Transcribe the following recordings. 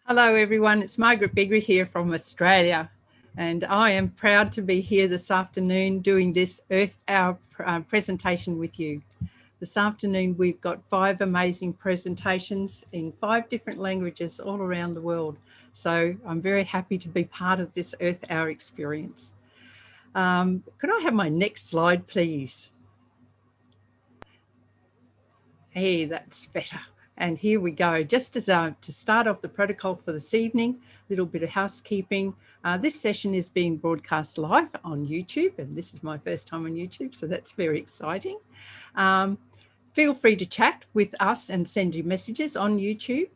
Hello everyone, it's Margaret Begbie here from Australia, and I am proud to be here this afternoon doing this Earth Hour presentation with you. This afternoon we've got 5 amazing presentations in 5 different languages all around the world, so I'm very happy to be part of this Earth Hour experience. Could I have my next slide please? Hey, that's better. And here we go. Just as to start off the protocol for this evening, a little bit of housekeeping. This session is being broadcast live on YouTube, and this is my first time on YouTube, so that's very exciting. Feel free to chat with us and send you messages on YouTube.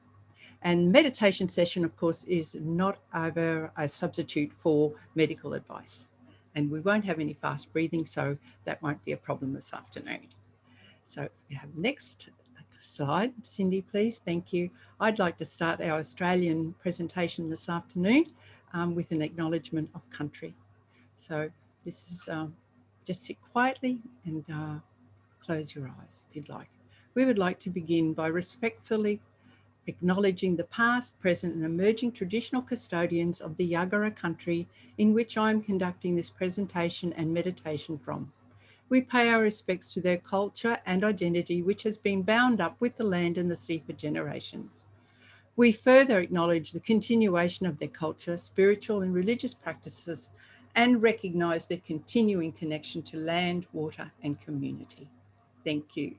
And meditation session, of course, is not ever a substitute for medical advice. And we won't have any fast breathing, so that won't be a problem this afternoon. So we have next slide, Cindy, please. Thank you. I'd like to start our Australian presentation this afternoon with an acknowledgement of country. So this is just sit quietly and close your eyes if you'd like. We would like to begin by respectfully acknowledging the past, present and emerging traditional custodians of the Yagara country in which I am conducting this presentation and meditation from. We pay our respects to their culture and identity, which has been bound up with the land and the sea for generations. We further acknowledge the continuation of their culture, spiritual and religious practices, and recognise their continuing connection to land, water, and community. Thank you.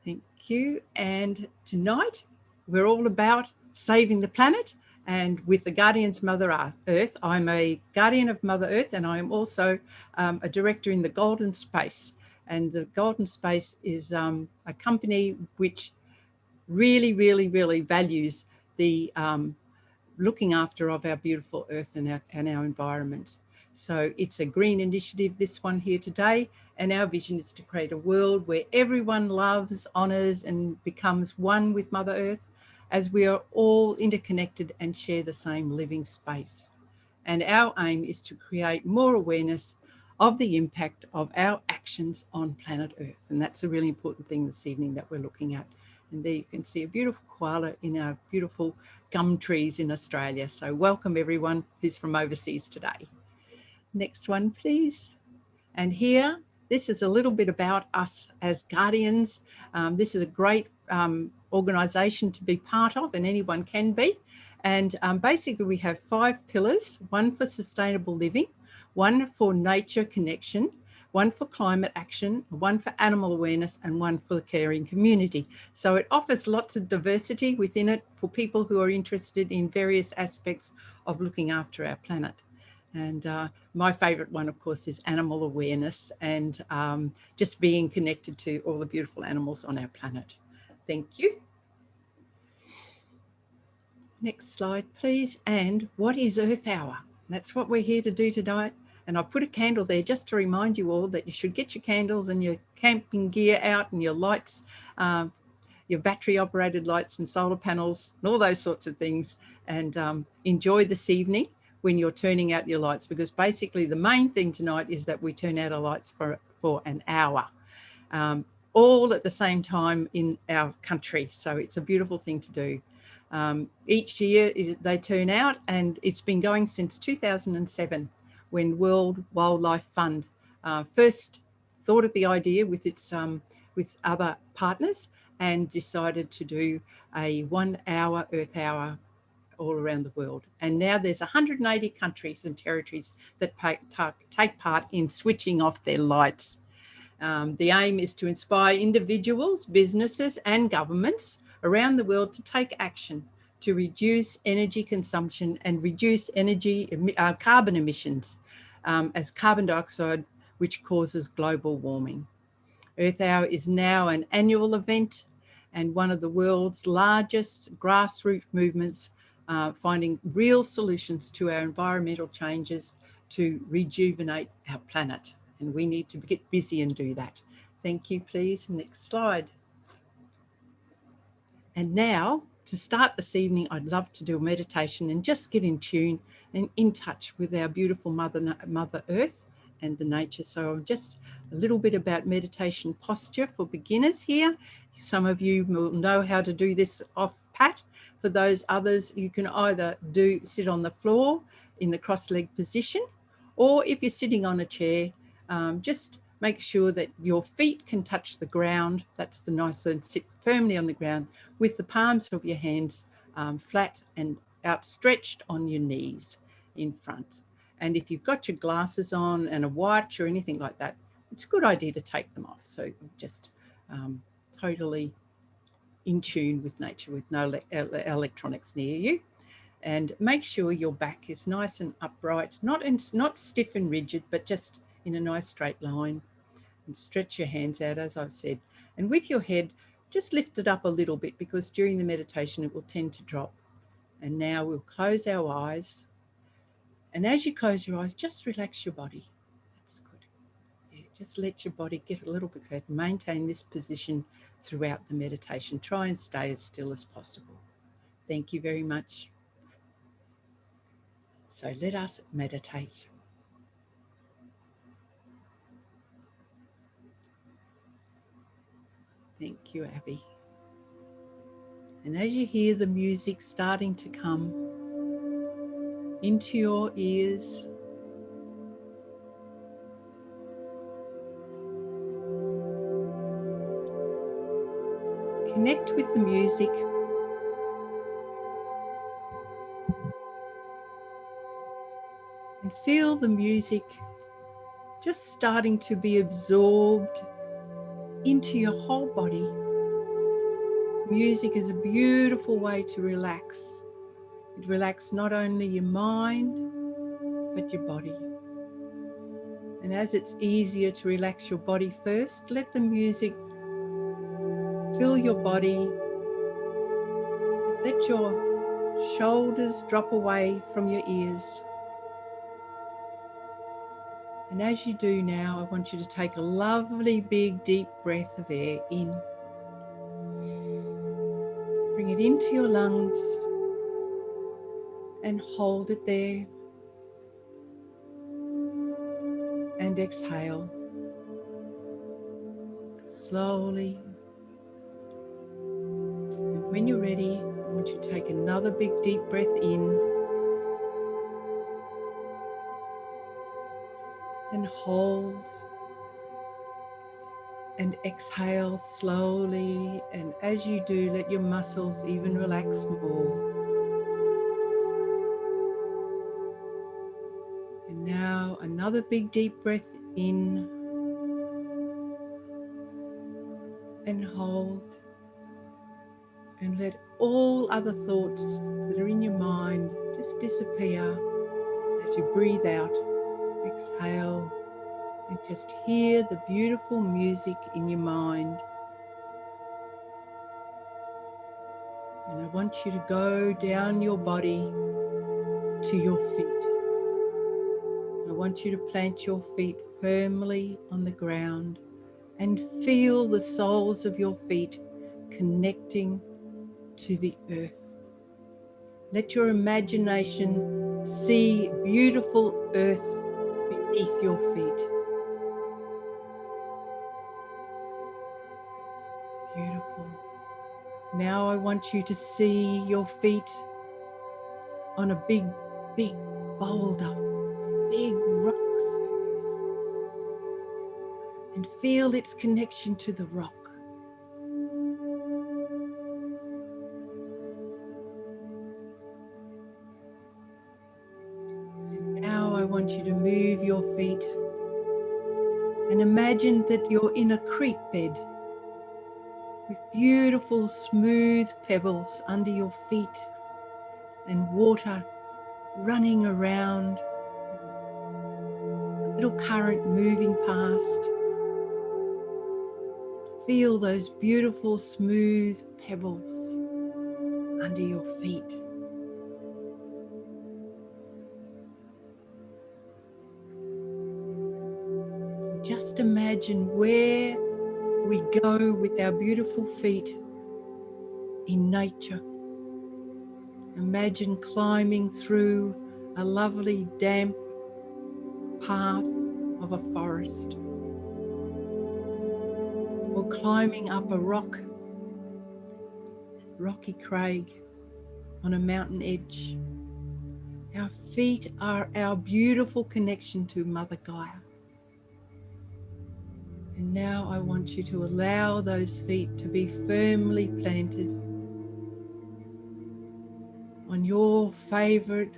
Thank you. And tonight, we're all about saving the planet. And with the Guardians Mother Earth, I'm a guardian of Mother Earth, and I am also a director in the Golden Space. And the Golden Space is a company which really values the looking after of our beautiful Earth and our environment. So it's a green initiative, this one here today, and our vision is to create a world where everyone loves, honours and becomes one with Mother Earth, as we are all interconnected and share the same living space. And our aim is to create more awareness of the impact of our actions on planet Earth. And that's a really important thing this evening that we're looking at. And there you can see a beautiful koala in our beautiful gum trees in Australia. So welcome everyone who's from overseas today. Next one, please. And here, this is a little bit about us as guardians. This is a great organisation to be part of, and anyone can be. And basically we have 5 pillars, one for sustainable living, one for nature connection, one for climate action, one for animal awareness, and one for the caring community. So it offers lots of diversity within it for people who are interested in various aspects of looking after our planet. And my favourite one, of course, is animal awareness and just being connected to all the beautiful animals on our planet. Thank you. Next slide, please. And what is Earth Hour? That's what we're here to do tonight. And I put a candle there just to remind you all that you should get your candles and your camping gear out and your lights, your battery operated lights and solar panels and all those sorts of things, and enjoy this evening when you're turning out your lights, because basically the main thing tonight is that we turn out our lights for an hour, all at the same time in our country. So it's a beautiful thing to do. Each year they turn out, and it's been going since 2007 when World Wildlife Fund first thought of the idea with its with other partners and decided to do a 1 hour Earth Hour all around the world. And now there's 180 countries and territories that take part in switching off their lights. The aim is to inspire individuals, businesses and governments around the world to take action to reduce energy consumption and reduce carbon emissions as carbon dioxide, which causes global warming. Earth Hour is now an annual event and one of the world's largest grassroots movements finding real solutions to our environmental changes to rejuvenate our planet. And we need to get busy and do that. Thank you, please. Next slide. And now, to start this evening, I'd love to do a meditation and just get in tune and in touch with our beautiful Mother Earth and the nature. So just a little bit about meditation posture for beginners here. Some of you will know how to do this off pat. For those others, you can either sit on the floor in the cross-legged position, or if you're sitting on a chair, just make sure that your feet can touch the ground. That's the nice one. Sit firmly on the ground with the palms of your hands flat and outstretched on your knees in front. And if you've got your glasses on and a watch or anything like that, it's a good idea to take them off. So just totally in tune with nature with no electronics near you. And make sure your back is nice and upright, not stiff and rigid, but just in a nice straight line. And stretch your hands out, as I've said. And with your head, just lift it up a little bit, because during the meditation it will tend to drop. And now we'll close our eyes. And as you close your eyes, just relax your body. That's good. Yeah, just let your body get a little bit good. Maintain this position throughout the meditation. Try and stay as still as possible. Thank you very much. So let us meditate. Thank you, Abby. And as you hear the music starting to come into your ears, connect with the music and feel the music just starting to be absorbed into your whole body. This music is a beautiful way to relax. It relaxes not only your mind, but your body. And as it's easier to relax your body first, let the music fill your body. Let your shoulders drop away from your ears. And as you do now, I want you to take a lovely big deep breath of air in. Bring it into your lungs and hold it there. And exhale slowly. And when you're ready, I want you to take another big deep breath in and hold. And exhale slowly, and as you do, let your muscles even relax more. And now another big deep breath in and hold, and let all other thoughts that are in your mind just disappear as you breathe out. Exhale and just hear the beautiful music in your mind. And I want you to go down your body to your feet. I want you to plant your feet firmly on the ground and feel the soles of your feet connecting to the earth. Let your imagination see beautiful earth beneath your feet. Beautiful. Now I want you to see your feet on a big, big boulder, big rock surface, and feel its connection to the rock. And now I want you to move your feet and imagine that you're in a creek bed with beautiful smooth pebbles under your feet and water running around, a little current moving past. Feel those beautiful smooth pebbles under your feet. And just imagine where we go with our beautiful feet in nature. Imagine climbing through a lovely damp path of a forest, or climbing up a rocky crag, on a mountain edge. Our feet are our beautiful connection to Mother Gaia. And now I want you to allow those feet to be firmly planted on your favorite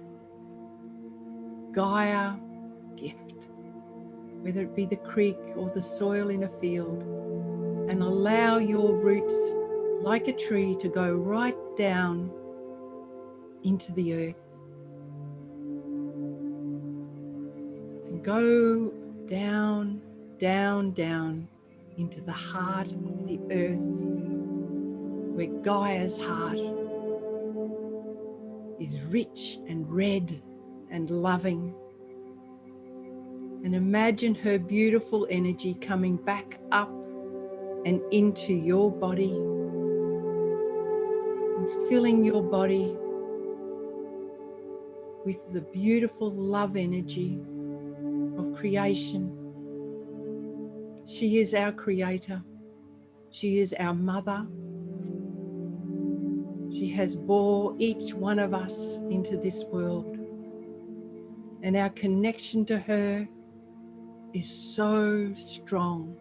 Gaia gift, whether it be the creek or the soil in a field, and allow your roots, like a tree, to go right down into the earth and go down, down, down into the heart of the earth, where Gaia's heart is rich and red and loving. And imagine her beautiful energy coming back up and into your body and filling your body with the beautiful love energy of creation. She is our creator. She is our mother. She has bore each one of us into this world. And our connection to her is so strong.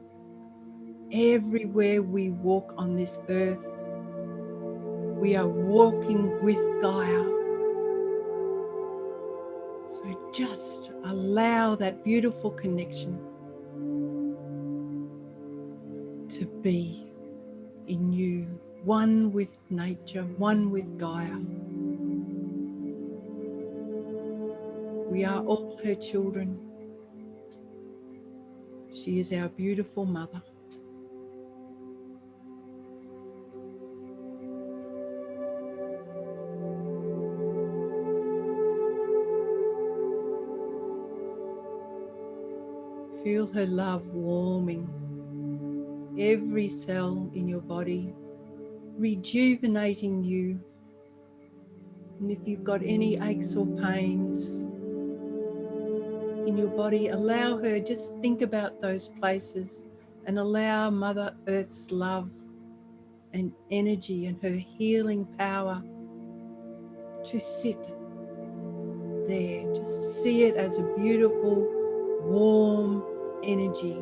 Everywhere we walk on this earth, we are walking with Gaia. So just allow that beautiful connection to be in you, one with nature, one with Gaia. We are all her children. She is our beautiful mother. Feel her love warming every cell in your body, rejuvenating you. And if you've got any aches or pains in your body, allow her, just think about those places and allow Mother Earth's love and energy and her healing power to sit there. Just see it as a beautiful, warm energy.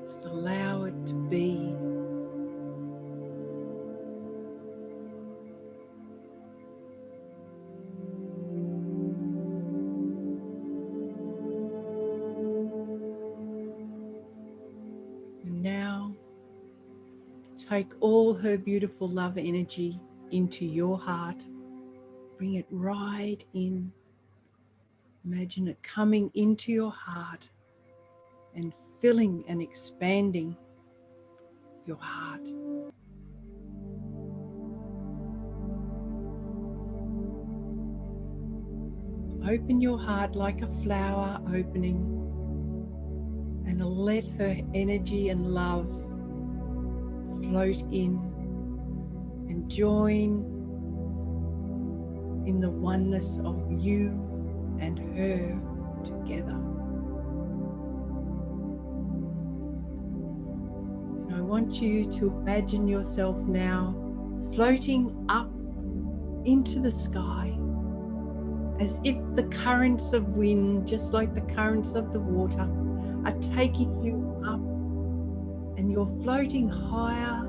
Just allow it to be. And now take all her beautiful love energy into your heart. Bring it right in. Imagine it coming into your heart and filling and expanding your heart. Open your heart like a flower opening and let her energy and love float in and join in the oneness of you and her together. And I want you to imagine yourself now floating up into the sky as if the currents of wind, just like the currents of the water, are taking you up, and you're floating higher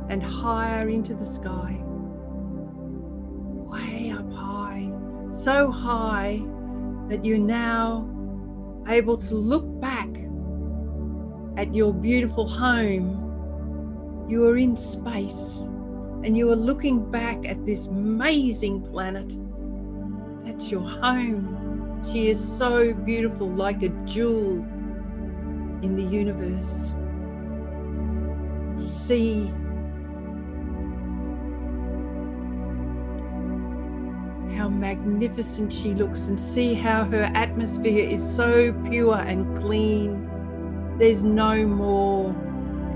and higher into the sky, way up high, so high that you're now able to look back at your beautiful home. You are in space and you are looking back at this amazing planet. That's your home. She is so beautiful, like a jewel in the universe. See how magnificent she looks, and see how her atmosphere is so pure and clean. There's no more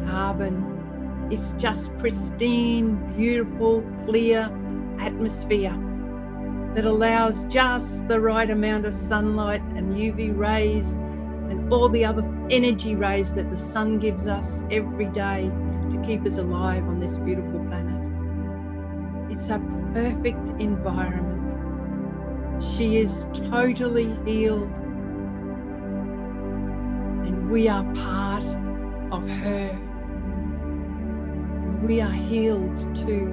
carbon. It's just pristine, beautiful, clear atmosphere that allows just the right amount of sunlight and UV rays and all the other energy rays that the sun gives us every day to keep us alive on this beautiful planet. It's a perfect environment. She is totally healed, and we are part of her. And we are healed too.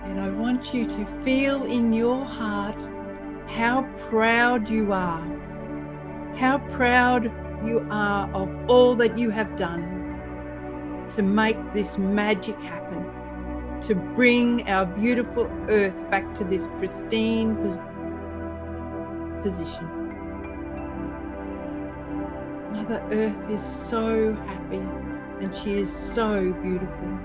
And I want you to feel in your heart how proud you are. How proud you are of all that you have done to make this magic happen, to bring our beautiful earth back to this pristine position. Mother Earth is so happy, and she is so beautiful.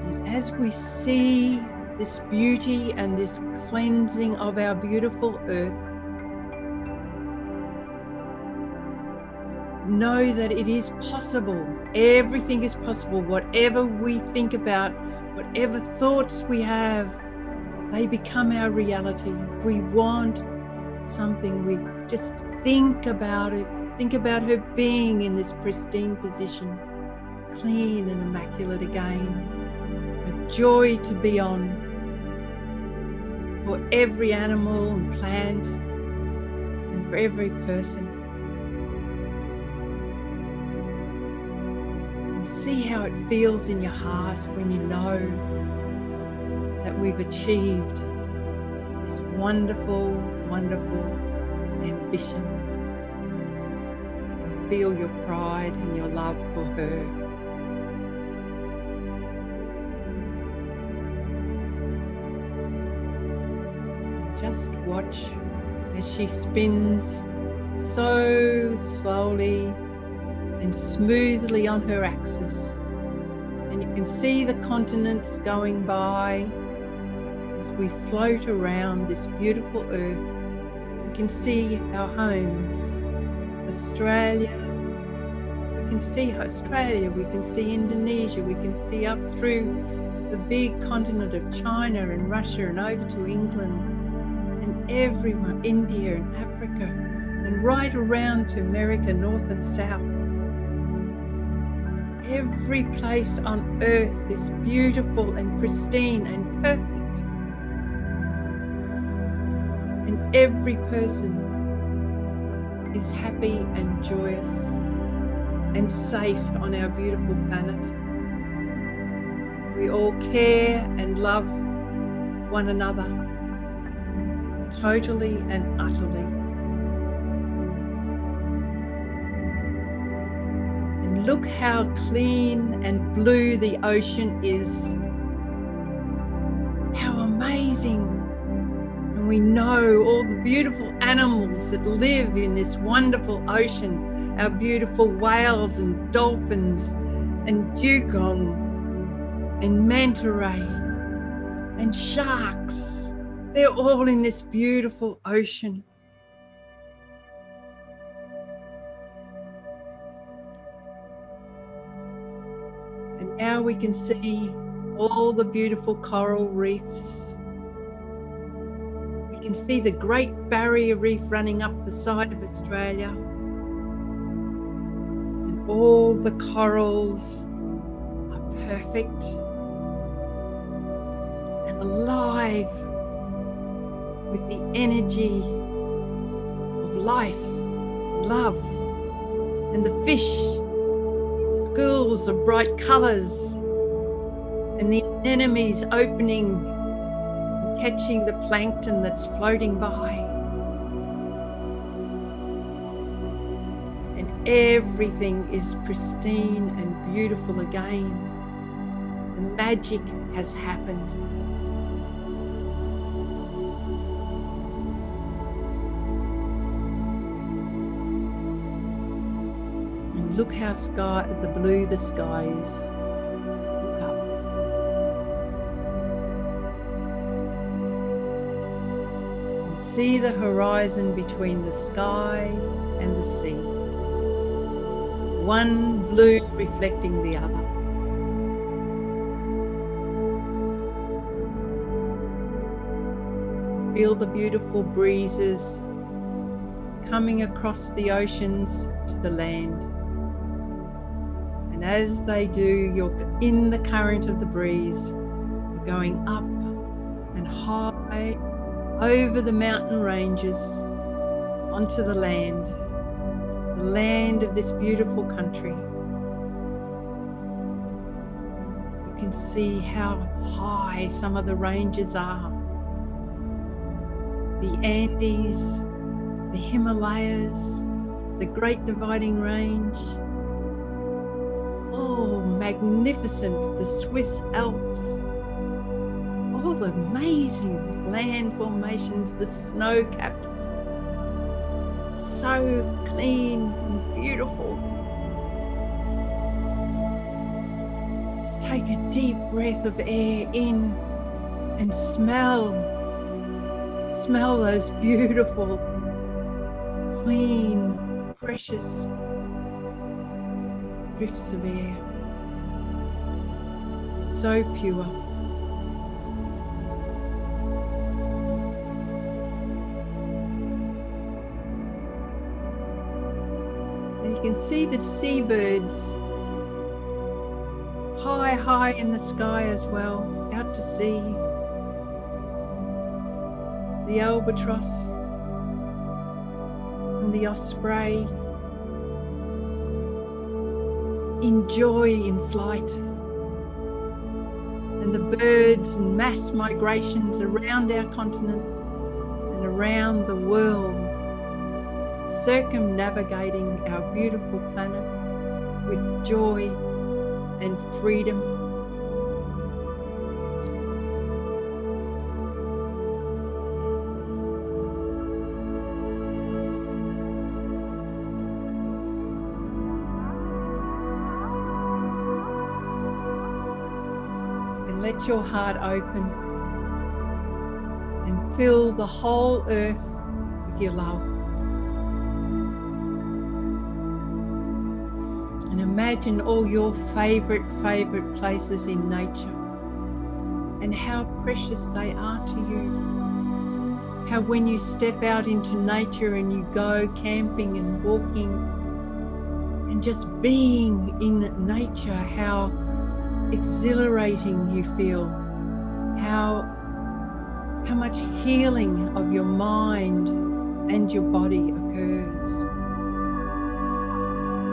And as we see this beauty and this cleansing of our beautiful earth, know that it is possible. Everything is possible. Whatever we think about, whatever thoughts we have, they become our reality. If we want something, we just think about it. Think about her being in this pristine position, clean and immaculate again. A joy to be on for every animal and plant and for every person. And see how it feels in your heart when you know that we've achieved this wonderful, wonderful ambition. And feel your pride and your love for her. Just watch as she spins so slowly and smoothly on her axis. And you can see the continents going by as we float around this beautiful earth. You can see our homes, Australia. We can see Australia, we can see Indonesia, we can see up through the big continent of China and Russia and over to England. And everyone, India and Africa, and right around to America, North and South. Every place on earth is beautiful and pristine and perfect. And every person is happy and joyous and safe on our beautiful planet. We all care and love one another. Totally and utterly. And look how clean and blue the ocean is. How amazing. And we know all the beautiful animals that live in this wonderful ocean. Our beautiful whales and dolphins and dugong and manta ray and sharks. They're all in this beautiful ocean. And now we can see all the beautiful coral reefs. We can see the Great Barrier Reef running up the side of Australia. And all the corals are perfect and alive with the energy of life, love, and the fish, schools of bright colours, and the anemones opening and catching the plankton that's floating by. And everything is pristine and beautiful again. The magic has happened. Look how blue the sky is. Look up. And see the horizon between the sky and the sea. One blue reflecting the other. Feel the beautiful breezes coming across the oceans to the land. And as they do, you're in the current of the breeze. You're going up and high over the mountain ranges onto the land of this beautiful country. You can see how high some of the ranges are. The Andes, the Himalayas, the Great Dividing Range. Oh, magnificent, the Swiss Alps. All the amazing land formations, the snow caps. So clean and beautiful. Just take a deep breath of air in and smell those beautiful, clean, precious drifts of air. So pure. And you can see the seabirds high in the sky as well, out to sea. The albatross and the osprey enjoy in flight, and the birds and mass migrations around our continent and around the world, circumnavigating our beautiful planet with joy and freedom. Let your heart open and fill the whole earth with your love. And imagine all your favorite places in nature and how precious they are to you. How when you step out into nature and you go camping and walking and just being in nature, how exhilarating you feel, how much healing of your mind and your body occurs.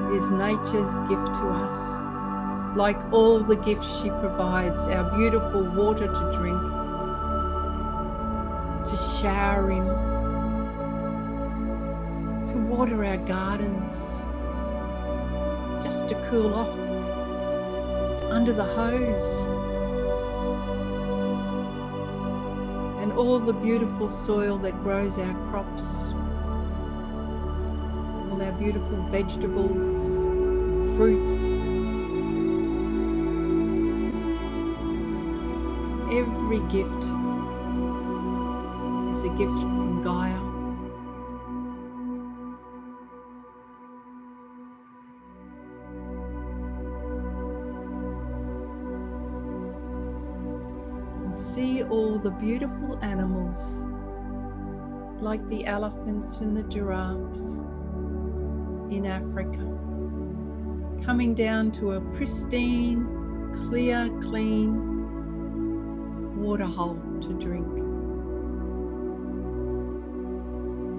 It is nature's gift to us, like all the gifts she provides, our beautiful water to drink, to shower in, to water our gardens, just to cool off under the hose, and all the beautiful soil that grows our crops, all our beautiful vegetables, fruits. Every gift is a gift from Gaia. See all the beautiful animals, like the elephants and the giraffes in Africa, coming down to a pristine, clear, clean waterhole to drink.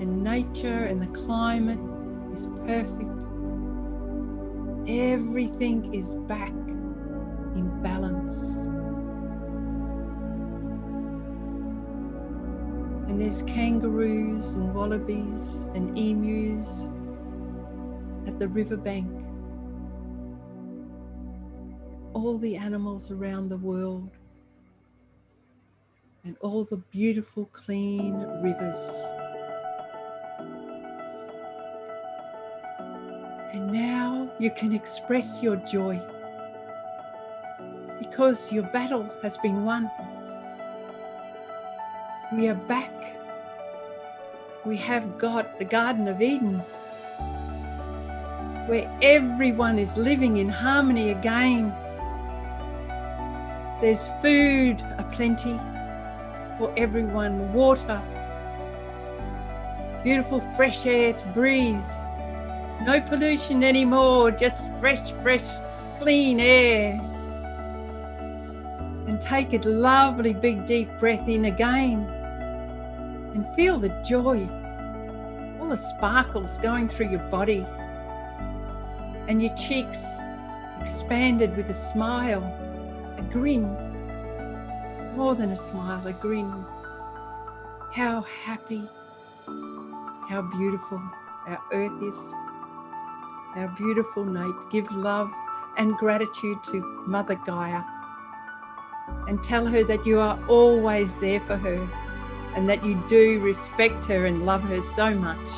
And nature and the climate is perfect. Everything is back in balance. And there's kangaroos and wallabies and emus at the riverbank. All the animals around the world and all the beautiful clean rivers. And now you can express your joy because your battle has been won. We are back. We have got the Garden of Eden, where everyone is living in harmony again. There's food aplenty, for everyone, water, beautiful fresh air to breathe. No pollution anymore, just fresh, clean air. And take a lovely big deep breath in again and feel the joy, all the sparkles going through your body and your cheeks expanded with a smile, a grin, more than a smile, a grin. How happy, how beautiful our earth is, our beautiful Nate. Give love and gratitude to Mother Gaia and tell her that you are always there for her and that you do respect her and love her so much.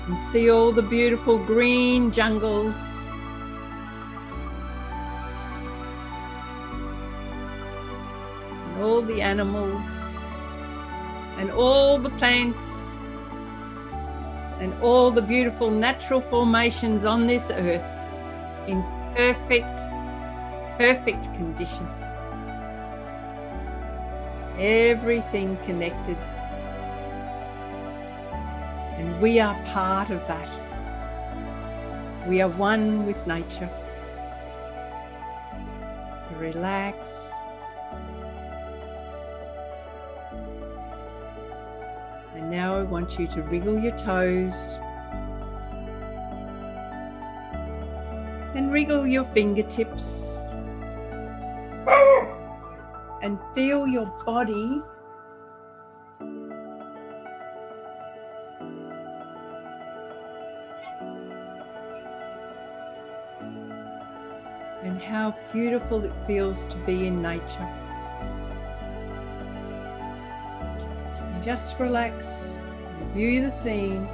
And see all the beautiful green jungles. And all the animals. And all the plants. And all the beautiful natural formations on this earth in perfect condition. Everything connected. And we are part of that. We are one with nature. So relax. And now I want you to wriggle your toes. And wriggle your fingertips. And feel your body and how beautiful it feels to be in nature. And just relax, view the scene,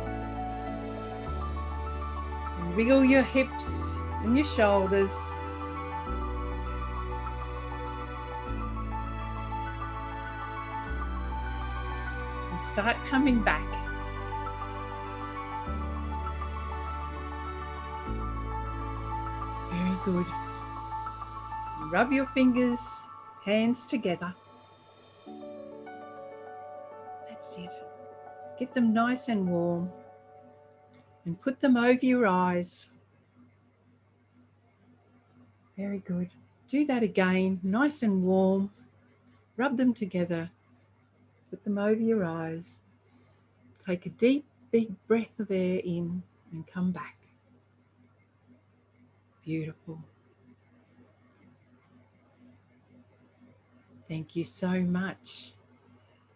and wriggle your hips and your shoulders. And start coming back. Very good. Rub your fingers, hands together. That's it. Get them nice and warm and put them over your eyes. Very good. Do that again, nice and warm. Rub them together. Put them over your eyes. Take a deep, big breath of air in and come back. Beautiful. Thank you so much.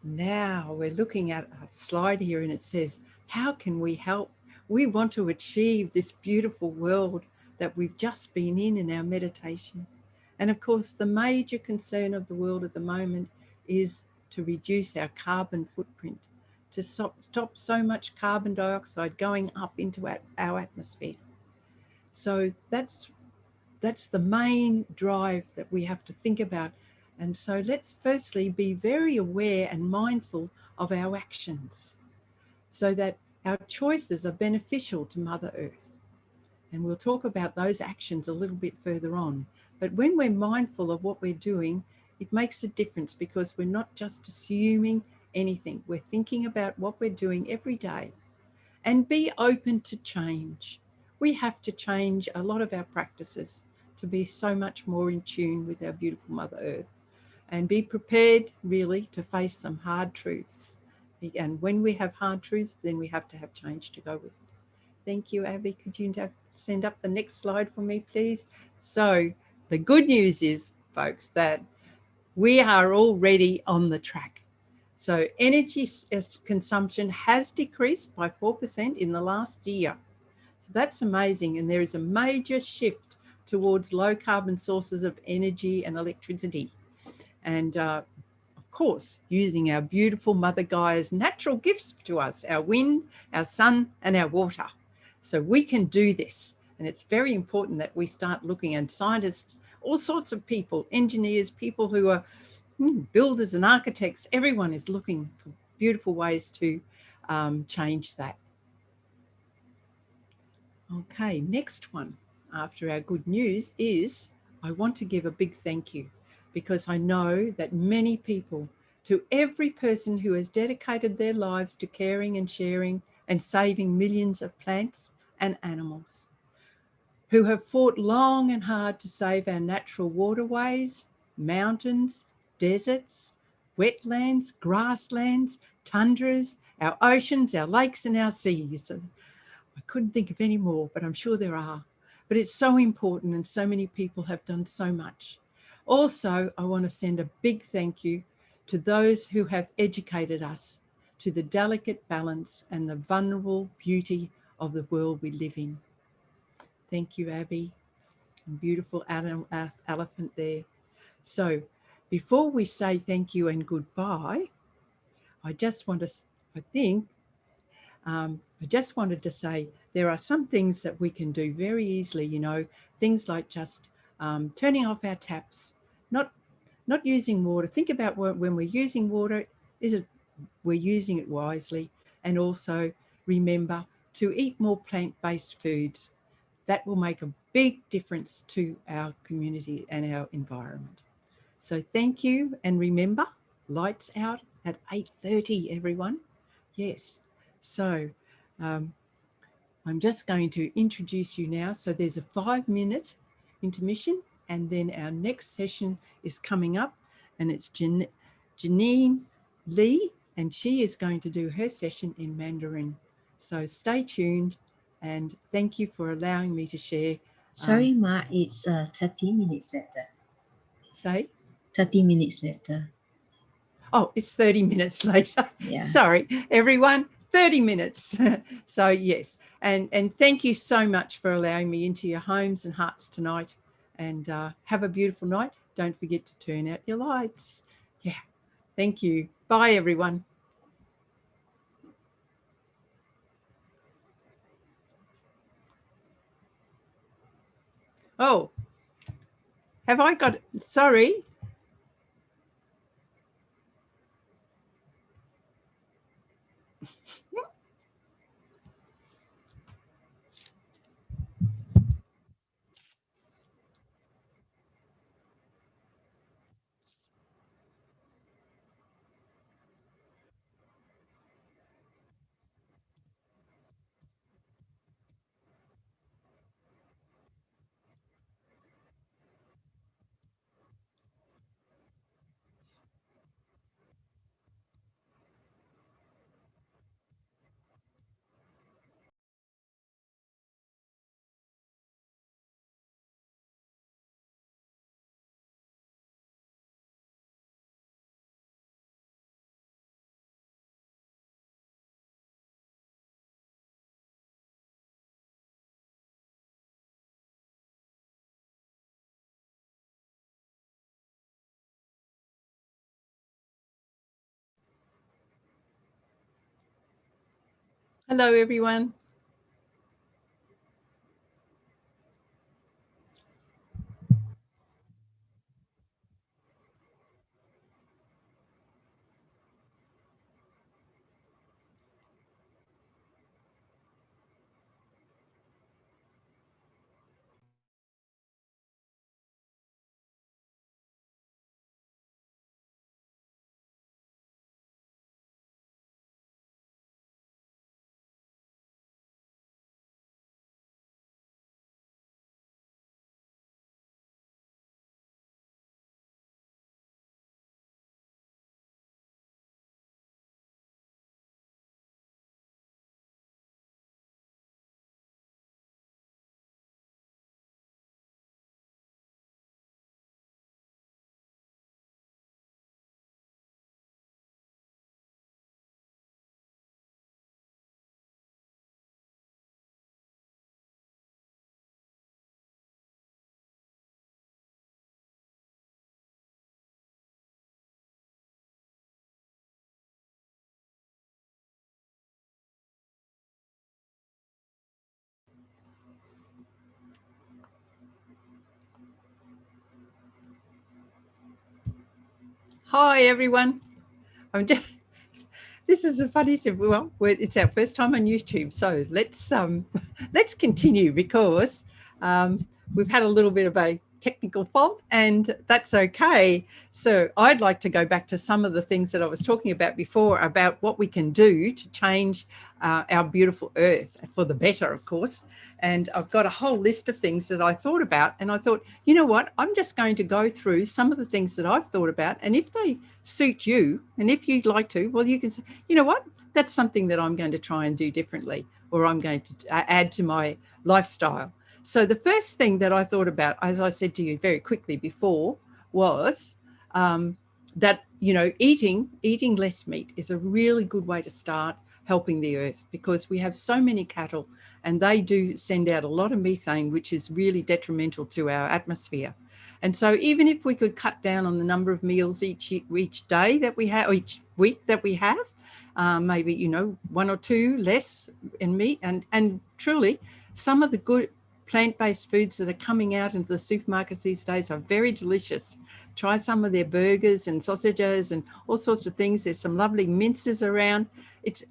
Now we're looking at a slide here and it says, how can we help? We want to achieve this beautiful world that we've just been in our meditation. And of course, the major concern of the world at the moment is to reduce our carbon footprint, to stop so much carbon dioxide going up into our atmosphere. So that's the main drive that we have to think about. And so let's firstly be very aware and mindful of our actions so that our choices are beneficial to Mother Earth. And we'll talk about those actions a little bit further on. But when we're mindful of what we're doing, it makes a difference because we're not just assuming anything. We're thinking about what we're doing every day. And be open to change. We have to change a lot of our practices to be so much more in tune with our beautiful Mother Earth. And be prepared, really, to face some hard truths. And when we have hard truths, then we have to have change to go with it. Thank you, Abby. Could you send up the next slide for me, please? So the good news is, folks, that we are already on the track. So energy consumption has decreased by 4% in the last year. So that's amazing. And there is a major shift towards low carbon sources of energy and electricity. And of course, using our beautiful Mother Gaia's natural gifts to us, our wind, our sun, and our water. So we can do this. And it's very important that we start looking at scientists, all sorts of people, engineers, people who are builders and architects. Everyone is looking for beautiful ways to change that. Okay, next one after our good news is I want to give a big thank you because I know that many people, to every person who has dedicated their lives to caring and sharing and saving millions of plants and animals, who have fought long and hard to save our natural waterways, mountains, deserts, wetlands, grasslands, tundras, our oceans, our lakes and our seas. I couldn't think of any more, but I'm sure there are. But it's so important and so many people have done so much. Also, I want to send a big thank you to those who have educated us to the delicate balance and the vulnerable beauty of the world we live in. Thank you, Abby. Beautiful elephant there. So before we say thank you and goodbye, I just want to, I think, I just wanted to say there are some things that we can do very easily, you know, things like just turning off our taps, not using water. Think about when we're using water, is it we're using it wisely, and also remember to eat more plant-based foods. That will make a big difference to our community and our environment. So thank you, and remember, lights out at 8:30, everyone. Yes. So um, I'm just going to introduce you now. So there's a 5-minute intermission, and then our next session is coming up, and it's Janine Lee, and she is going to do her session in Mandarin. So stay tuned, and thank you for allowing me to share. Sorry, Ma, it's 30 minutes later. Say? 30 minutes later. Oh, it's 30 minutes later. Yeah. Sorry, everyone, 30 minutes. So yes, and thank you so much for allowing me into your homes and hearts tonight, and have a beautiful night. Don't forget to turn out your lights. Yeah, thank you. Bye, everyone. Oh, have I got, sorry. Hello, everyone. Hi, everyone. I'm just This is a funny thing. Well, it's our first time on YouTube, so let's continue because we've had a little bit of a technical fault, and that's okay. So I'd like to go back to some of the things that I was talking about before about what we can do to change our beautiful Earth for the better, of course. And I've got a whole list of things that I thought about, and I thought, you know what, I'm just going to go through some of the things that I've thought about, and if they suit you, and if you'd like to, well, you can say, you know what, that's something that I'm going to try and do differently, or I'm going to add to my lifestyle. So the first thing that I thought about, as I said to you very quickly before, was that, you know, eating less meat is a really good way to start helping the earth, because we have so many cattle and they do send out a lot of methane, which is really detrimental to our atmosphere. And so even if we could cut down on the number of meals each day that we have, or each week that we have, maybe, you know, one or two less in meat, and truly some of the good plant-based foods that are coming out into the supermarkets these days are very delicious. Try some of their burgers and sausages and all sorts of things. There's some lovely minces around. It's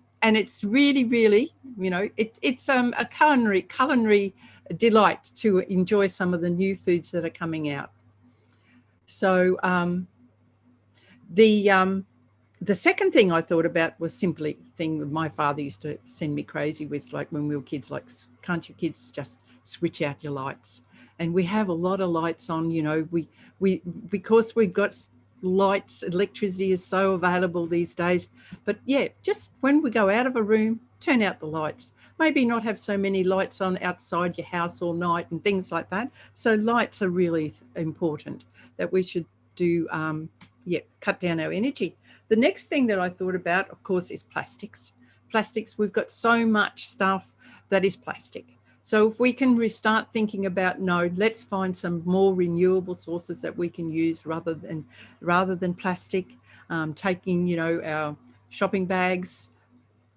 really, really, you know, it's a culinary delight to enjoy some of the new foods that are coming out. So the second thing I thought about was simply thing my father used to send me crazy with, like when we were kids, like, can't you kids just switch out your lights? And we have a lot of lights on, you know, we because we've got lights, electricity is so available these days. But yeah, just when we go out of a room, turn out the lights. Maybe not have so many lights on outside your house all night and things like that. So lights are really important, that we should do, cut down our energy. The next thing that I thought about, of course, is plastics. Plastics, we've got so much stuff that is plastic. So if we can start thinking about, no, let's find some more renewable sources that we can use rather than plastic, taking, you know, our shopping bags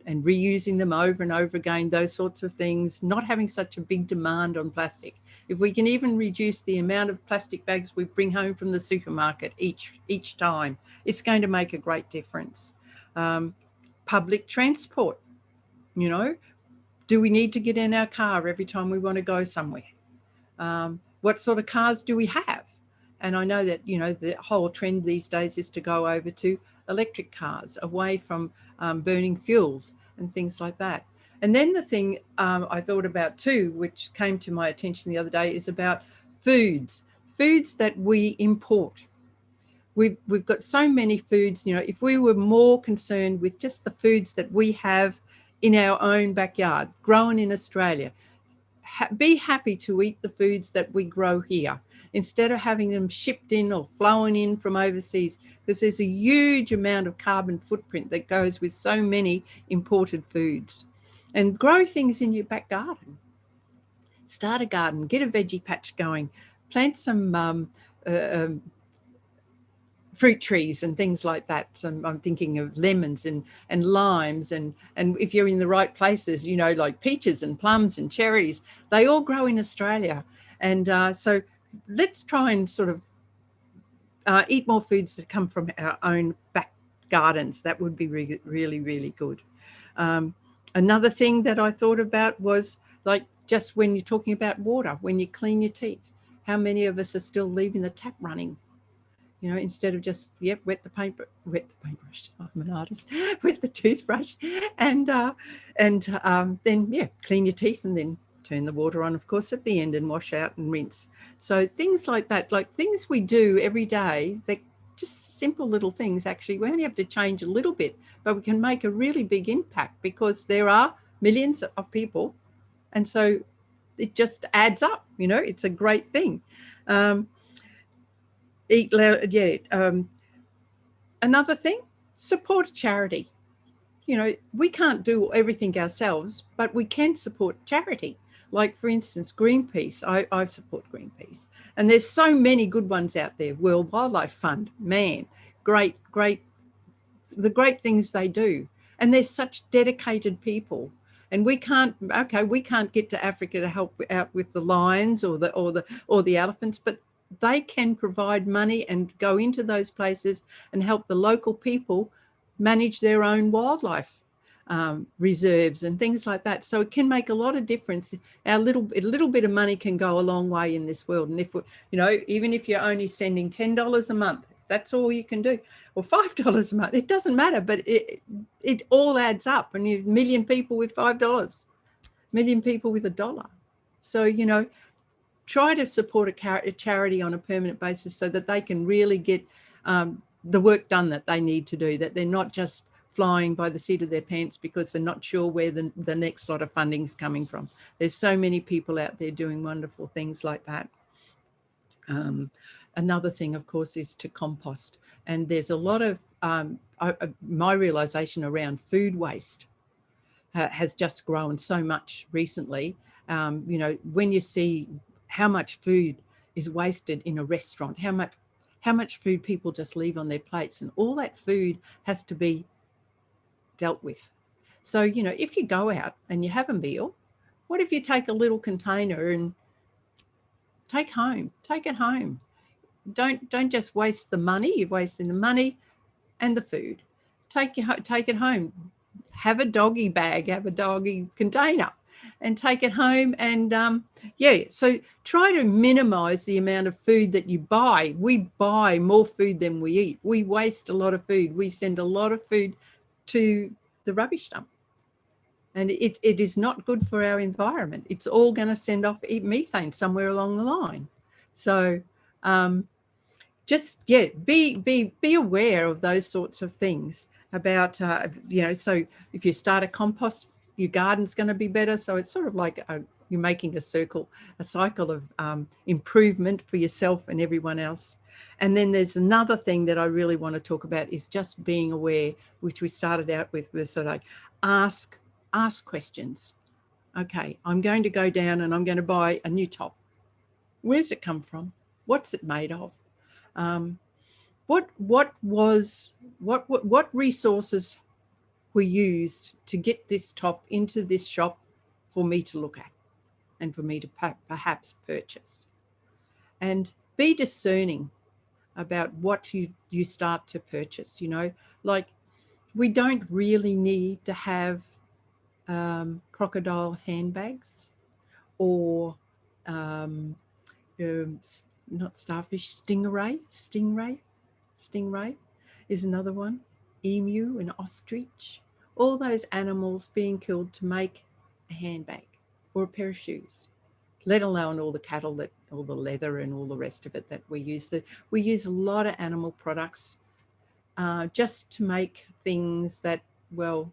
and reusing them over and over again, those sorts of things, not having such a big demand on plastic. If we can even reduce the amount of plastic bags we bring home from the supermarket each time, it's going to make a great difference. Public transport, you know, do we need to get in our car every time we want to go somewhere? What sort of cars do we have? And I know that, you know, the whole trend these days is to go over to electric cars, away from burning fuels and things like that. And then the thing I thought about too, which came to my attention the other day, is about foods that we import. We've got so many foods, you know, if we were more concerned with just the foods that we have in our own backyard, grown in Australia, be happy to eat the foods that we grow here instead of having them shipped in or flown in from overseas, because there's a huge amount of carbon footprint that goes with so many imported foods. And grow things in your back garden. Start a garden, get a veggie patch going, plant some fruit trees and things like that. So I'm thinking of lemons and limes, and if you're in the right places, you know, like peaches and plums and cherries, they all grow in Australia. And so let's try and sort of eat more foods that come from our own back gardens. That would be really, really good. Another thing that I thought about was, like, just when you're talking about water, when you clean your teeth, how many of us are still leaving the tap running? You know, instead of just, wet the paintbrush. I'm an artist. Wet the toothbrush, and then clean your teeth, and then turn the water on, of course, at the end, and wash out and rinse. So things like that, like things we do every day, that just simple little things. Actually, we only have to change a little bit, but we can make a really big impact, because there are millions of people, and so it just adds up. You know, it's a great thing. Another thing, support a charity. You know, we can't do everything ourselves, but we can support charity. Like, for instance, Greenpeace. I support Greenpeace. And there's so many good ones out there. World Wildlife Fund, man, great, the great things they do. And they're such dedicated people. And we can't get to Africa to help out with the lions or the elephants, but they can provide money and go into those places and help the local people manage their own wildlife reserves and things like that. So it can make a lot of difference. A little bit of money can go a long way in this world. And if even if you're only sending $10 a month, that's all you can do, or $5 a month, it doesn't matter, but it all adds up. And you 1,000,000 people with $5, 1,000,000 people with $1. So try to support a charity on a permanent basis so that they can really get the work done that they need to do, that they're not just flying by the seat of their pants because they're not sure where the next lot of funding is coming from. There's so many people out there doing wonderful things like that. Another thing, of course, is to compost. And there's a lot of my realization around food waste has just grown so much recently. When you see how much food is wasted in a restaurant, how much food people just leave on their plates, and all that food has to be dealt with. So, if you go out and you have a meal, what if you take a little container and take it home? Don't just waste the money. You're wasting the money and the food. Take it home. Have a doggy bag, have a doggy container, and take it home. And so try to minimize the amount of food that you buy. We buy more food than we eat. We waste a lot of food. We send a lot of food to the rubbish dump, and it is not good for our environment. It's all going to send off methane somewhere along the line. So just be aware of those sorts of things about so if you start a compost, your garden's going to be better. So it's sort of like you're making a cycle of improvement for yourself and everyone else. And then there's another thing that I really want to talk about is just being aware, which we started out with sort of like ask questions. Okay, I'm going to go down and I'm going to buy a new top. Where's it come from? What's it made of? What resources were used to get this top into this shop for me to look at and for me to perhaps purchase? And be discerning about what you start to purchase. Like, we don't really need to have crocodile handbags or not starfish, stingray is another one, emu and ostrich, all those animals being killed to make a handbag or a pair of shoes, let alone all the cattle, all the leather and all the rest of it that we use. We use a lot of animal products just to make things that, well,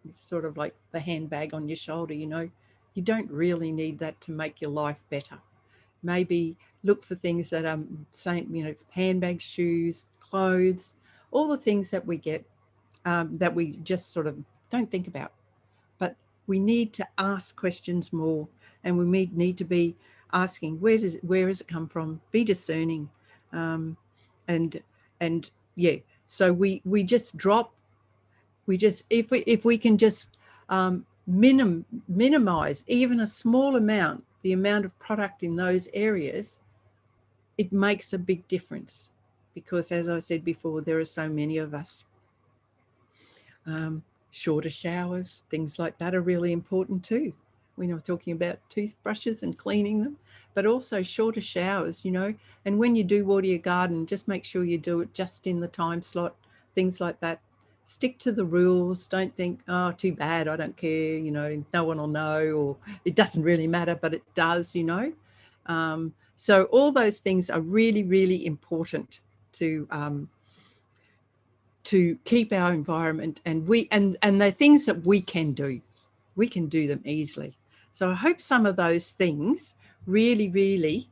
it's sort of like the handbag on your shoulder. You don't really need that to make your life better. Maybe look for things that are same, handbags, shoes, clothes, all the things that we get that we just sort of don't think about. But we need to ask questions more, and we need to be asking, where has it come from? Be discerning, and yeah. So we just drop. If we can just minimize even a small amount, the amount of product in those areas, it makes a big difference, because as I said before, there are so many of us. Shorter showers, things like that are really important too. We're not talking about toothbrushes and cleaning them, but also shorter showers, and when you do water your garden, just make sure you do it just in the time slot, things like that. Stick to the rules. Don't think, oh, too bad, I don't care, no one will know, or it doesn't really matter, but it does, So all those things are really, really important to keep our environment, and they're things that we can do. We can do them easily. So I hope some of those things really, really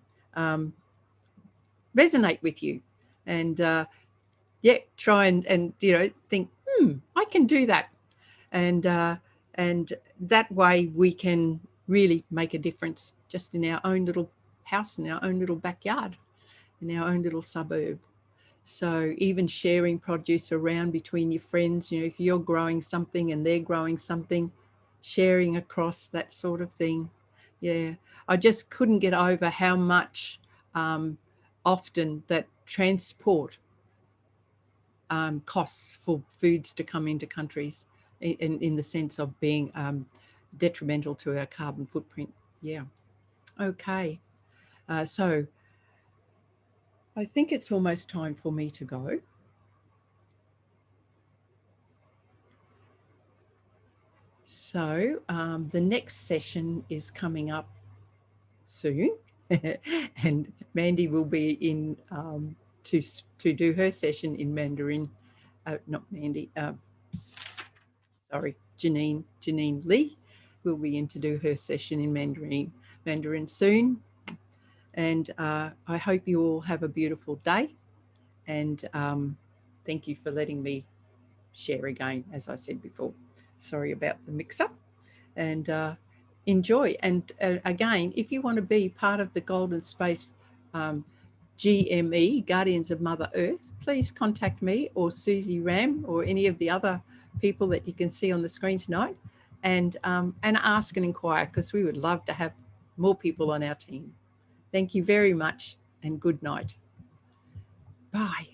resonate with you, and try and think, I can do that, and that way we can really make a difference just in our own little house, in our own little backyard, in our own little suburb. So even sharing produce around between your friends, if you're growing something and they're growing something, sharing across, that sort of thing. Yeah, I just couldn't get over how much often that transport costs for foods to come into countries in the sense of being detrimental to our carbon footprint. Yeah. Okay. So I think it's almost time for me to go. So the next session is coming up soon, and Mandy will be in to do her session in Mandarin. Not Mandy. Sorry, Janine Lee will be in to do her session in Mandarin soon. And I hope you all have a beautiful day. And thank you for letting me share again, as I said before. Sorry about the mix-up. And enjoy. And again, if you want to be part of the Golden Space GME, Guardians of Mother Earth, please contact me or Susie Ram or any of the other people that you can see on the screen tonight, and ask and inquire, because we would love to have more people on our team. Thank you very much, and good night. Bye.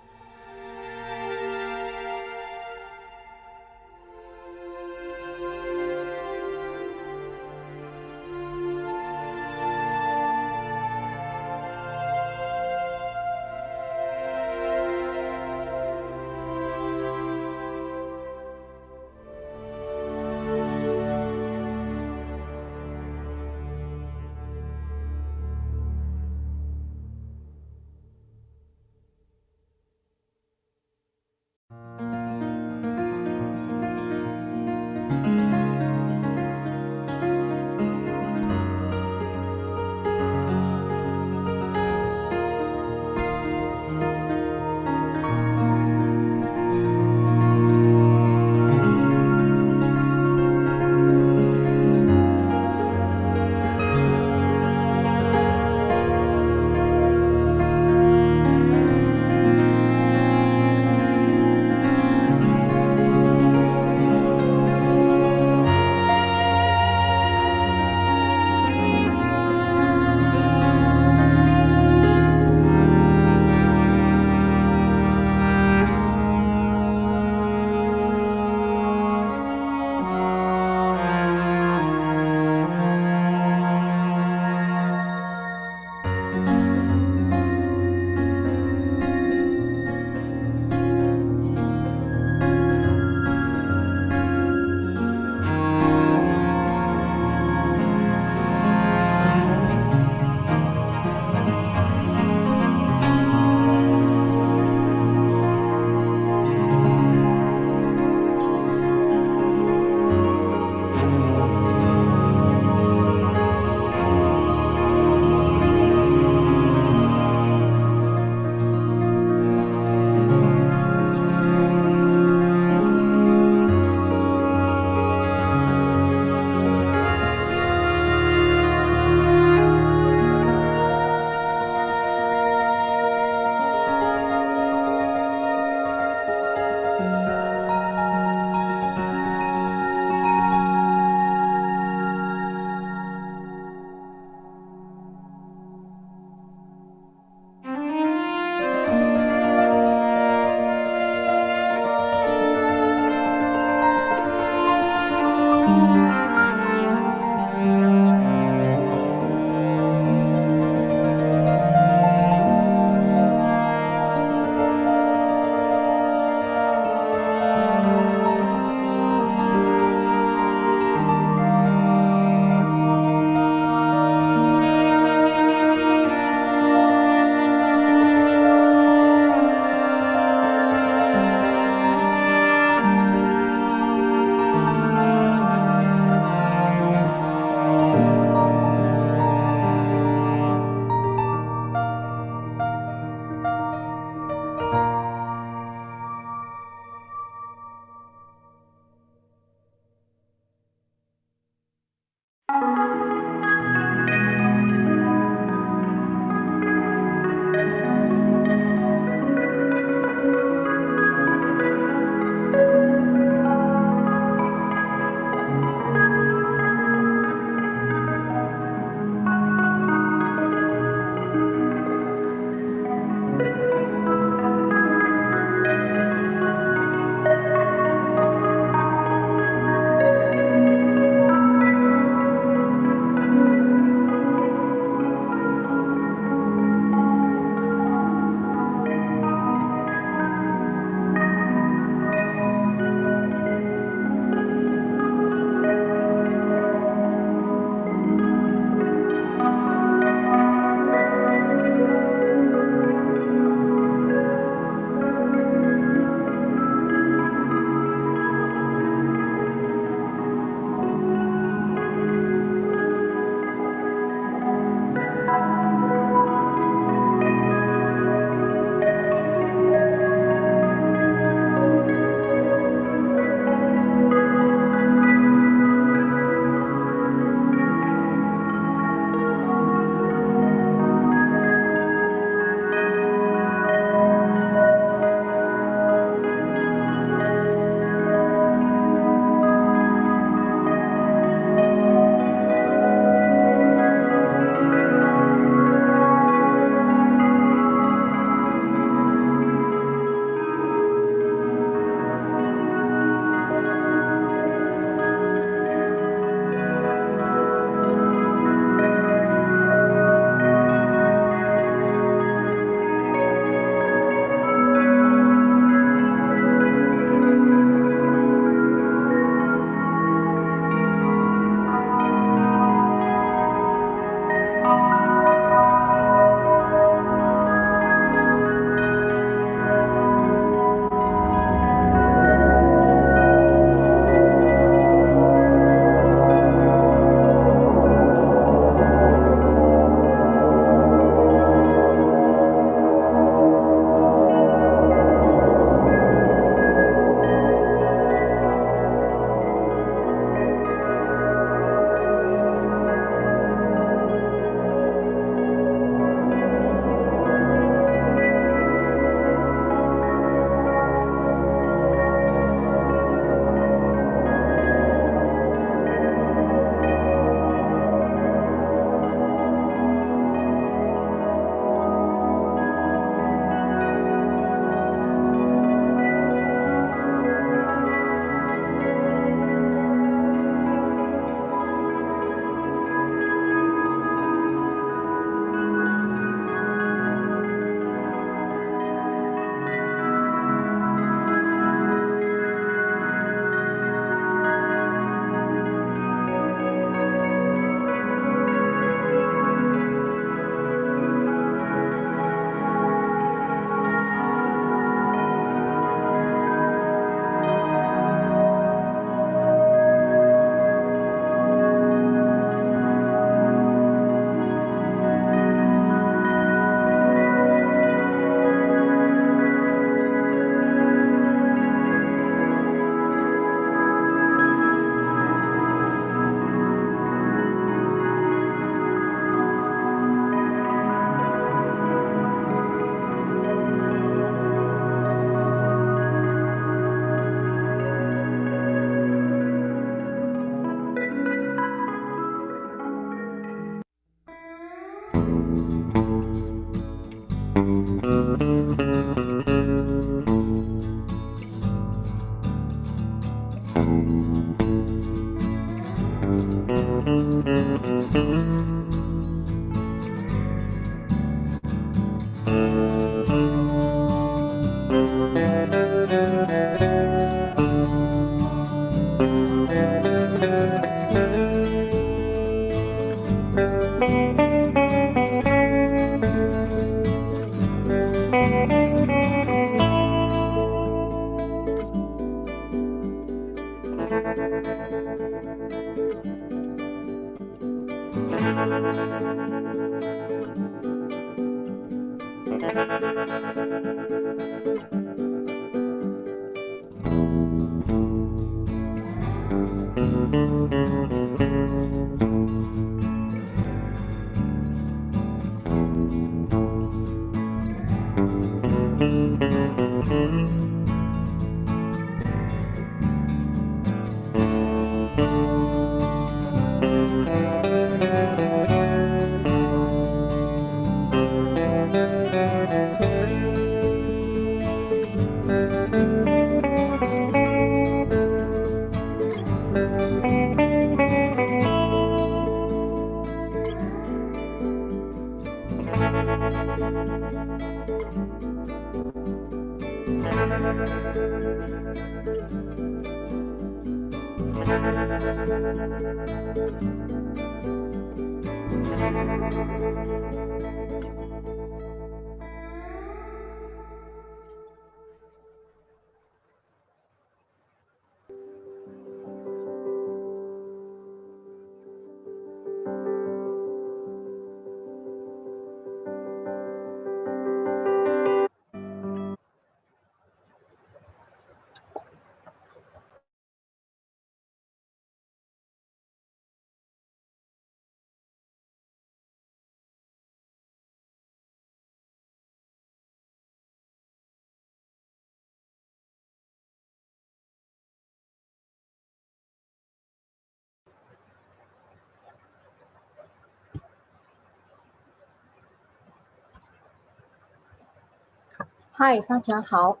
嗨，大家好，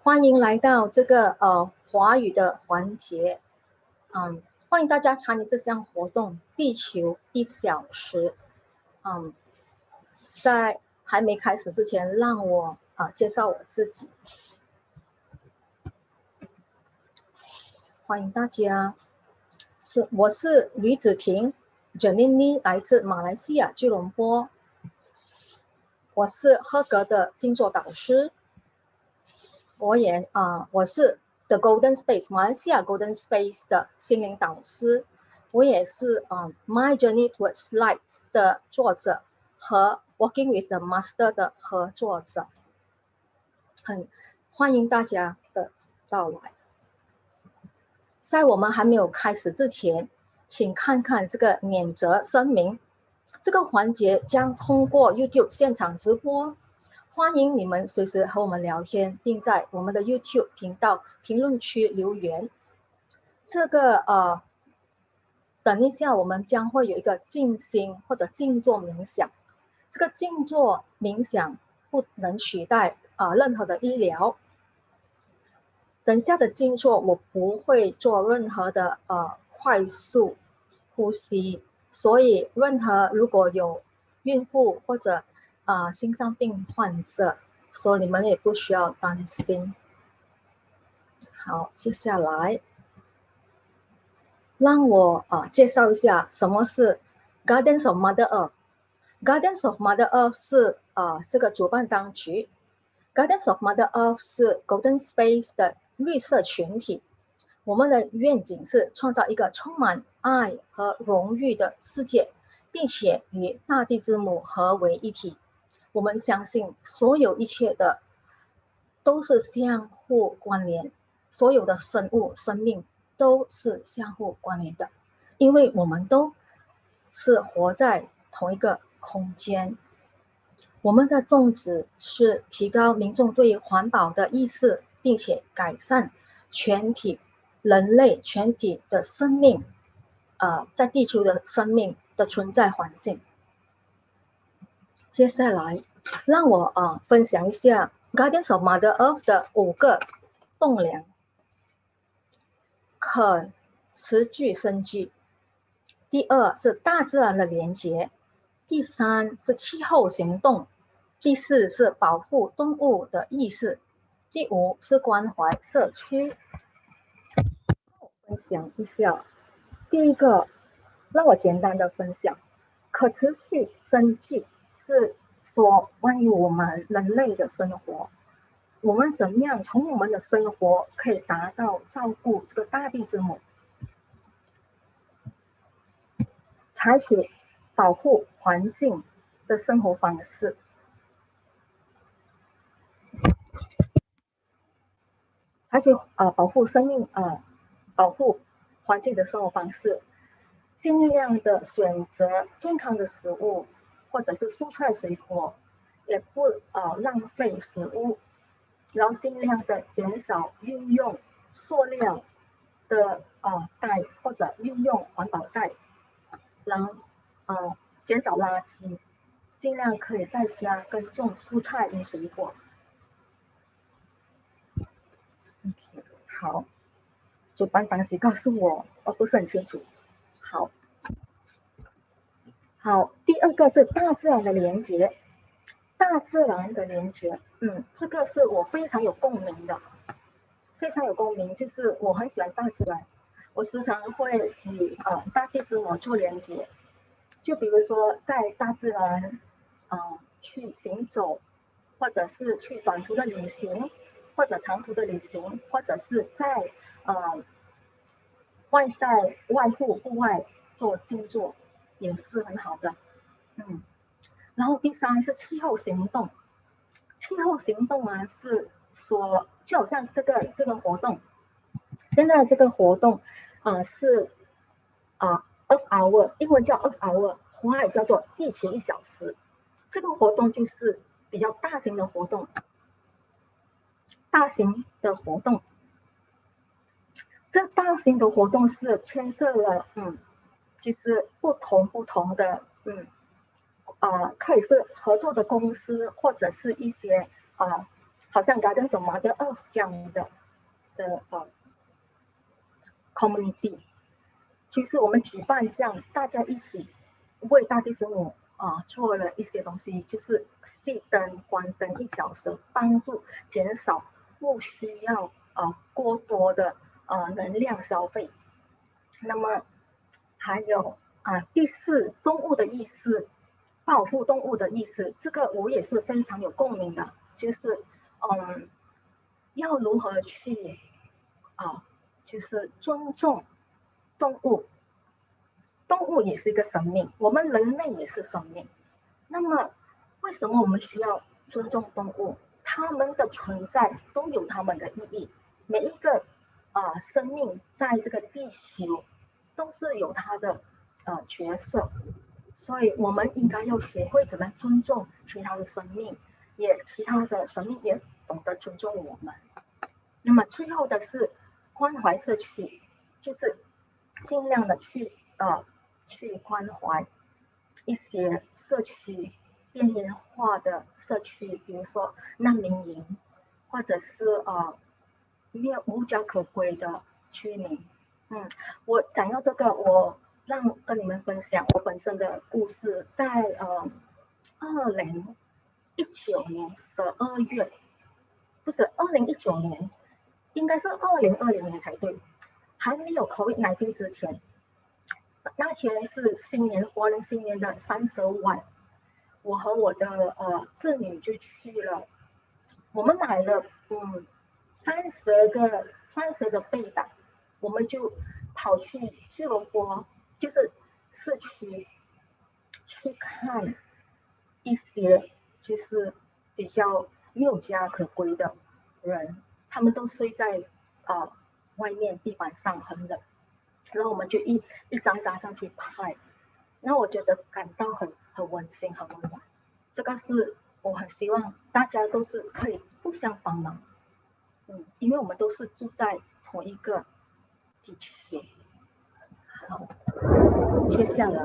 欢迎来到这个华语的环节。欢迎大家参与这项活动，地球1小时。在还没开始之前，让我介绍我自己。欢迎大家，我是吕子婷 ，Janini 来自马来西亚吉隆坡。我是合格的静坐导师。我是 The Golden Space 马来西亚 Golden Space 的心灵导师，我也是My Journey Towards Light 的作者和 Working with the Master 的合作者，很欢迎大家的到来。在我们还没有开始之前，请看看这个免责声明。这个环节将通过 YouTube 现场直播。欢迎你们随时和我们聊天，并在我们的 YouTube 频道评论区留言。等一下我们将会有一个静心或者静坐冥想。这个静坐冥想不能取代任何的医疗。等下的静坐我不会做任何的快速呼吸，所以如果有孕妇或者心脏病患者，所以你们也不需要担心。好，接下来让我介绍一下什么是 Guardians of Mother Earth。Guardians of Mother Earth 是这个主办当局。Guardians of Mother Earth 是 Golden Space 的绿色群体。我们的愿景是创造一个充满爱和荣誉的世界，并且与大地之母合为一体。我们相信所有一切的都是相互关联，所有的生物生命都是相互关联的，因为我们都是活在同一个空间。我们的宗旨是提高民众对环保的意识，并且改善人类全体的生命，在地球的生命的存在环境。接下来让我分享一下 Guardians of Mother Earth 的5个栋梁。可持续生机。第2是大自然的连结。第3是气候行动。第4是保护动物的意识。第5是关怀社区。分享一下，第一个让我简单的分享，可持续生计是说关于我们人类的生活，我们怎么样从我们的生活可以达到照顾这个大地之母，采取保护环境的生活方式。采取保护生命保护环境的生活方式，尽量的选择健康的食物，或者是蔬菜水果，也不浪费食物，然后尽量的减少运用塑料的袋，或者运用环保袋，然后减少垃圾，尽量可以在家耕种蔬菜与水果。好，主办当时告诉我不是很清楚。好，第二个是大自然的连接。大自然的连接，这个是我非常有共鸣的，非常有共鸣，就是我很喜欢大自然，我时常会与大地之母做连接。就比如说在大自然去行走，或者是去短途的旅行，或者长途的旅行，或者是在户外做静坐，也是很好的。然后第三是气候行动。气候行动是说，就好像这个活动，现在这个活动是Earth Hour， 英文叫 Earth Hour， 华语叫做地球1小时。这个活动就是比较大型的活动，这大型的活动是牵涉了其实不同的可以是合作的公司，或者是一些好像 Gardens of Mother Earth 这样的community， 其实我们举办这样大家一起为大地之母做了一些东西，就是熄灯关灯1小时，帮助减少不需要过多的能量消费。那么还有第4，动物的意识，保护动物的意识，这个我也是非常有共鸣的，就是要如何去就是尊重动物。动物也是一个生命，我们人类也是生命。那么为什么我们需要尊重动物？它们的存在都有它们的意义，每一个生命在这个地球都是有它的角色，所以我们应该要学会怎么尊重其他的生命，其他的生命也懂得尊重我们。那么最后的是关怀社区，就是尽量的去关怀一些社区边缘化的社区，比如说难民营，或者是没有无家可归的居民。我讲到这个，我跟你们分享我本身的故事。在2019年12月，不是2019年，应该是2020年才对，还没有 COVID-19 之前。那天是华人新年的30晚，我和我的侄女就去了，我们买了30个被单，我们就跑去吉隆坡，就是市区去看一些就是比较没有家可归的人，他们都睡在外面地板上，很冷。然后我们就一张张上去拍，然后我觉得感到很温馨，很温暖。这个是我很希望大家都是可以互相帮忙，因为我们都是住在同一个地球。好，接下来，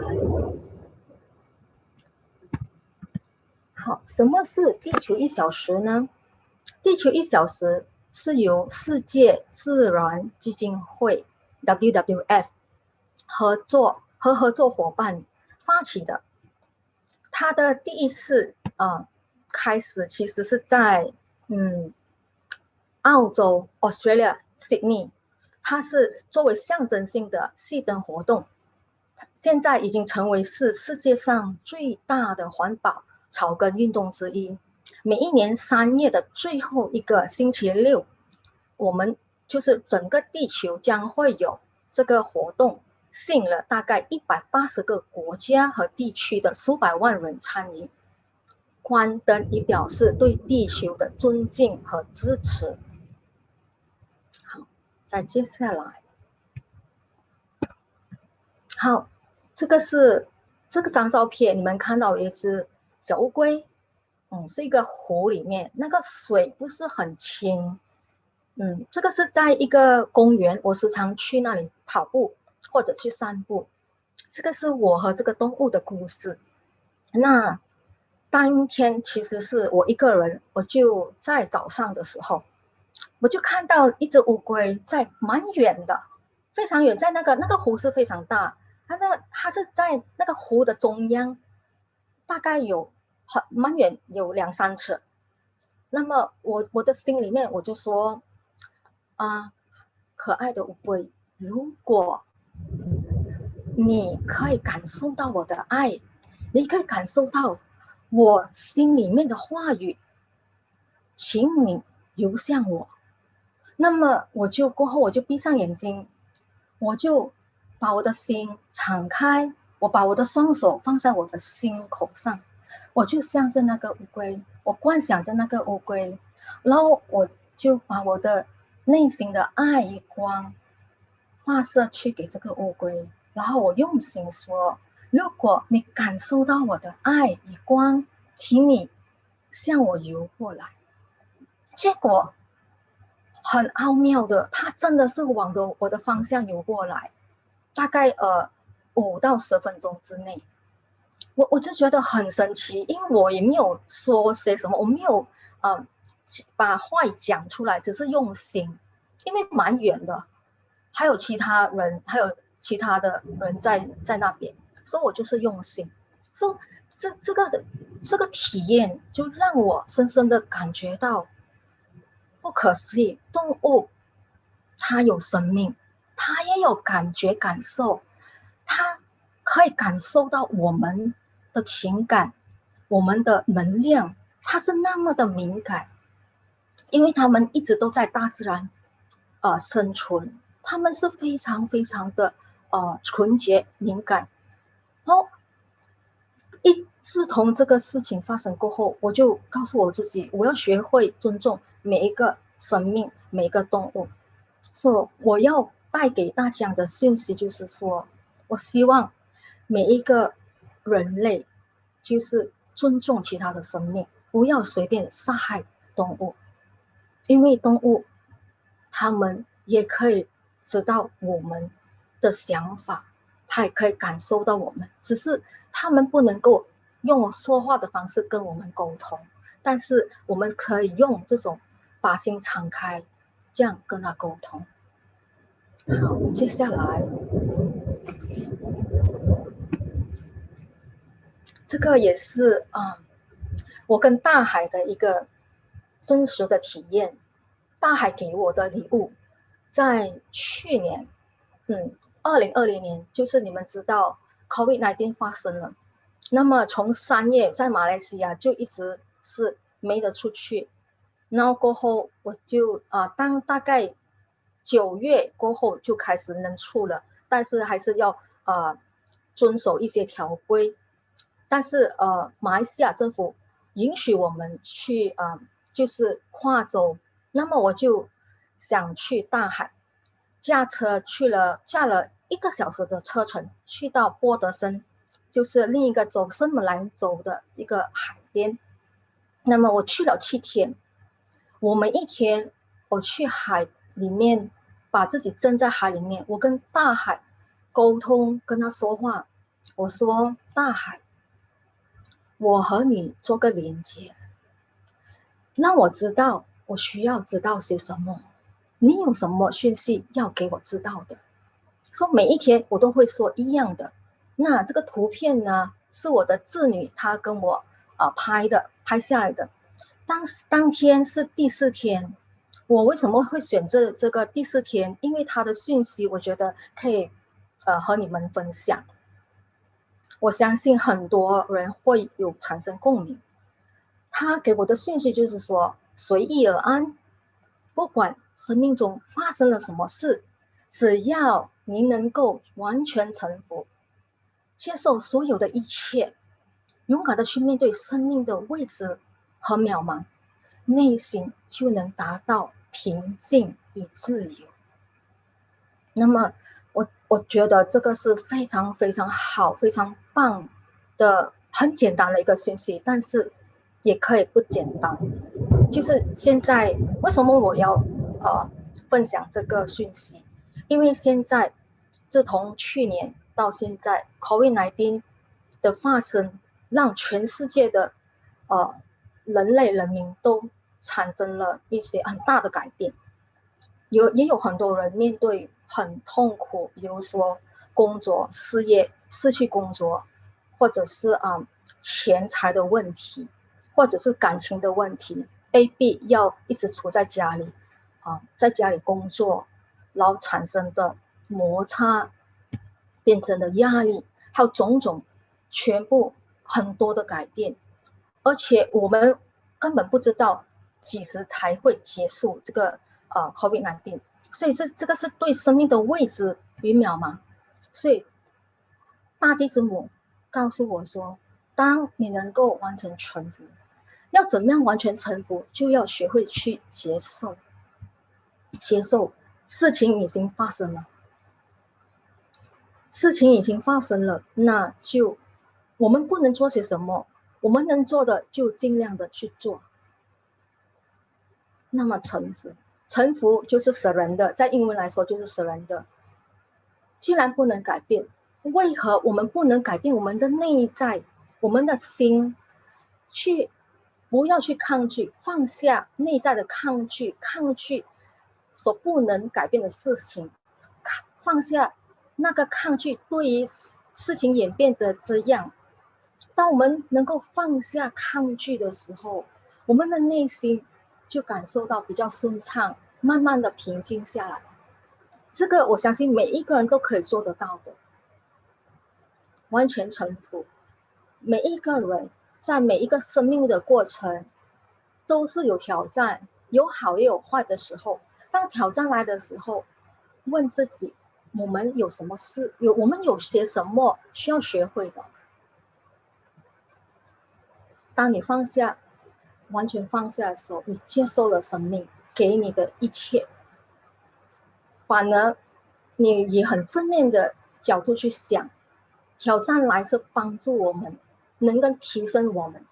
好，什么是地球1小时呢？地球1小时是由世界自然基金会WWF 合作伙伴发起的。它的第一次开始其实是在澳洲 Australia Sydney， 它是作为象征性的熄灯活动，现在已经成为是世界上最大的环保草根运动之一。每一年3月的最后一个星期六，我们就是整个地球将会有这个活动，吸引了大概180个国家和地区的数百万人参与。关灯以表示对地球的尊敬和支持。再接下来，好，这个张照片，你们看到一只小乌龟，是一个湖里面，那个水不是很清，这个是在一个公园，我时常去那里跑步或者去散步。这个是我和这个动物的故事。那当天其实是我一个人，我就在早上的时候，我就看到一只乌龟在蛮远的，非常远，在那个湖是非常大，它是在那个湖的中央，大概有蛮远，有2、3尺。那么我的心里面我就说可爱的乌龟，如果你可以感受到我的爱，你可以感受到我心里面的话语，请你游向我。那么过后我就闭上眼睛，我就把我的心敞开，我把我的双手放在我的心口上，我就向着那个乌龟，我观想着那个乌龟，然后我就把我的内心的爱与光发射去给这个乌龟，然后我用心说，如果你感受到我的爱与光，请你向我游过来。结果很奥妙的，它真的是往我的方向游过来，大概5到10分钟之内。我就觉得很神奇，因为我也没有说些什么，我没有把话讲出来，只是用心，因为蛮远的，还有其他的人在那边，所以我就是用心。所以这个体验就让我深深的感觉到不可思议，动物它有生命，它也有感觉感受，它可以感受到我们的情感，我们的能量，它是那么的敏感，因为他们一直都在大自然生存，他们是非常非常的纯洁敏感。然后自从这个事情发生过后，我就告诉我自己，我要学会尊重每一个生命，每一个动物。所以我要带给大家的讯息就是说，我希望每一个人类就是尊重其他的生命，不要随便杀害动物，因为动物他们也可以知道我们的想法，他也可以感受到我们，只是他们不能够用说话的方式跟我们沟通，但是我们可以用这种把心敞开，这样跟他沟通。好，接下来这个也是我跟大海的一个真实的体验。大海给我的礼物，在去年2020年，就是你们知道 COVID-19 发生了，那么从3月在马来西亚就一直是没得出去，然后过后我就当大概9月过后就开始能出了，但是还是要遵守一些条规。但是马来西亚政府允许我们去就是跨州，那么我就想去大海，驾了1个小时的车程，去到波德森，就是另一个州森美兰州的一个海边。那么我去了7天，我每一天我去海里面，把自己浸在海里面，我跟大海沟通，跟他说话，我说大海，我和你做个连接，让我知道我需要知道些什么，你有什么讯息要给我知道的。说每一天我都会说一样的。那这个图片呢，是我的侄女她跟我拍下来的。当天是第4天，我为什么会选择这个第4天？因为她的讯息我觉得可以和你们分享，我相信很多人会有产生共鸣。他给我的讯息就是说，随遇而安，不管生命中发生了什么事，只要你能够完全臣服，接受所有的一切，勇敢的去面对生命的未知和渺茫，内心就能达到平静与自由。那么我觉得这个是非常非常好、非常棒的、很简单的一个讯息，但是也可以不简单。就是现在为什么我要分享这个讯息？因为现在自从去年到现在 COVID-19 的发生，让全世界的人类人民都产生了一些很大的改变。也有很多人面对很痛苦，比如说工作、事业失去工作，或者是钱财的问题，或者是感情的问题，被逼要一直处在家里在家里工作，然后产生的摩擦，变成的压力，还有种种，全部很多的改变，而且我们根本不知道几时才会结束这个COVID-19，所以这个是对生命的未知与渺茫。所以大地之母告诉我说，当你能够完成臣服，要怎么样完全臣服，就要学会去接受。接受事情已经发生了，事情已经发生了，那就我们不能做些什么，我们能做的就尽量的去做。那么臣服，臣服就是 surrender， 在英文来说就是 surrender。既然不能改变，为何我们不能改变我们的内在，我们的心，不要去抗拒，放下内在的抗拒所不能改变的事情，放下那个抗拒对于事情演变的这样。当我们能够放下抗拒的时候，我们的内心就感受到比较顺畅，慢慢的平静下来。这个我相信每一个人都可以做得到的，完全臣服。每一个人在每一个生命的过程都是有挑战，有好也有坏的时候。当挑战来的时候，问自己我们有什么事，我们有些什么需要学会的。当你放下，完全放下的时候，你接受了生命给你的一切，反而你以很正面的角度去想，挑战来是帮助我们，能够提升我们。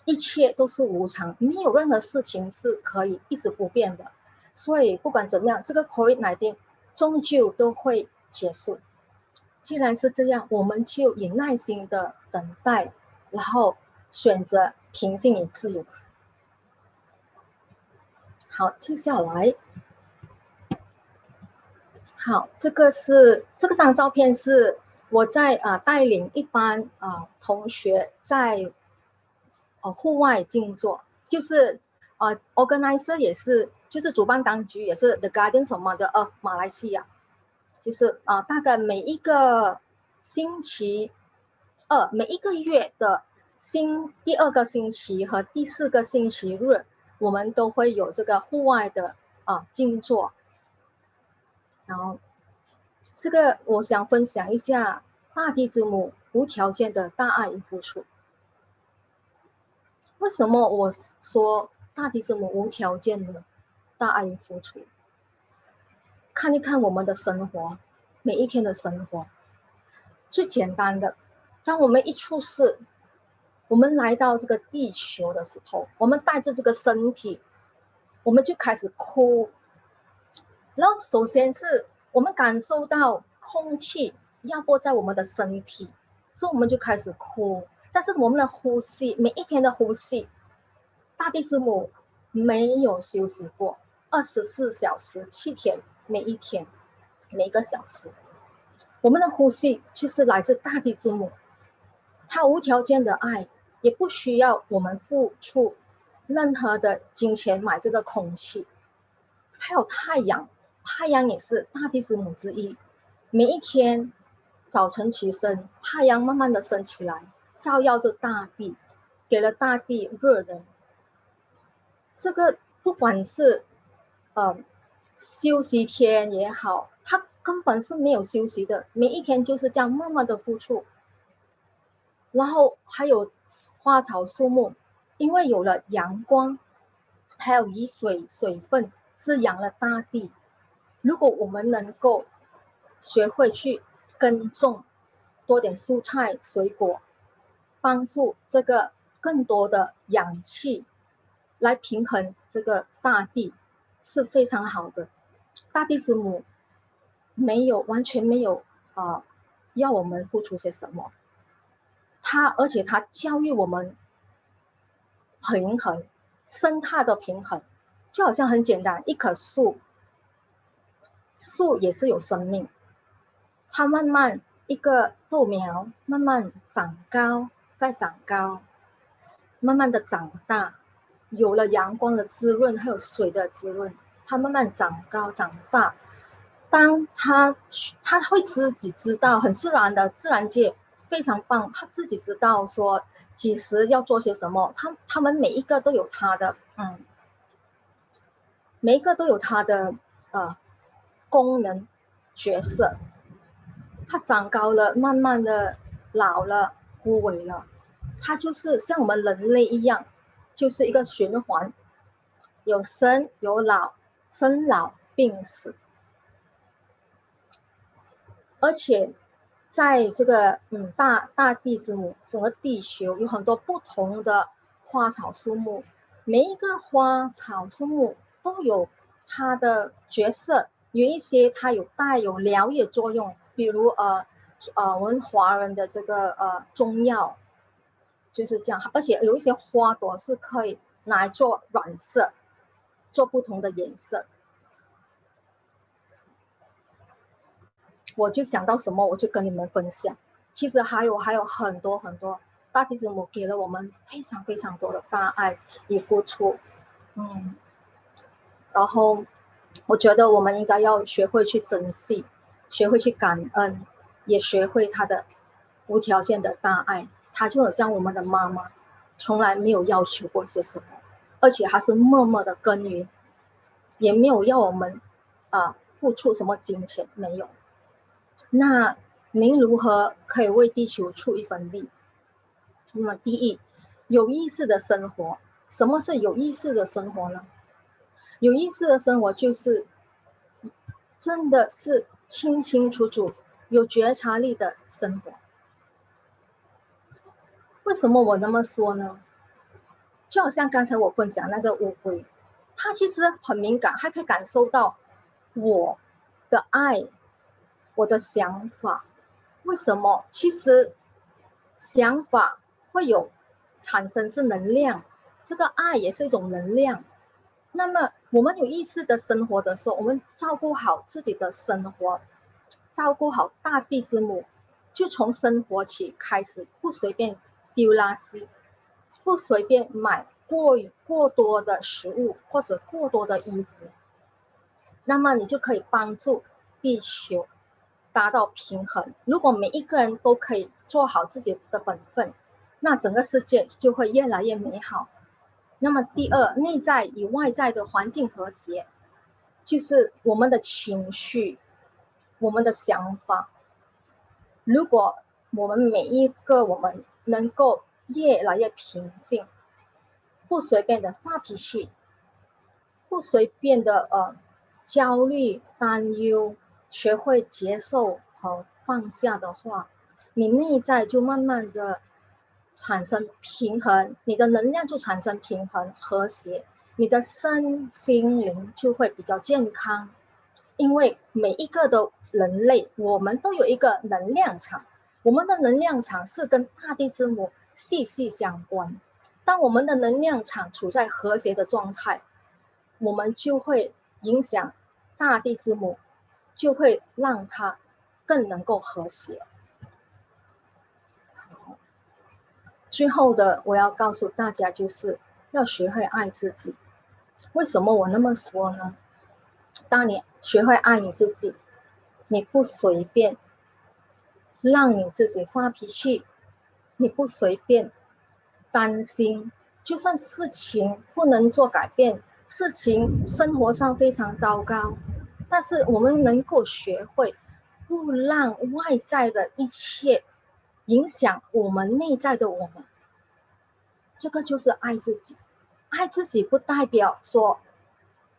一切都是无常，没有任何事情是可以一直不变的。所以不管怎么样，这个 COVID-19 终究都会结束。既然是这样，我们就以耐心的等待，然后选择平静与自由。好，接下来，好，这张照片是我在带领一班同学在户外静坐，就是organizer 也是，就是主办当局也是 The Guardians of Mother Earth 马来西亚，就是大概每一个星期每一个月的第二个星期和第4个星期日，我们都会有这个户外的静坐。然后这个我想分享一下大地之母无条件的大爱与付出。为什么我说大地之母无条件的大爱与付出？看一看我们的生活，每一天的生活，最简单的，当我们一出世，我们来到这个地球的时候，我们带着这个身体，我们就开始哭。然后首先是我们感受到空气压迫在我们的身体，所以我们就开始哭。但是我们的呼吸，每一天的呼吸，大地之母没有休息过，24小时7天，每一天每个小时，我们的呼吸就是来自大地之母，它无条件的爱，也不需要我们付出任何的金钱买这个空气。还有太阳，太阳也是大地之母之一。每一天早晨起身，太阳慢慢的升起来，照耀着大地，给了大地热能。这个不管是休息天也好，它根本是没有休息的，每一天就是这样慢慢的付出。然后还有花草树木，因为有了阳光，还有雨水水分滋养了大地，如果我们能够学会去耕种多点蔬菜水果，帮助这个更多的氧气来平衡这个大地，是非常好的。大地之母完全没有要我们付出些什么，而且它教育我们平衡，生态的平衡，就好像很简单，一棵树也是有生命，它慢慢一个豆苗慢慢长高，再长高，慢慢的长大，有了阳光的滋润，还有水的滋润，它慢慢长高长大。当它会自己知道，很自然的，自然界非常棒，它自己知道说几时要做些什么。他们每一个都有它的每一个都有它的功能角色。它长高了，慢慢的老了，枯萎了，它就是像我们人类一样，就是一个循环，有生有老，生老病死。而且在这个大地之母，整个地球有很多不同的花草树木，每一个花草树木都有它的角色，有一些它带有疗愈作用，比如我们华人的这个中药就是这样，而且有一些花朵是可以拿来做染色，做不同的颜色。我就想到什么我就跟你们分享。其实还有很多很多，大地之母给了我们非常非常多的大爱与付出。然后我觉得我们应该要学会去珍惜，学会去感恩，也学会他的无条件的大爱。他就很像我们的妈妈，从来没有要求过些什么，而且还是默默的耕耘，也没有要我们付出什么金钱，没有。那您如何可以为地球出一份力？那么第一，有意识的生活。什么是有意识的生活呢？有意识的生活就是真的是清清楚楚有觉察力的生活。为什么我那么说呢？就好像刚才我分享那个乌龟，它其实很敏感，还可以感受到我的爱，我的想法。为什么？其实想法会有产生是能量，这个爱也是一种能量。那么我们有意识的生活的时候，我们照顾好自己的生活，照顾好大地之母，就从生活起开始，不随便丢垃圾，不随便买过多的食物或者过多的衣服，那么你就可以帮助地球达到平衡。如果每一个人都可以做好自己的本分，那整个世界就会越来越美好。那么第二，内在与外在的环境和谐，就是我们的情绪，我们的想法。如果我们能够越来越平静，不随便的发脾气，不随便的焦虑担忧，学会接受和放下的话，你内在就慢慢的产生平衡，你的能量就产生平衡和谐，你的身心灵就会比较健康。因为每一个的人类，我们都有一个能量场，我们的能量场是跟大地之母息息相关。当我们的能量场处在和谐的状态，我们就会影响大地之母，就会让它更能够和谐。最后的我要告诉大家，就是要学会爱自己。为什么我那么说呢？当你学会爱你自己，你不随便让你自己发脾气，你不随便担心，就算事情不能做改变，事情生活上非常糟糕，但是我们能够学会不让外在的一切影响我们内在的我们，这个就是爱自己。爱自己不代表说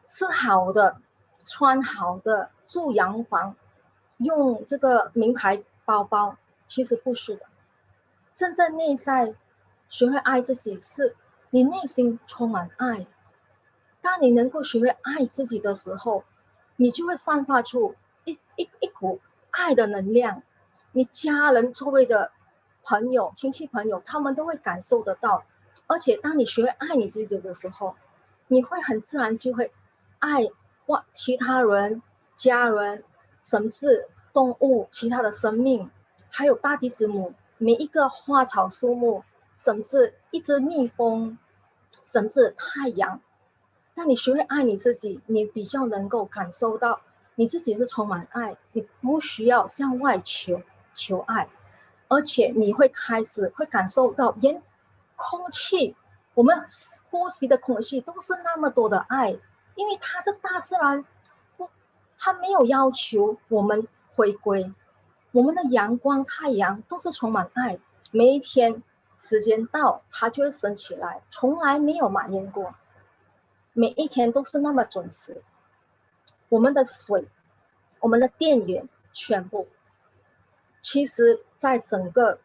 吃好的穿好的住洋房，用这个名牌包包，其实不是的。真正内在学会爱自己，是你内心充满爱。当你能够学会爱自己的时候，你就会散发出一股爱的能量。你家人周围的朋友、亲戚朋友，他们都会感受得到。而且当你学会爱你自己的时候，你会很自然就会爱其他人、家人，甚至动物、其他的生命，还有大地之母，每一个花草树木，甚至一只蜜蜂，甚至太阳。当你学会爱你自己，你比较能够感受到你自己是充满爱，你不需要向外求爱，而且你会开始会感受到，连空气，我们呼吸的空气都是那么多的爱，因为它是大自然，它没有要求我们回归，我们的阳光、太阳都是充满爱，每一天时间到，它就会升起来，从来没有埋烟过。每一天都是那么准时，我们的水，我们的电源，全部，其实在整个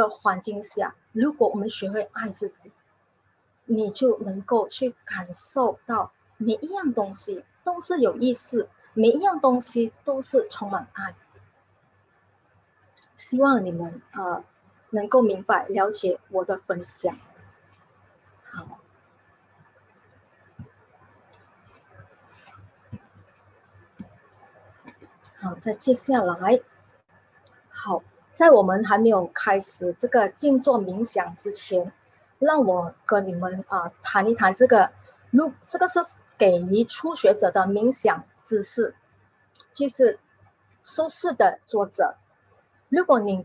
环境下，如果我们学会爱自己，你就能够去感受到每一样东西都是有意思，每一样东西都是充满爱。希望你们能够明白了解我的分享。好，再接下来，好，在我们还没有开始这个静坐冥想之前，让我跟你们谈一谈这个是给予初学者的冥想姿势，就是舒适的坐着。如果您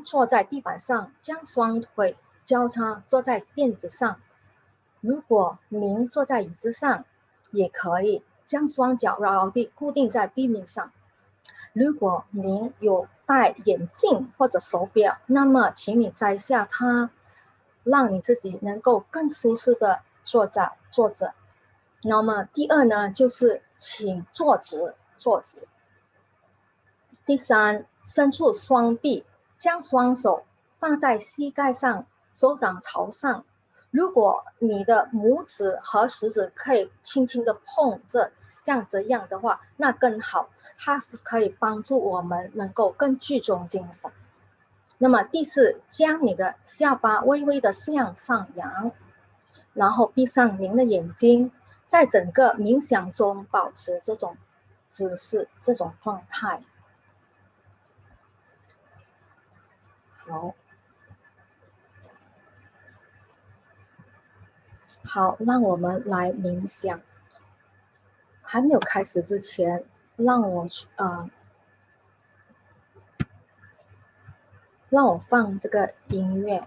坐在地板上，将双腿交叉坐在垫子上；如果您坐在椅子上，也可以将双脚牢牢地固定在地面上。如果您有戴眼镜或者手表，那么请你摘下它，让你自己能够更舒适的坐着。那么第二呢，就是请坐直。第三，伸出双臂，将双手放在膝盖上，手掌朝上。如果你的拇指和食指可以轻轻的碰着，像这样的话，那更好，它是可以帮助我们能够更集中精神。那么第四，将你的下巴微微的向上扬，然后闭上您的眼睛，在整个冥想中保持这种姿势，这种状态。好，让我们来冥想。还没有开始之前，让我放这个音乐，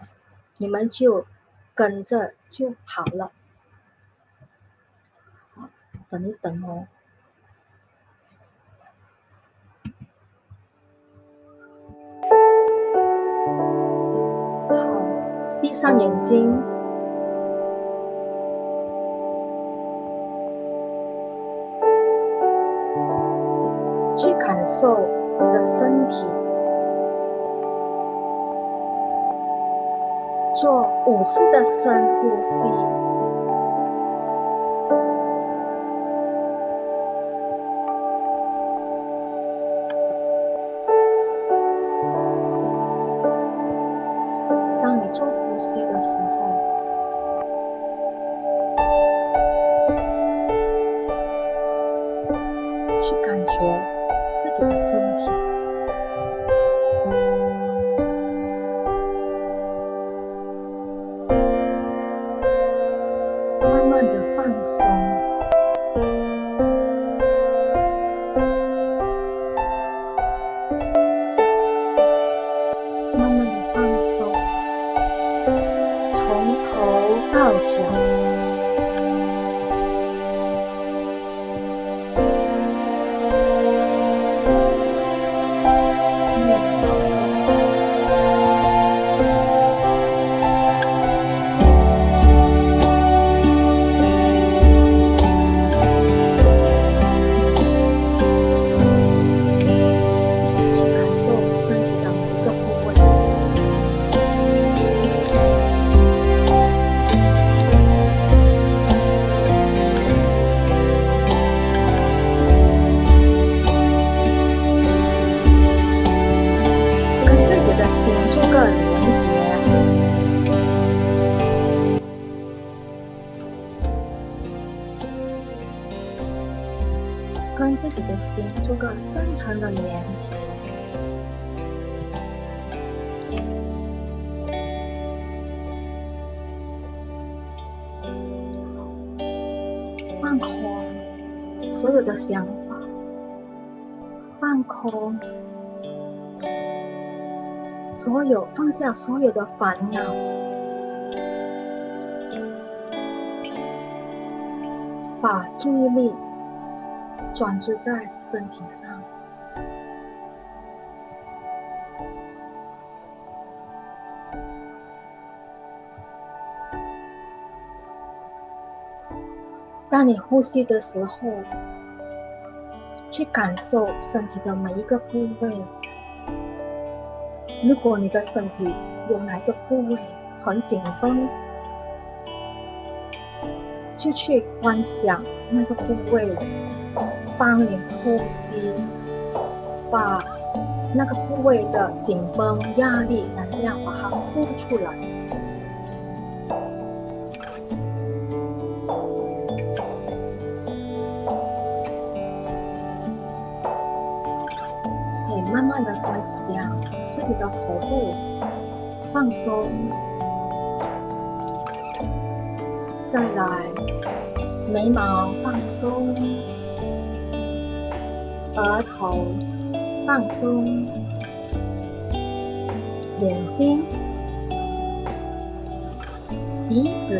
你们就跟着就好了。好，等一等哦。好，闭上眼睛。去感受你的身体，做5次的深呼吸。当你做呼吸的时候，去感觉自己的身体，慢慢的放松，慢慢的放松，从头到脚。跟自己的心做个深层的连接。放空所有的想法，放空放下所有的烦恼，把注意力专注在身体上。当你呼吸的时候，去感受身体的每一个部位。如果你的身体有哪一个部位很紧绷，就去观想那个部位，帮你呼吸，把那个部位的紧绷、压力、能量把它呼出来。可以慢慢的观想自己的头部放松，再来眉毛放松，额头放松，眼睛、鼻子、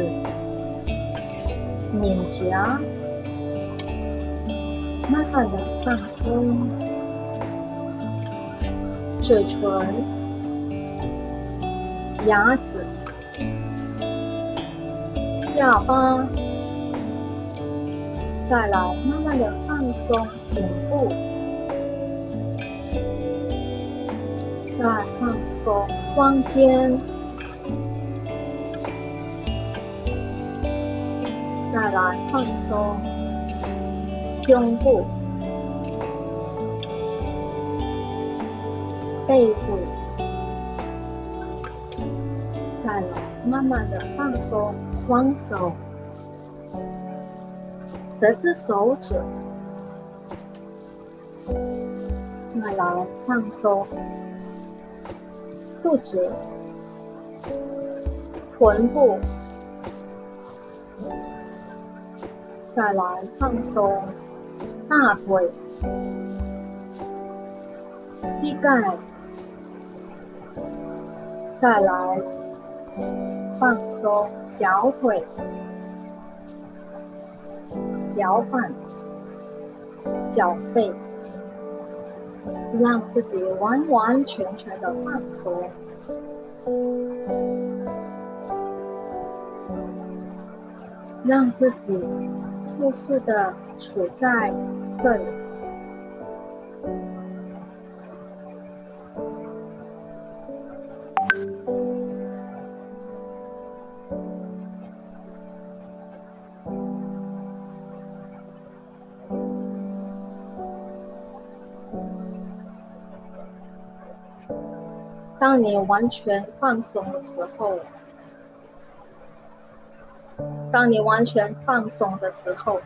脸颊慢慢的放松，嘴唇、牙齿、下巴，再来慢慢的放松颈部，再放松双肩，再来放松胸部、背部，再来慢慢的放松双手、10只手指，再来放松肚子、臀部，再来放松大腿、膝盖，再来放松小腿、脚板、脚背，让自己完完全全的放松。让自己舒适的处在这里。当你完全放松的时候，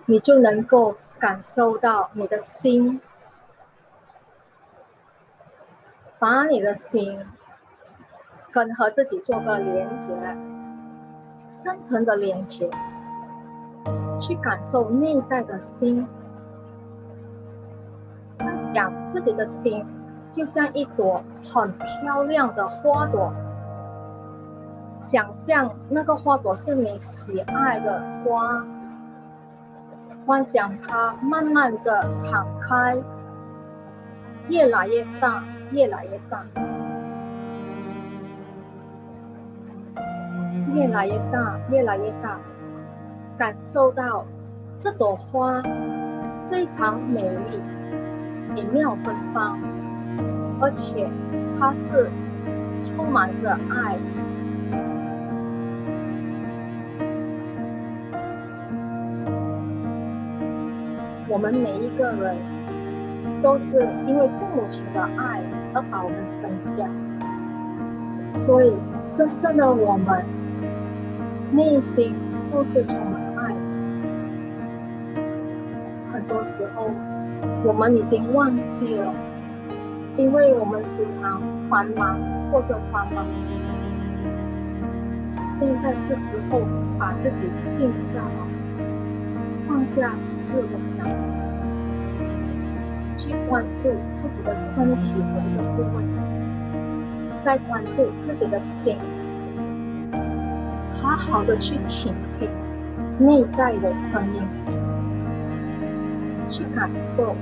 你就能够感受到你的心，把你的心跟和自己做个连接，深层的连接，去感受内在的心。想自己的心就像一朵很漂亮的花朵，想象那个花朵是你喜爱的花，幻想它慢慢的敞开，越来越大，越来越大，越来越大，越来越大，感受到这朵花非常美丽，美妙芬芳，而且它是充满着爱。我们每一个人都是因为父母亲的爱而把我们生下，所以真正的我们内心都是充满爱的。很多时候我们已经忘记了，因为我们时常繁忙或者繁忙之后，现在是时候把自己静下来，放下所有的想法，去关注自己的身体每一个部位，再关注自己的心，好好的去倾听内在的声音，去感受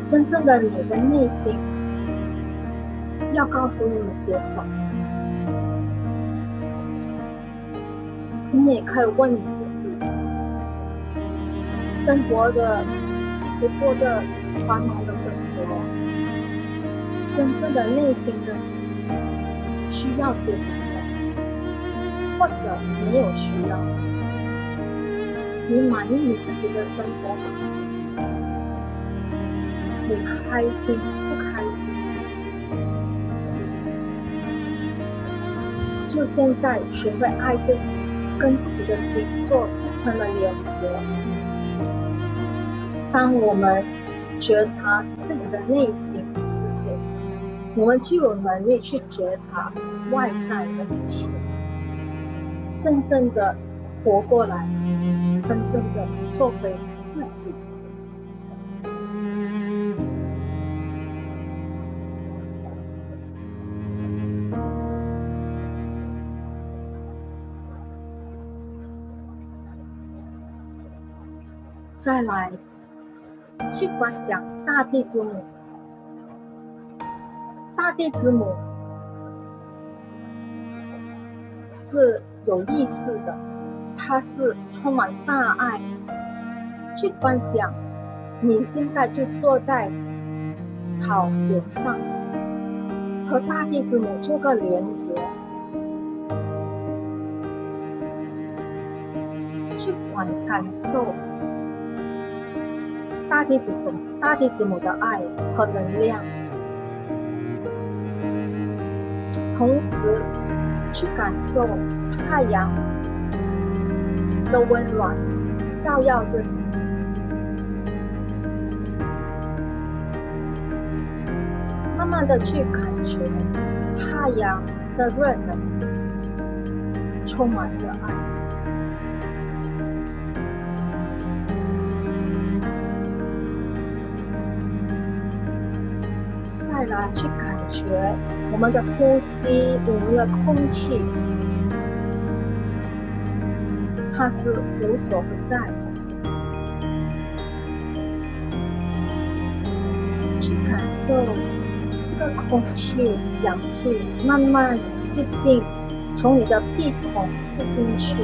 真正的你的内心要告诉你些什么。你也可以问你自己，生活的一直过着繁忙的生活，真正的内心的你需要些什么，或者没有需要？你满意你自己的生活吗？你开心不开心？就现在学会爱自己，跟自己的心做深层的连接。当我们觉察自己的内心世界，我们就有能力去觉察外在的一切，真正的活过来，真正的做回自己。再来去观想大地之母。大地之母是有意识的，它是充满大爱。去观想你现在就坐在草原上，和大地之母做个连接，去感受大地之母的爱和能量，同时去感受太阳的温暖照耀着你，慢慢的去感觉太阳的热能充满着爱。再来去感觉我们的呼吸，我们的空气，它是无所不在的。去感受这个空气、氧气慢慢吸进，从你的鼻孔吸进去，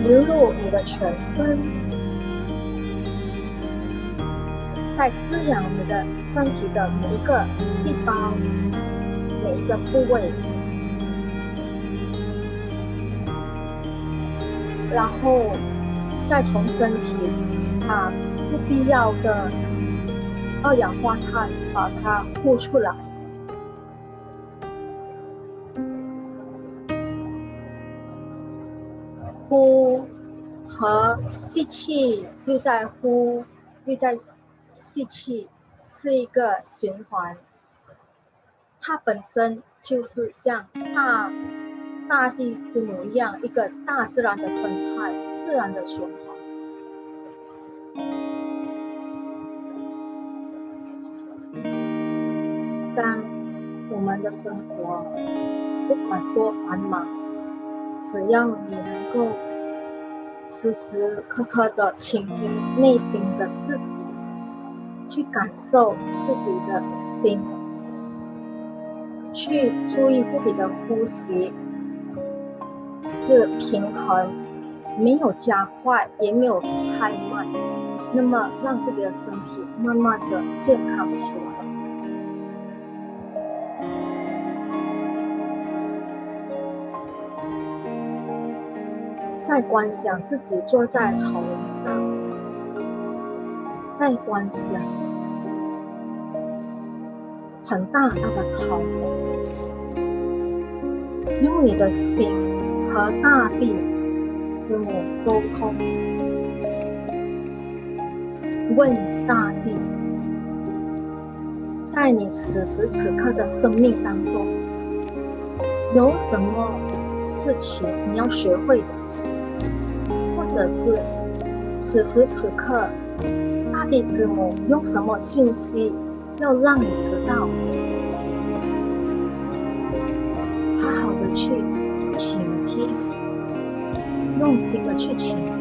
流入你的全身，在滋养你的身体的每一个细胞、每一个部位，然后再从身体不必要的二氧化碳把它呼出来。呼和吸气，又在呼，又在吸气，是一个循环。它本身就是像大地之母一样，一个大自然的生态，自然的循环。当我们的生活不管多繁忙，只要你能够时时刻刻的倾听内心的自己，去感受自己的心，去注意自己的呼吸是平衡，没有加快也没有太慢，那么让自己的身体慢慢的健康起来。再观想自己坐在草原上，再观想很大那个草原，用你的心和大地之母沟通，问大地，在你此时此刻的生命当中，有什么事情你要学会的，或者是此时此刻大地之母有什么讯息要让你知道，好好的去倾听，用心的去倾听。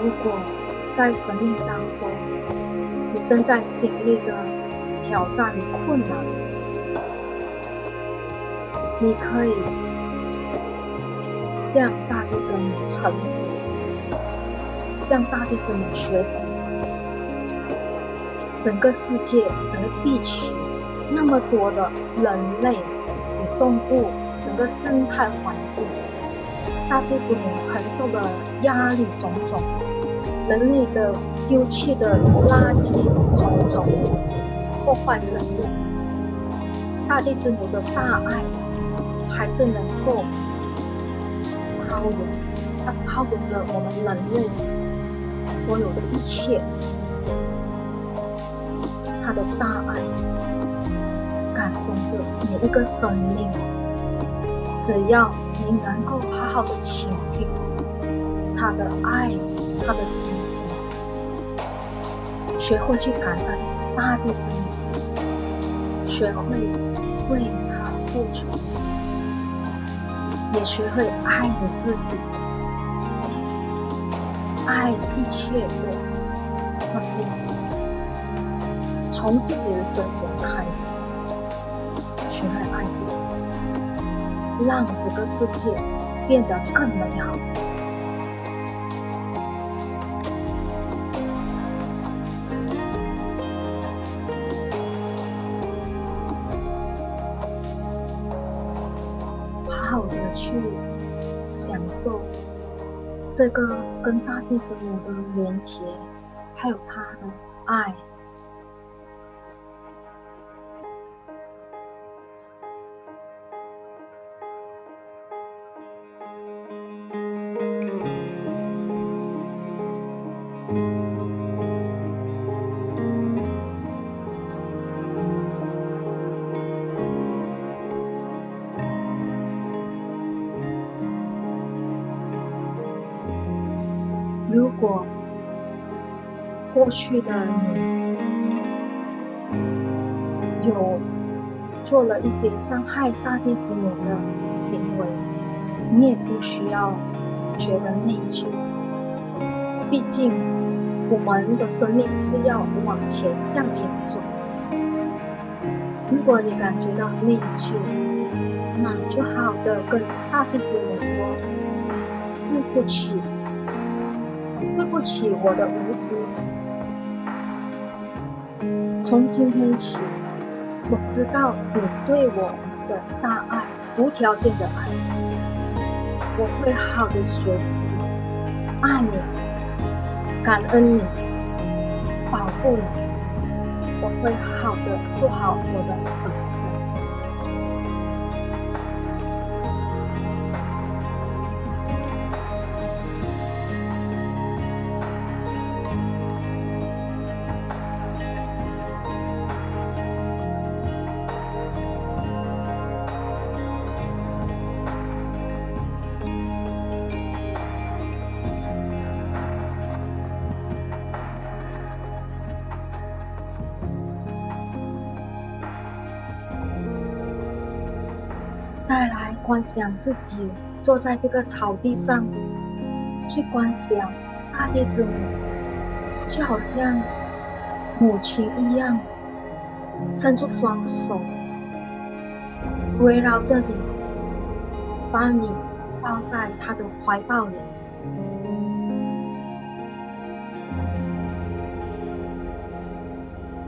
如果在生命当中，你正在经历的挑战与困难，你可以向大地之母臣服，向大地之母学习。整个世界，整个地球，那么多的人类与动物，整个生态环境，大地之母承受的压力种种，人类的丢弃的垃圾种种，破坏生命，大地之母的大爱还是能够包容，它包容了我们人类所有的一切，它的大爱感动着每一个生命。只要你能够好好的倾听他的爱，他的心声，学会去感恩大地之母，学会为他付出，也学会爱你自己，爱一切的生命，从自己的生活开始，学会爱自己，让这个世界变得更美好。好好的去享受这个跟大地之母的连结，还有他的爱。如果过去的你有做了一些伤害大地之母的行为，你也不需要觉得内疚，毕竟我们的生命是要往前向前走。如果你感觉到内疚，那就好好的跟大地之母说，对不起，对不起，我的无知。从今天起，我知道你对我的大爱，无条件的爱，我会好好的学习爱你，感恩你，保护你，我会好好的做好我的本分。再来观想自己坐在这个草地上，去观想大地之母，就好像母亲一样，伸出双手围绕着你，把你抱在她的怀抱里。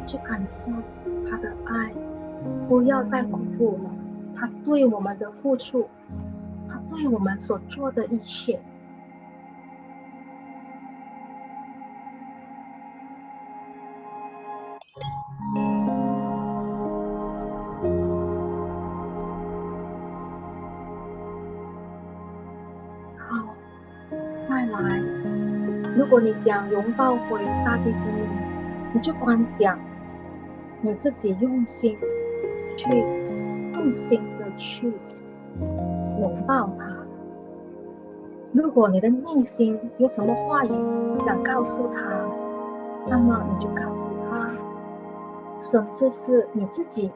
去感受她的爱，不要再辜负了他对我们的付出，他对我们所做的一切。好，再来，如果你想拥抱回大地之母，你就观想你自己用心的去拥抱它。如果你的内心有什么话语想告诉他，那么你就告诉他，甚至是你自己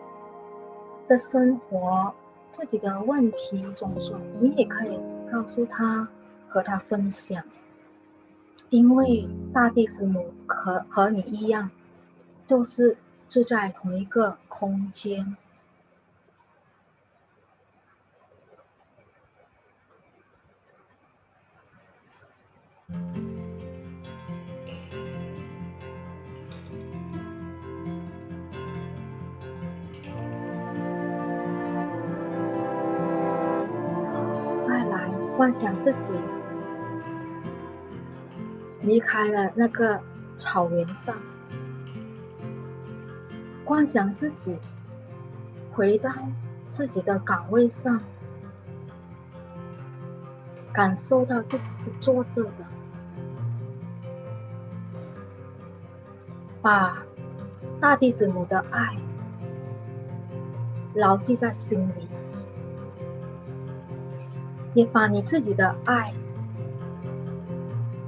的生活、自己的问题种种，你也可以告诉他，和他分享。因为大地之母和你一样，都是住在同一个空间。再来幻想自己离开了那个草原上，幻想自己回到自己的岗位上，感受到自己是坐着的，把大地之母的爱牢记在心里，也把你自己的爱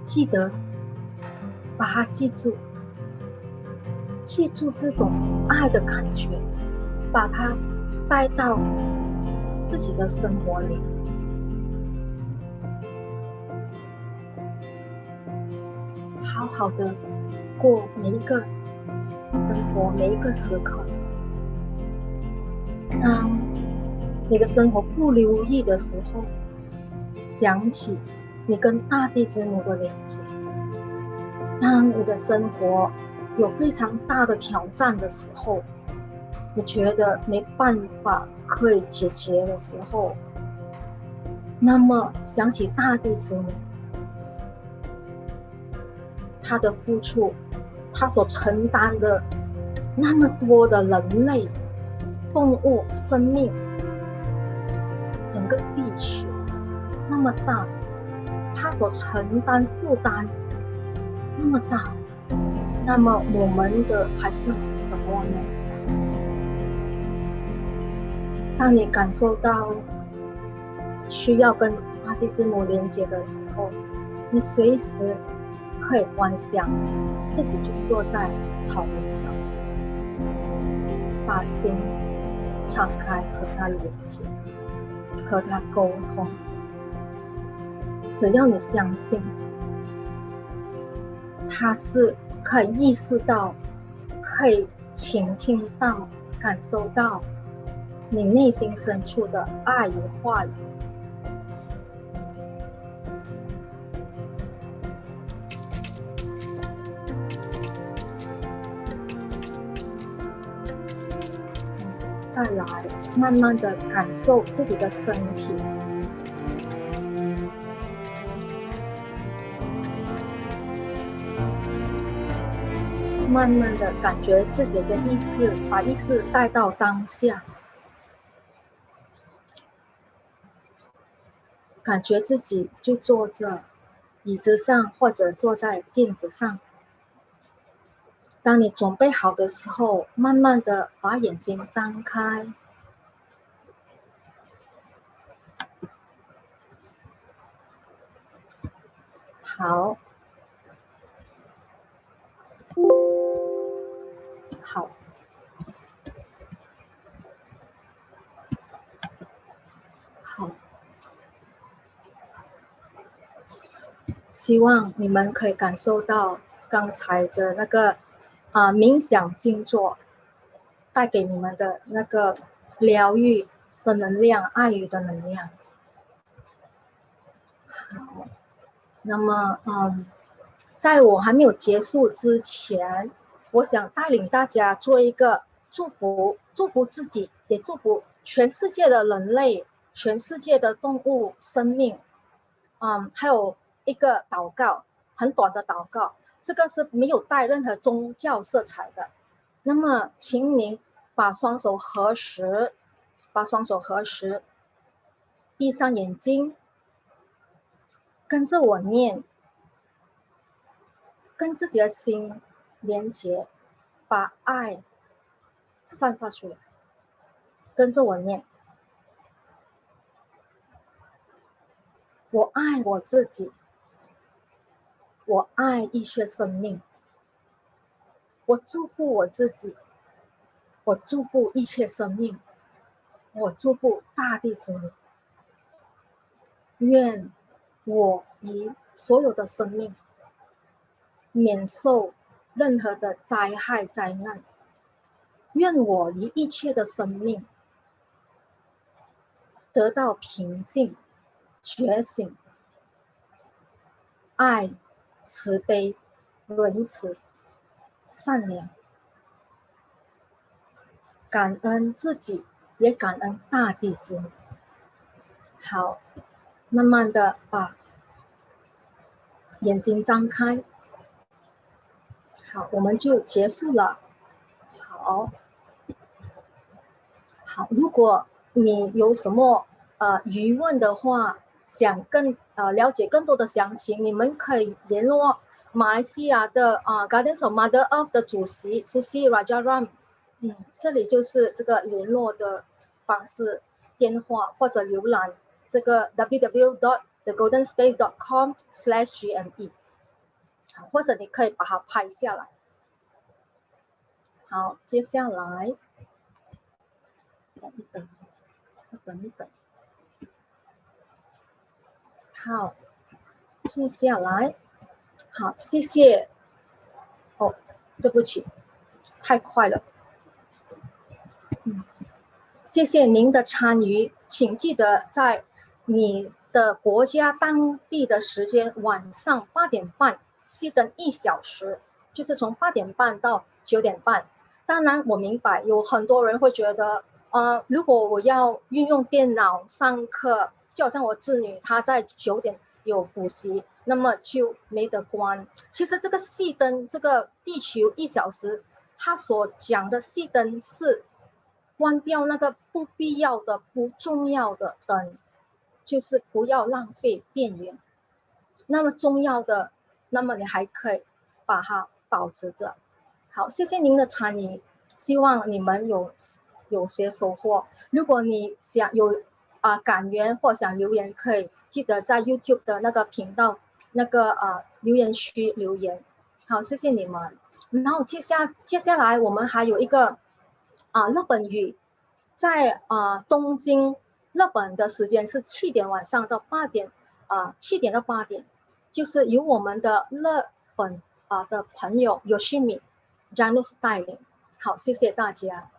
记得，把它记住，记住这种爱的感觉，把它带到自己的生活里，好好的过每一个生活，每一个时刻。当你的生活不如意的时候，想起你跟大地之母的连接。当你的生活有非常大的挑战的时候，你觉得没办法可以解决的时候，那么想起大地之母，他的付出，他所承担的那么多的人类、动物、生命，整个地球那么大，他所承担负担那么大，那么我们的还算是什么呢？当你感受到需要跟大地之母连接的时候，你随时可以观想自己就坐在草原上，把心敞开和他连接，和他沟通。只要你相信他是可以意识到，可以倾听到，感受到你内心深处的爱与话语。再来慢慢的感受自己的身体，慢慢的感觉自己的意识，把意识带到当下，感觉自己就坐在椅子上或者坐在垫子上。当你准备好的时候，慢慢的把眼睛张开，好，好，好，希望你们可以感受到刚才的那个冥想静坐带给你们的那个疗愈的能量，爱语的能量。好，那么在我还没有结束之前，我想带领大家做一个祝福，祝福自己，也祝福全世界的人类全世界的动物生命，还有一个祷告，很短的祷告，这个是没有带任何宗教色彩的。那么，请您把双手合十，闭上眼睛，跟着我念，跟自己的心连接，把爱散发出来。跟着我念，我爱我自己，我爱一切生命，我祝福我自己，我祝福一切生命，我祝福大地之母。愿我与所有的生命免受任何的灾害灾难，愿我与一切的生命得到平静、觉醒、爱、慈悲、仁慈、善良，感恩自己，也感恩大地之母。好，慢慢的把眼睛张开。好，我们就结束了。好，如果你有什么疑问的话，想了解更多的详情，你们可以联络马来西亚的Gardens of Mother Earth 的主席 Susi Rajaram。这里就是这个联络的方式，电话或者浏览这个 www.thegoldenSpace.com/gme， 或者你可以把它拍下来。好，接下来等一等。好，接下来，好，谢谢。哦，对不起，太快了。谢谢您的参与，请记得在你的国家当地的时间晚上8点半熄灯1小时，就是从8点半到9点半。当然，我明白有很多人会觉得，如果我要运用电脑上课，就好像我侄女她在9点有补习，那么就没得关。其实这个熄灯，这个地球1小时，他所讲的熄灯是关掉那个不必要的、不重要的灯，就是不要浪费电源。那么重要的，那么你还可以把它保持着。好，谢谢您的参与，希望你们有些收获。如果你想有感言或想留言，可以记得在 YouTube 的那个频道那个留言区留言。好，谢谢你们。然后接下来我们还有一个日本语，在东京日本的时间是7点晚上到8点7点到8点，就是由我们的日本的朋友 Yoshimi Janus 带领。好，谢谢大家。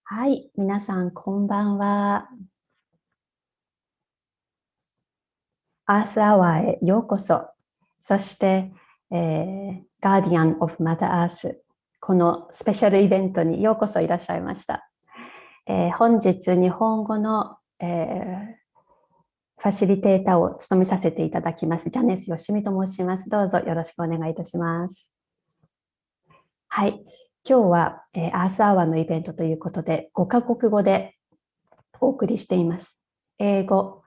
はい、皆さんこんばんは。アースアワーへようこそ。そして、ガーディアン・オブ・マザー・アース、このスペシャルイベントにようこそいらっしゃいました。本日日本語の、ファシリテーターを務めさせていただきます、ジャネス・ヨシミと申します。どうぞよろしくお願いいたします。はい、今日は、アースアワーのイベントということで、5カ国語でお送りしています。英語、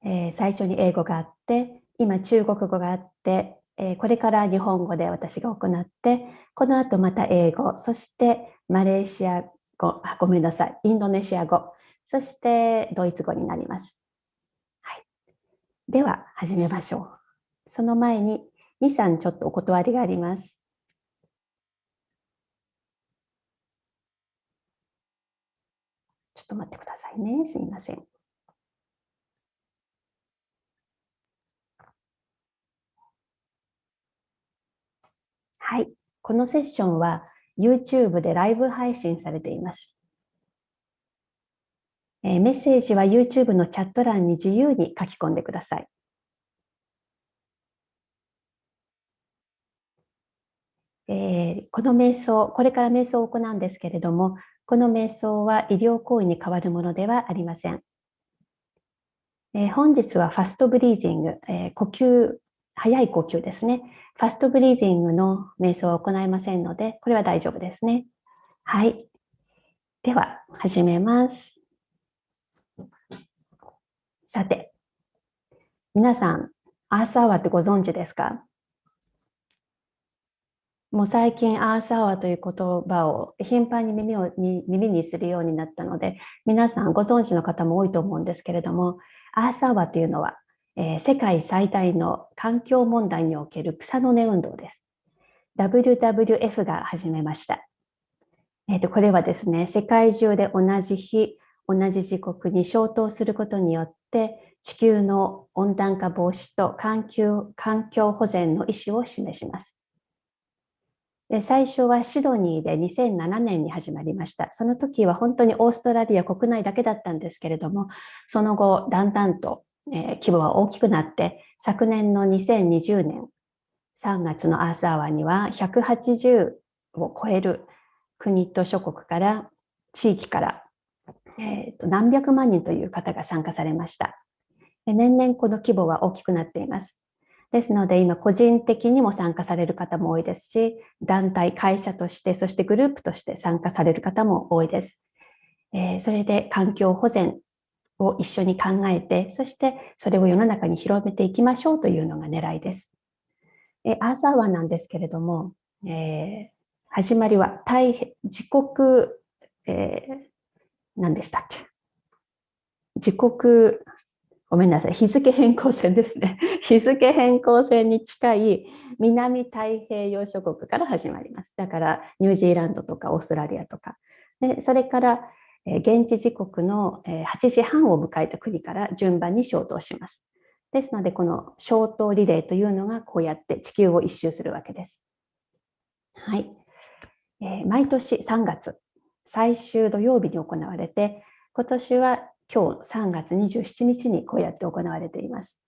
最初に英語があって、今中国語があって、これから日本語で私が行って、この後また英語、そしてマレーシア語、ごめんなさい、インドネシア語、そしてドイツ語になります。はい、では始めましょう。その前に2、3ちょっとお断りがあります。ちょっと待ってくださいね。すみません。はい。このセッションは YouTube でライブ配信されています。メッセージは YouTube のチャット欄に自由に書き込んでください。この瞑想、これから瞑想を行うんですけれども、この瞑想は医療行為に変わるものではありません。本日はファストブリージング、呼吸、早い呼吸ですね。ファストブリージングの瞑想は行いませんので、これは大丈夫ですね。はい。では、始めます。さて、皆さん、アースアワーってご存知ですか？もう最近アースアワーという言葉を頻繁に耳にするようになったので、皆さんご存知の方も多いと思うんですけれども、アースアワーというのは、世界最大の環境問題における草の根運動です。WWF が始めました。これはですね、世界中で同じ日、同じ時刻に消灯することによって、地球の温暖化防止と環境保全の意思を示します。最初はシドニーで2007年に始まりました。その時は本当にオーストラリア国内だけだったんですけれども、その後だんだんと規模は大きくなって、昨年の2020年3月のアースアワーには180を超える国と諸国から地域から、何百万人という方が参加されました。年々この規模は大きくなっています。ですので今個人的にも参加される方も多いですし、団体、会社として、そしてグループとして参加される方も多いです。それで環境保全を一緒に考えて、そしてそれを世の中に広めていきましょうというのが狙いです。アースアワーなんですけれども、始まりは自国、何でしたっけ？自国ごめんなさい、日付変更線ですね。日付変更線に近い南太平洋諸国から始まります。だからニュージーランドとかオーストラリアとか。でそれから現地時刻の8時半を迎えた国から順番に消灯します。ですので、この消灯リレーというのがこうやって地球を一周するわけです。はい。毎年3月、最終土曜日に行われて、今年は今日3月27日にこうやって行われています。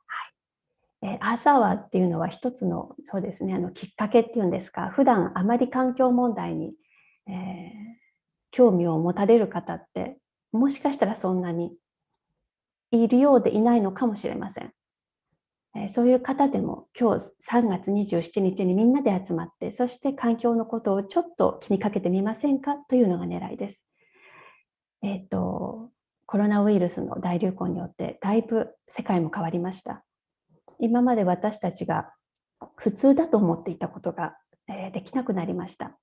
はい。アーサーワーっていうのは一つの、そうですね、きっかけっていうんですか、普段あまり環境問題に、興味を持たれる方って、もしかしたらそんなにいるようでいないのかもしれません。そういう方でも今日3月27日にみんなで集まって、そして環境のことをちょっと気にかけてみませんかというのが狙いです。コロナウイルスの大流行によってだいぶ世界も変わりました。今まで私たちが普通だと思っていたことが、できなくなりました。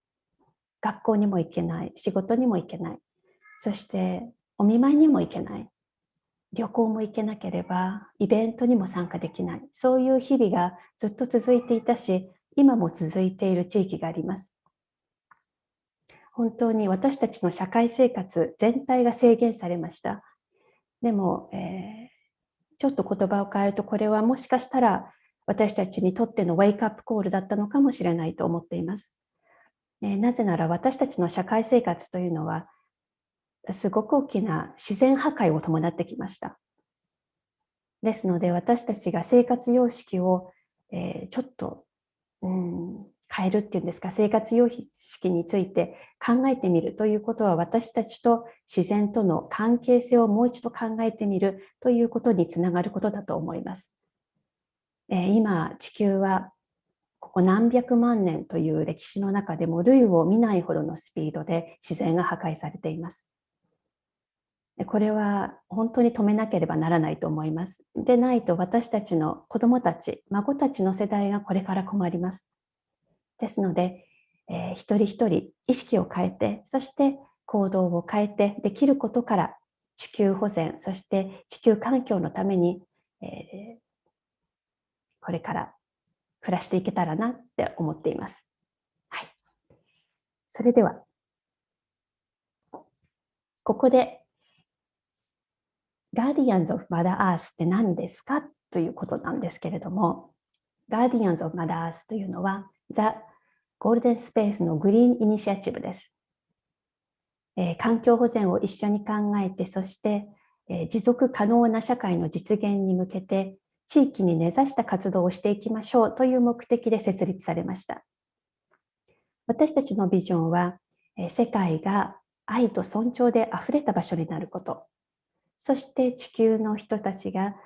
学校にも行けない、仕事にも行けない、そしてお見舞いにも行けない、旅行も行けなければイベントにも参加できない、そういう日々がずっと続いていたし、今も続いている地域があります。本当に私たちの社会生活全体が制限されました。でも、ちょっと言葉を変えると、これはもしかしたら私たちにとってのウェイクアップコールだったのかもしれないと思っています。なぜなら私たちの社会生活というのはすごく大きな自然破壊を伴ってきました。ですので私たちが生活様式をちょっと変えるっていうんですか、生活様式について考えてみるということは、私たちと自然との関係性をもう一度考えてみるということにつながることだと思います。今地球はここ何百万年という歴史の中でも類を見ないほどのスピードで自然が破壊されています。これは本当に止めなければならないと思います。でないと私たちの子どもたち、孫たちの世代がこれから困ります。ですので、一人一人意識を変えて、そして行動を変えて、できることから地球保全、そして地球環境のために、これから暮らしていけたらなって思っています。はい。それでは、ここで Guardians of Mother Earth って何ですかということなんですけれども、Guardians of Mother Earth というのは The Golden Space のグリーンイニシアチブです。環境保全を一緒に考えて、そして、持続可能な社会の実現に向けて地域に根ざした活動をしていきましょうという目的で設立されました。私たちのビジョンは、世界が愛と尊重であふれた場所になること、そして地球の人たちが、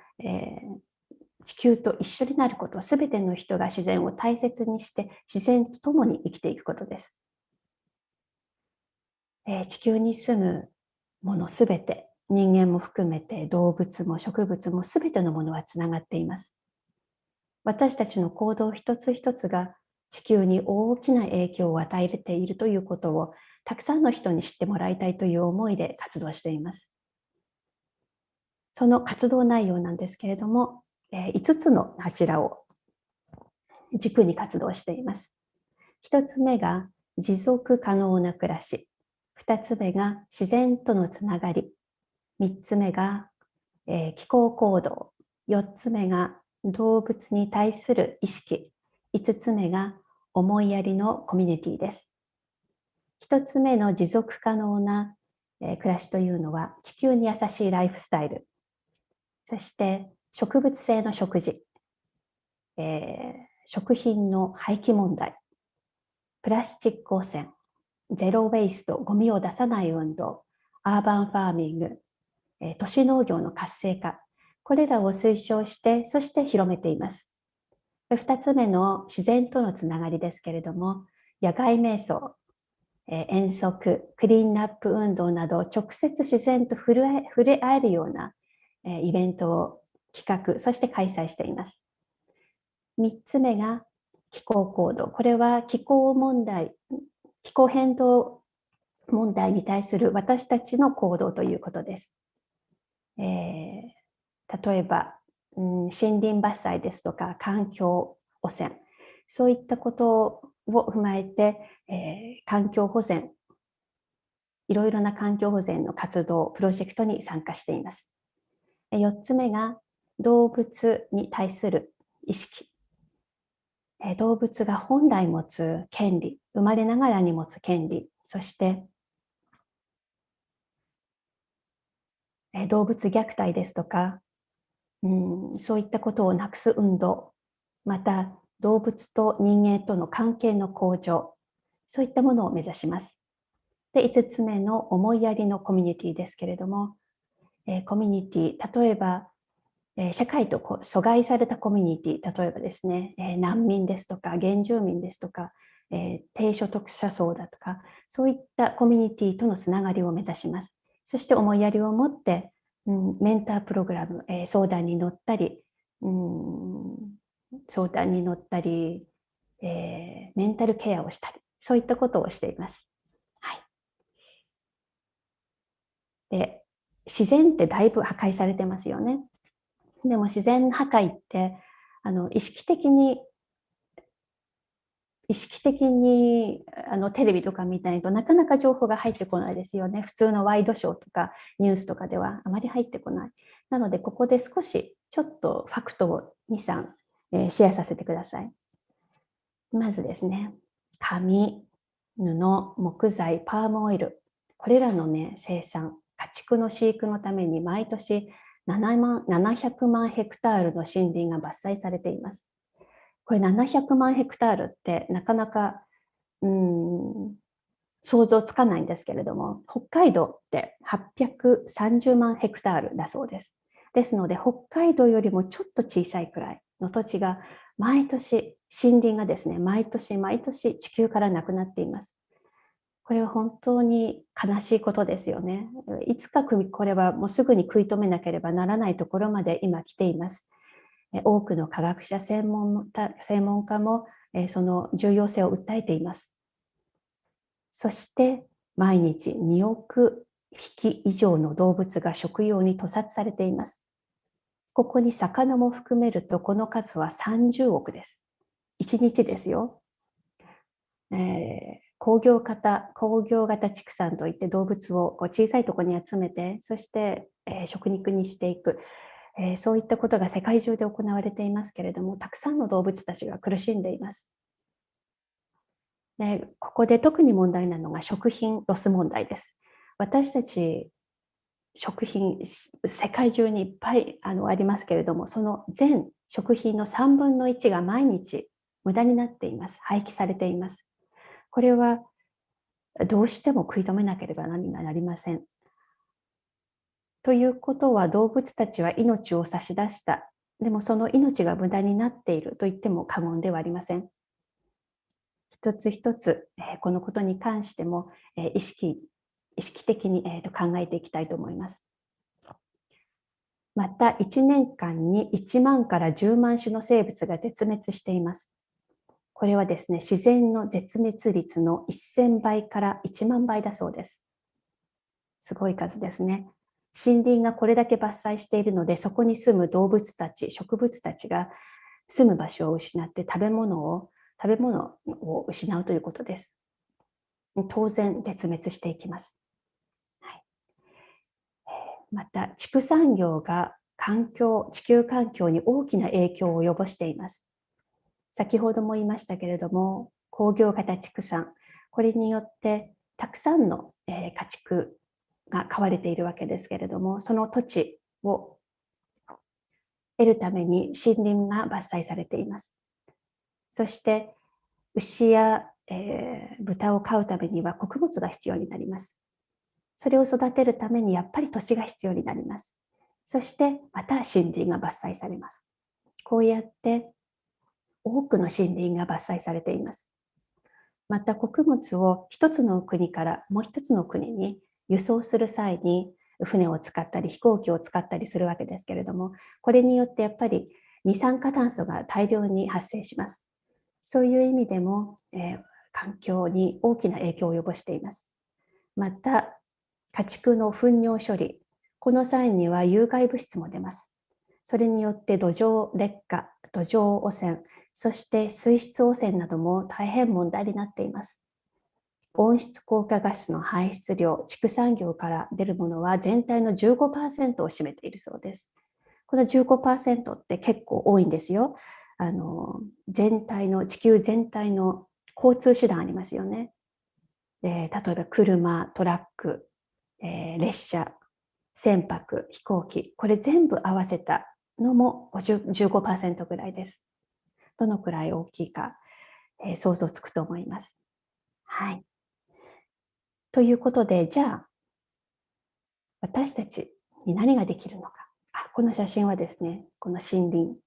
地球と一緒になること、すべての人が自然を大切にして自然と共に生きていくことです。地球に住むものすべて、人間も含めて動物も植物もすべてのものはつながっています。私たちの行動一つ一つが地球に大きな影響を与えているということをたくさんの人に知ってもらいたいという思いで活動しています。その活動内容なんですけれども、5つの柱を軸に活動しています。1つ目が持続可能な暮らし。2つ目が自然とのつながり。3つ目が、気候行動。4つ目が動物に対する意識。5つ目が思いやりのコミュニティです。1つ目の持続可能な暮らしというのは地球に優しいライフスタイル。そして植物性の食事。食品の廃棄問題。プラスチック汚染。ゼロ・ウェイスト、ゴミを出さない運動。アーバンファーミング。都市農業の活性化。これらを推奨して、そして広めています。2つ目の自然とのつながりですけれども、野外瞑想、遠足、クリーンナップ運動など、直接自然と触れ合えるようなイベントを企画、そして開催しています。3つ目が気候行動。これは気候変動問題に対する私たちの行動ということです。例えば、森林伐採ですとか環境汚染、そういったことを踏まえて、環境保全、いろいろな環境保全の活動、プロジェクトに参加しています。4つ目が動物に対する意識。動物が本来持つ権利、生まれながらに持つ権利、そして動物虐待ですとか、そういったことをなくす運動、また動物と人間との関係の向上、そういったものを目指します。で、5つ目の思いやりのコミュニティですけれども、コミュニティ、例えば、社会と阻害されたコミュニティ、例えばですね、難民ですとか、原住民ですとか、低所得者層だとか、そういったコミュニティとのつながりを目指します。そして思いやりを持って、メンタープログラム、相談に乗ったり、メンタルケアをしたり、そういったことをしています。はい。で、自然ってだいぶ破壊されてますよね。でも自然破壊って意識的にテレビとか見たいとなかなか情報が入ってこないですよね。普通のワイドショーとかニュースとかではあまり入ってこない。なのでここで少しちょっとファクトを2、3、シェアさせてください。まずですね、紙、布、木材、パームオイル、これらのね、生産、家畜の飼育のために毎年700万ヘクタールの森林が伐採されています。これ700万ヘクタールってなかなか想像つかないんですけれども、北海道って830万ヘクタールだそうです。ですので、北海道よりもちょっと小さいくらいの土地が毎年、森林がですね、毎年地球からなくなっています。これは本当に悲しいことですよね。いつかこれはもうすぐに食い止めなければならないところまで今来ています。多くの科学者、専門家もその重要性を訴えています。そして毎日2億匹以上の動物が食用に屠殺されています。ここに魚も含めるとこの数は30億です。1日ですよ。工業型畜産といって動物を小さいところに集めて、そして食肉にしていく。そういったことが世界中で行われていますけれども、たくさんの動物たちが苦しんでいます。で、ここで特に問題なのが食品ロス問題です。私たち食品、世界中にいっぱいありますけれども、その全食品の3分の1が毎日無駄になっています。廃棄されています。これはどうしても食い止めなければなりません。ということは、動物たちは命を差し出した。でもその命が無駄になっていると言っても過言ではありません。一つ一つ、このことに関しても意識的に考えていきたいと思います。また、1年間に1万から10万種の生物が絶滅しています。これはですね、自然の絶滅率の1000倍から1万倍だそうです。すごい数ですね。森林がこれだけ伐採しているので、そこに住む動物たち、植物たちが住む場所を失って食べ物を失うということです。当然絶滅していきます。はい、また、畜産業が地球環境に大きな影響を及ぼしています。先ほども言いましたけれども、工業型畜産、これによってたくさんの家畜が飼われているわけですけれども、その土地を得るために森林が伐採されています。そして牛や、豚を飼うためには穀物が必要になります。それを育てるためにやっぱり土地が必要になります。そしてまた森林が伐採されます。こうやって多くの森林が伐採されています。また穀物を一つの国からもう一つの国に輸送する際に船を使ったり飛行機を使ったりするわけですけれども、これによってやっぱり二酸化炭素が大量に発生します。そういう意味でも、環境に大きな影響を及ぼしています。また、家畜の糞尿処理、この際には有害物質も出ます。それによって土壌劣化、土壌汚染、そして水質汚染なども大変問題になっています。温室効果ガスの排出量、畜産業から出るものは全体の 15% を占めているそうです。この 15% って結構多いんですよ。地球全体の交通手段ありますよね。例えば車、トラック、列車、船舶、飛行機、これ全部合わせたのも 15% ぐらいです。どのくらい大きいか、想像つくと思います。はい。ということで、じゃあ、私たちに何ができるのか。この写真はですね、この森林。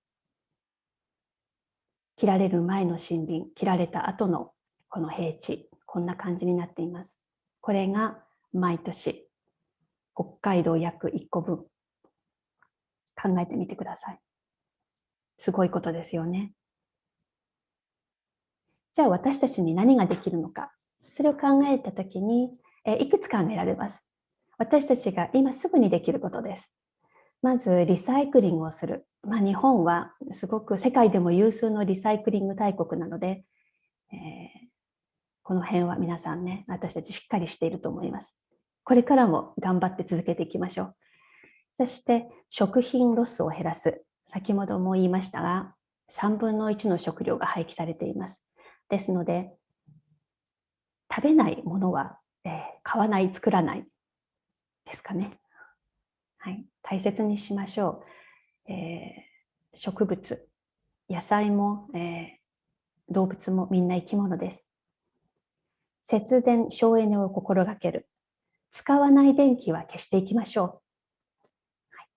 切られる前の森林、切られた後のこの平地、こんな感じになっています。これが毎年、北海道約1個分。考えてみてください。すごいことですよね。じゃあ私たちに何ができるのか。それを考えたときに、いくつ考えられます。私たちが今すぐにできることです。まず、リサイクリングをする。日本はすごく世界でも有数のリサイクリング大国なので、この辺は皆さんね、私たちしっかりしていると思います。これからも頑張って続けていきましょう。そして、食品ロスを減らす。先ほども言いましたが、3分の1の食料が廃棄されています。ですので、食べないものは、買わない、作らないですかね。はい、大切にしましょう。植物、野菜も、動物もみんな生き物です。節電、省エネを心がける。使わない電気は消していきましょう。はい、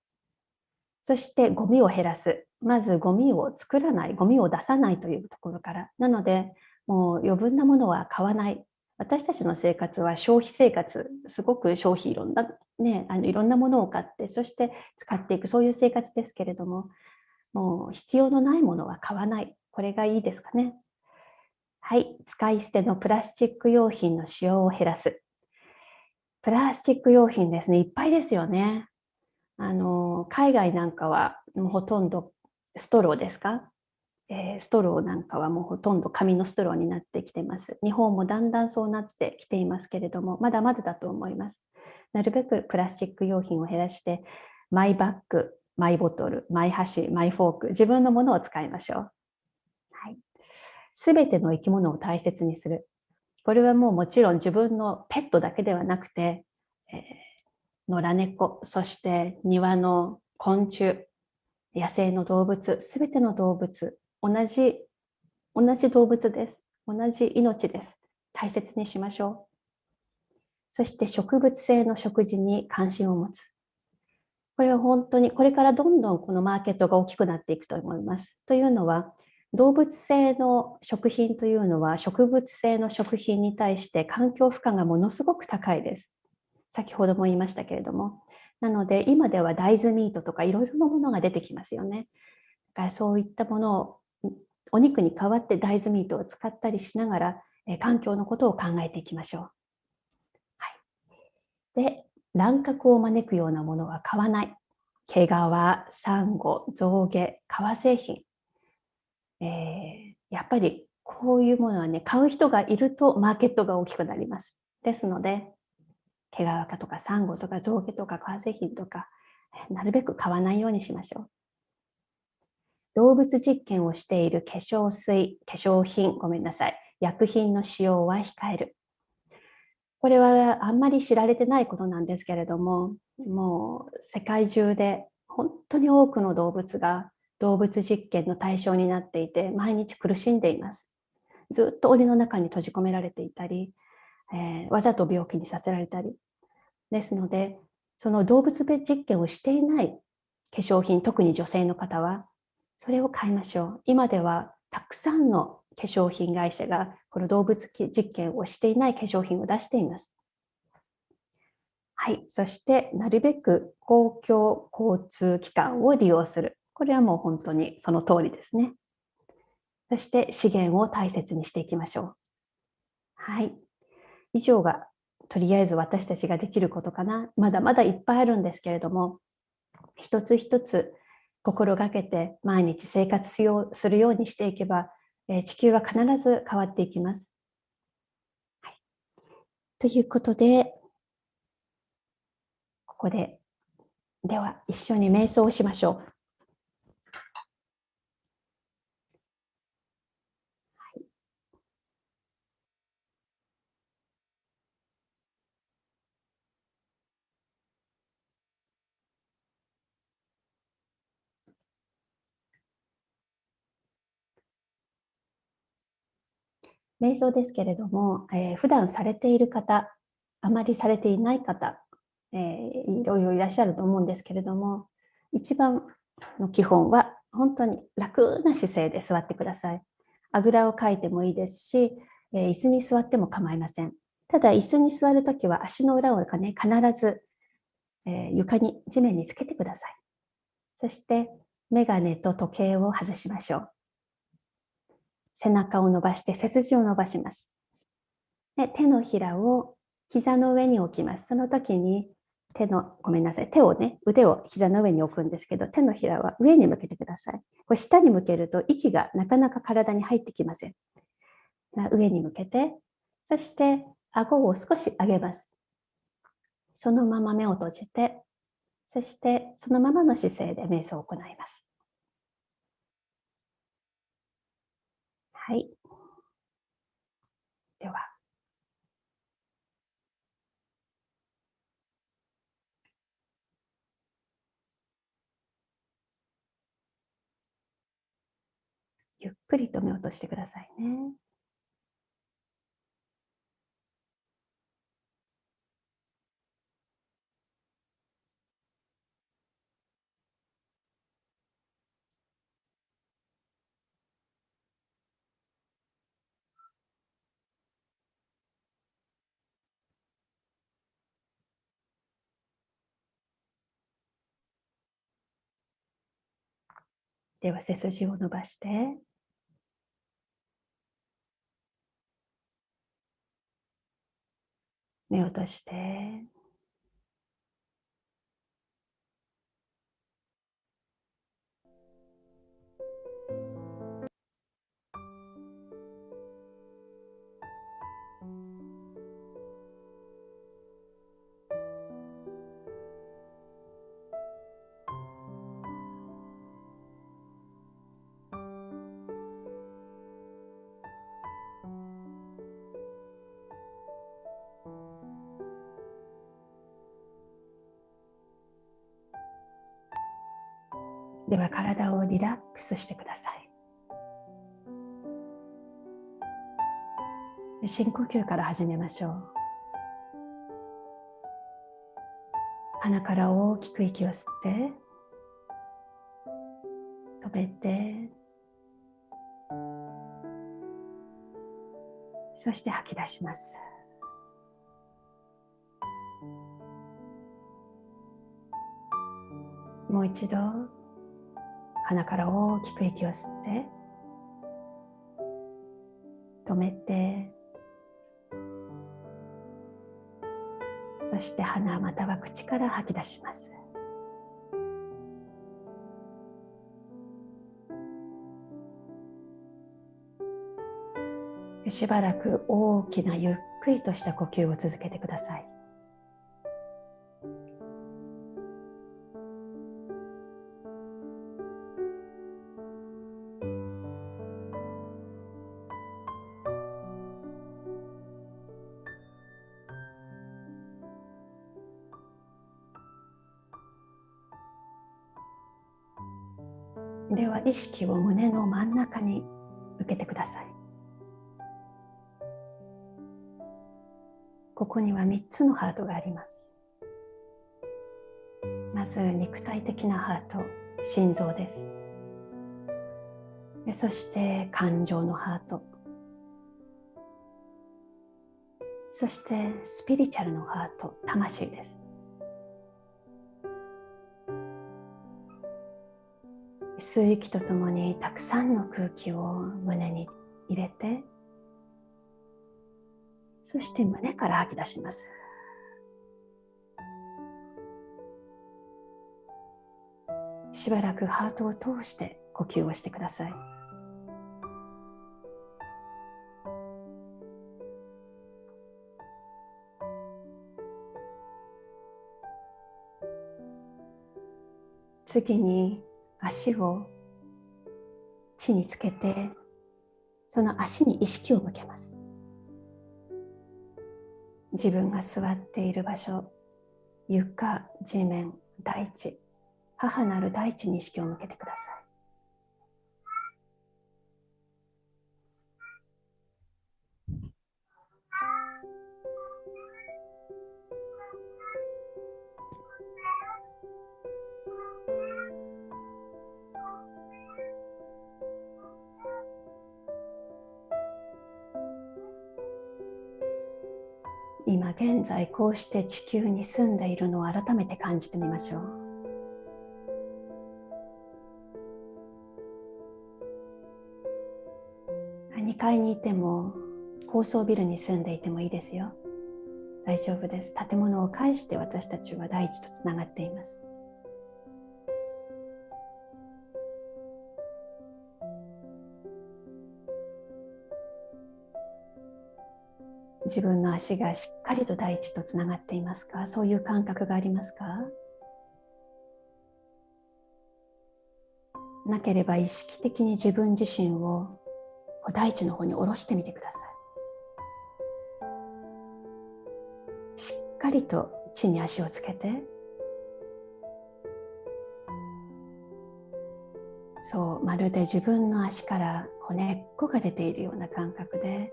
そしてゴミを減らす。まずゴミを作らない、ゴミを出さないというところから。なので、もう余分なものは買わない。私たちの生活は消費生活、すごく消費いろんなものを買って、そして使っていく、そういう生活ですけれども、もう必要のないものは買わない。これがいいですかね。はい、使い捨てのプラスチック用品の使用を減らす。プラスチック用品ですね、いっぱいですよね。海外なんかはもうほとんどストローですか、ストローなんかはもうほとんど紙のストローになってきています。日本もだんだんそうなってきていますけれども、まだまだだと思います。なるべくプラスチック用品を減らして、マイバッグ、マイボトル、マイ箸、マイフォーク、自分のものを使いましょう。はい。すべての生き物を大切にする。これはもちろん自分のペットだけではなくて、野良猫、そして庭の昆虫、野生の動物、すべての動物、同じ動物です。同じ命です。大切にしましょう。そして植物性の食事に関心を持つ。これは本当にこれからどんどんこのマーケットが大きくなっていくと思います。というのは、動物性の食品というのは植物性の食品に対して環境負荷がものすごく高いです。先ほども言いましたけれども。なので今では大豆ミートとかいろいろなものが出てきますよね。だからそういったものをお肉に代わって大豆ミートを使ったりしながら環境のことを考えていきましょう。はい、で、乱獲を招くようなものは買わない。毛皮、サンゴ、象牙、革製品。やっぱりこういうものはね、買う人がいるとマーケットが大きくなります。ですので、毛皮とかサンゴとか象牙とか革製品とか、なるべく買わないようにしましょう。動物実験をしている化粧水、化粧品、薬品の使用は控える。これはあんまり知られてないことなんですけれども、もう世界中で本当に多くの動物が動物実験の対象になっていて、毎日苦しんでいます。ずっと檻の中に閉じ込められていたり、わざと病気にさせられたり。ですので、その動物実験をしていない化粧品、特に女性の方は、それを買いましょう。今ではたくさんの化粧品会社がこの動物実験をしていない化粧品を出しています。はい。そしてなるべく公共交通機関を利用する。これはもう本当にその通りですね。そして資源を大切にしていきましょう。はい。以上がとりあえず私たちができることかな。まだまだいっぱいあるんですけれども、一つ一つ心がけて毎日生活するようにしていけば、地球は必ず変わっていきます。はい、ということで、ここで、では一緒に瞑想をしましょう。瞑想ですけれども、普段されている方、あまりされていない方、いろいろいらっしゃると思うんですけれども、一番の基本は本当に楽な姿勢で座ってください。あぐらをかいてもいいですし、椅子に座っても構いません。ただ椅子に座るときは足の裏を必ず、床に地面につけてください。そして眼鏡と時計を外しましょう。背中を伸ばして背筋を伸ばします。で、手のひらを膝の上に置きます。その時に手をね、腕を膝の上に置くんですけど、手のひらは上に向けてください。これ下に向けると息がなかなか体に入ってきません。上に向けて、そして顎を少し上げます。そのまま目を閉じて、そしてそのままの姿勢で瞑想を行います。はい。では。ゆっくりと目を閉じてくださいね。では背筋を伸ばして、目を閉じて、では体をリラックスしてください。深呼吸から始めましょう。鼻から大きく息を吸って、止めて、そして吐き出します。もう一度、鼻から大きく息を吸って、止めて、そして鼻または口から吐き出します。しばらく大きなゆっくりとした呼吸を続けてください。では意識を胸の真ん中に向けてください。ここには3つのハートがあります。まず肉体的なハート、心臓です。そして感情のハート、そしてスピリチュアルのハート、魂です。吸う息とともにたくさんの空気を胸に入れて、そして胸から吐き出します。しばらくハートを通して呼吸をしてください。次に足を地につけて、その足に意識を向けます。自分が座っている場所、床、地面、大地、母なる大地に意識を向けてください。今現在こうして地球に住んでいるのを改めて感じてみましょう。2階にいても高層ビルに住んでいてもいいですよ。大丈夫です。建物を介して私たちは大地とつながっています。自分の足がしっかりと大地とつながっていますか？そういう感覚がありますか？なければ意識的に自分自身を大地の方に下ろしてみてください。しっかりと地に足をつけて、そう、まるで自分の足から根っこが出ているような感覚で、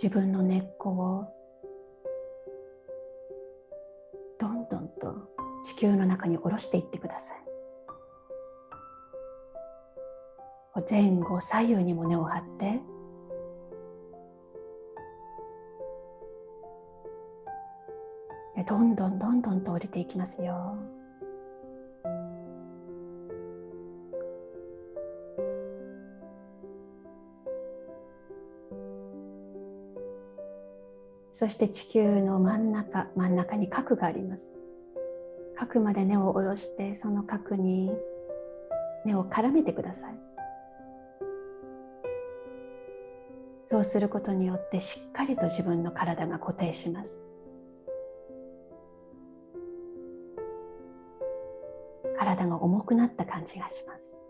自分の根っこをどんどんと地球の中に下ろしていってください。前後左右に胸を張って、どんどんどんどんと降りていきますよ。そして地球の真ん中に核があります。核まで根を下ろして、その核に根を絡めてください。そうすることによってしっかりと自分の体が固定します。体が重くなった感じがします。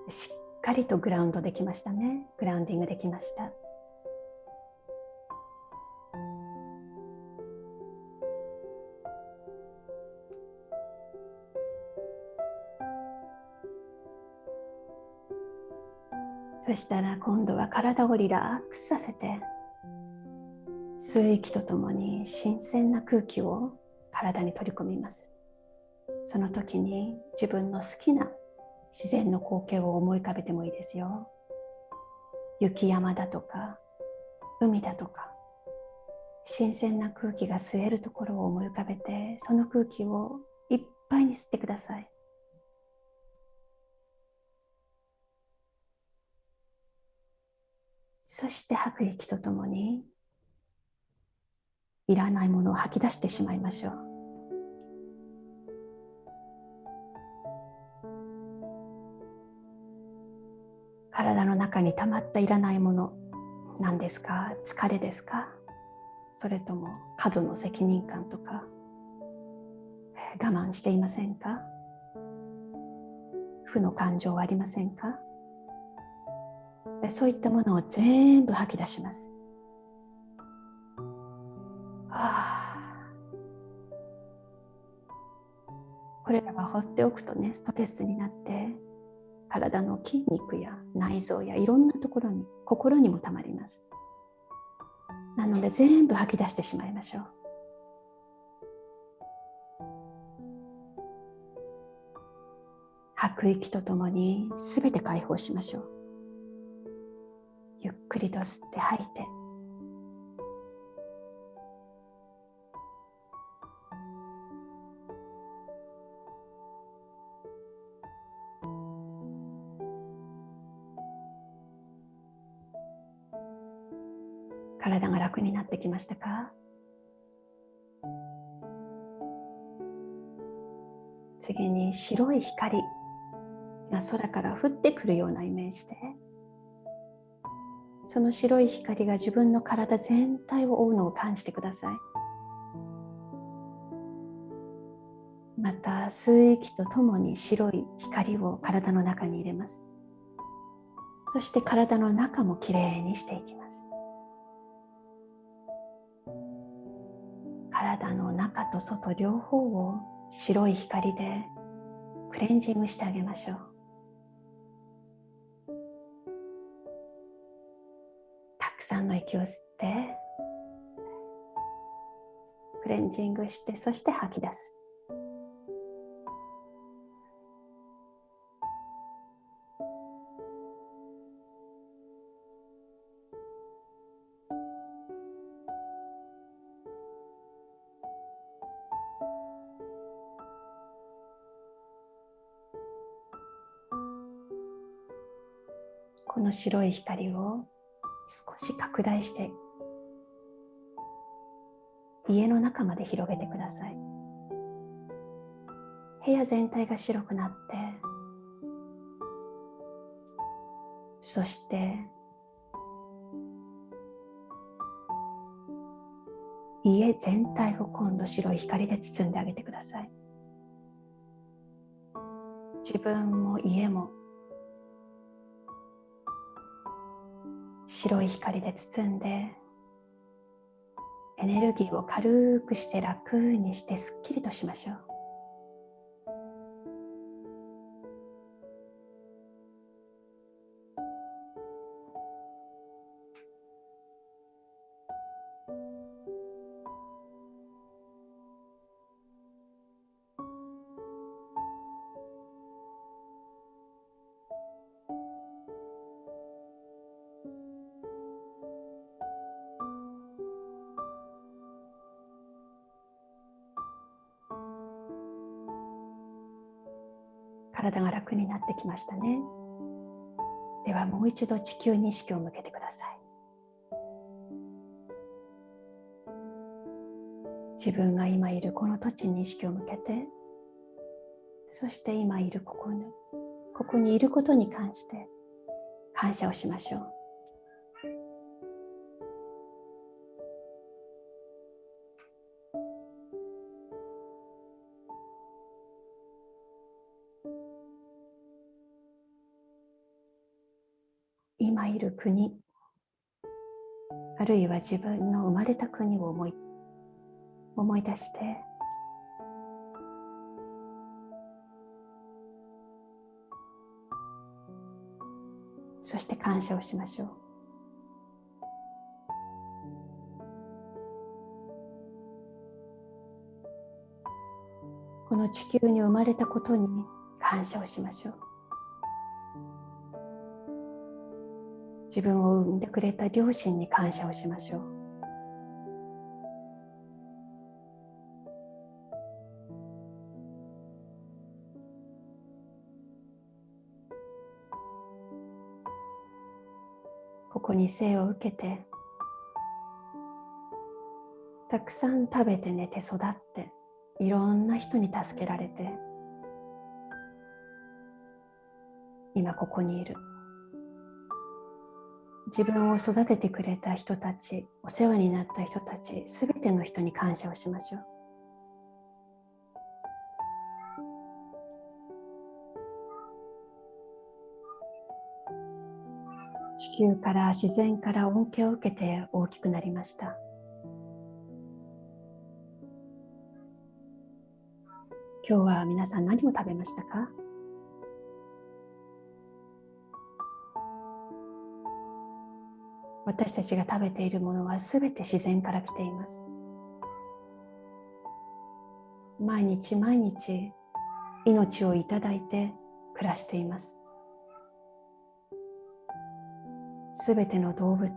しっかりとグラウンドできましたね。グラウンディングできました。そしたら今度は体をリラックスさせて、吸う息とともに新鮮な空気を体に取り込みます。その時に自分の好きな自然の光景を思い浮かべてもいいですよ。雪山だとか海だとか、新鮮な空気が吸えるところを思い浮かべて、その空気をいっぱいに吸ってください。そして吐く息とともにいらないものを吐き出してしまいましょう。体の中に溜まったいらないもの、何ですか？疲れですか？それとも過度の責任感とか、我慢していませんか？負の感情はありませんか？そういったものを全部吐き出します。これらは放っておくとね、ストレスになって体の筋肉や内臓やいろんなところに、心にもたまります。なので全部吐き出してしまいましょう。吐く息とともにすべて解放しましょう。ゆっくりと吸って吐いて、体が楽になってきましたか？次に白い光が空から降ってくるようなイメージで、その白い光が自分の体全体を覆うのを感じてください。また吸う息とともに白い光を体の中に入れます。そして体の中もきれいにしていきます。体の中と外両方を白い光でクレンジングしてあげましょう。たくさんの息を吸ってクレンジングして、そして吐き出す。この白い光を少し拡大して家の中まで広げてください。部屋全体が白くなって、そして家全体を今度白い光で包んであげてください。自分も家も白い光で包んで、エネルギーを軽くして楽にしてすっきりとしましょう。体が楽になってきましたね。ではもう一度地球に意識を向けてください。自分が今いるこの土地に意識を向けて、そして今いるここにいることに関して感謝をしましょう。今いる国、あるいは自分の生まれた国を思い出して、そして感謝をしましょう。この地球に生まれたことに感謝をしましょう。自分を産んでくれた両親に感謝をしましょう。ここに生を受けて、たくさん食べて寝て育って、いろんな人に助けられて、今ここにいる。自分を育ててくれた人たち、お世話になった人たち、すべての人に感謝をしましょう。地球から自然から恩恵を受けて大きくなりました。今日は皆さん何を食べましたか？私たちが食べているものはすべて自然から来ています。毎日毎日命をいただいて暮らしています。すべての動物、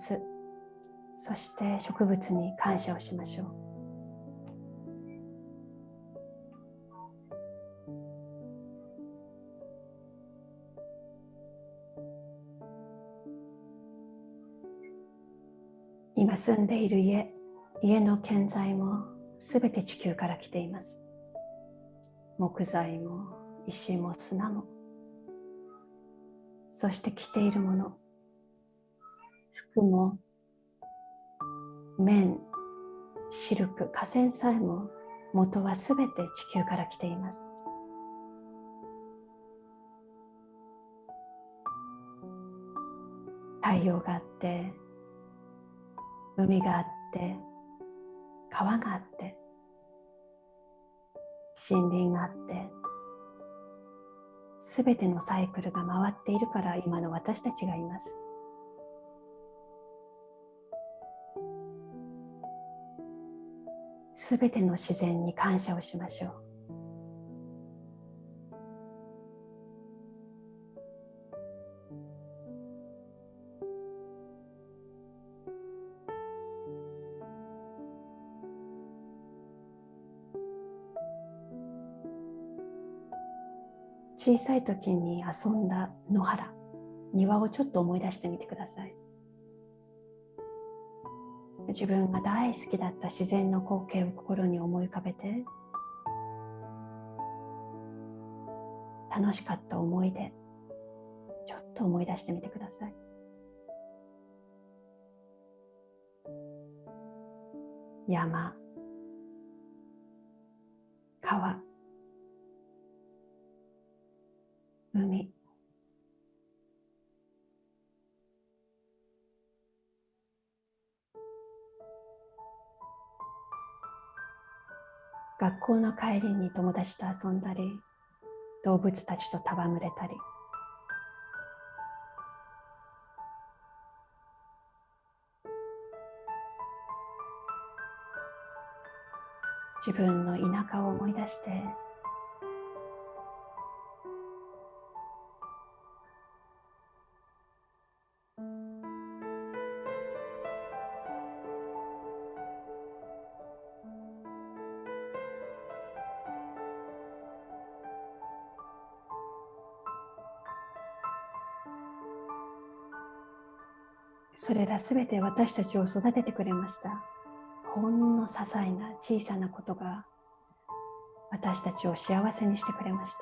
そして植物に感謝をしましょう。今住んでいる家の建材もすべて地球から来ています。木材も石も砂も、そして着ているもの、服も綿、シルク、化繊さえも元はすべて地球から来ています。太陽があって、海があって、川があって、森林があって、すべてのサイクルが回っているから今の私たちがいます。すべての自然に感謝をしましょう。小さい時に遊んだ野原、庭をちょっと思い出してみてください。自分が大好きだった自然の光景を心に思い浮かべて、楽しかった思い出、ちょっと思い出してみてください。山、川、海、学校の帰りに友達と遊んだり、動物たちと戯れたり、自分の田舎を思い出して、それらすべて私たちを育ててくれました。ほんの些細な小さなことが私たちを幸せにしてくれました。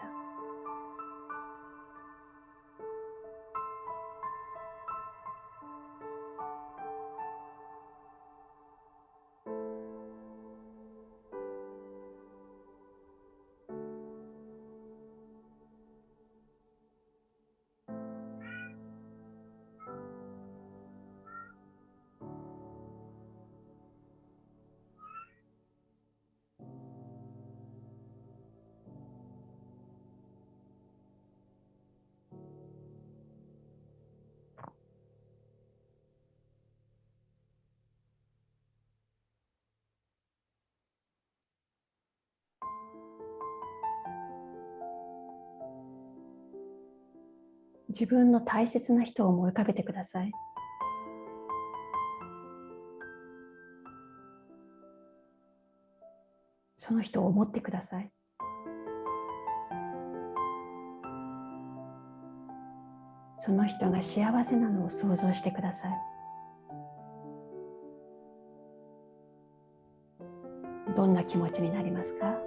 自分の大切な人を思い浮かべてください。その人を思ってください。その人が幸せなのを想像してください。どんな気持ちになりますか？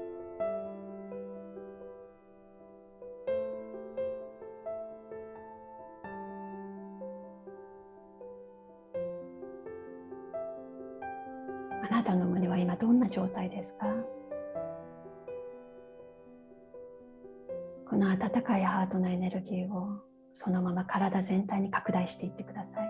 あなたの胸は今どんな状態ですか？この温かいハートのエネルギーをそのまま体全体に拡大していってください。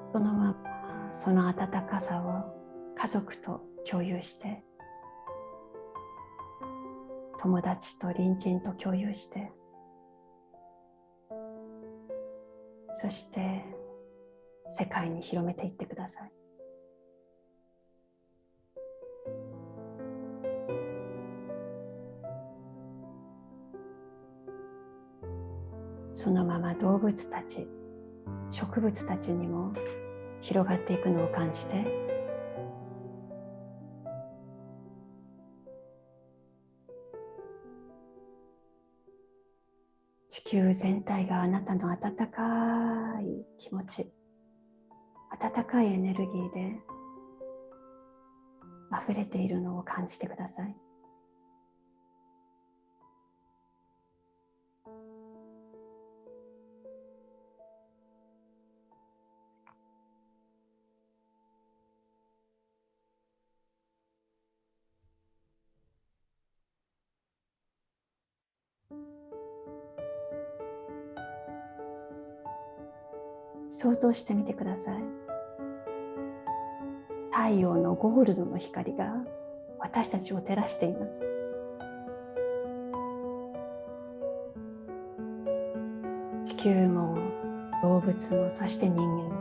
そのままその温かさを家族と共有して、友達と隣人と共有して、そして世界に広めていってください。そのまま動物たち、植物たちにも広がっていくのを感じて、地球全体があなたの温かい気持ち、温かいエネルギーで溢れているのを感じてください。想像してみてください。太陽のゴールドの光が私たちを照らしています。地球も動物も、そして人間も。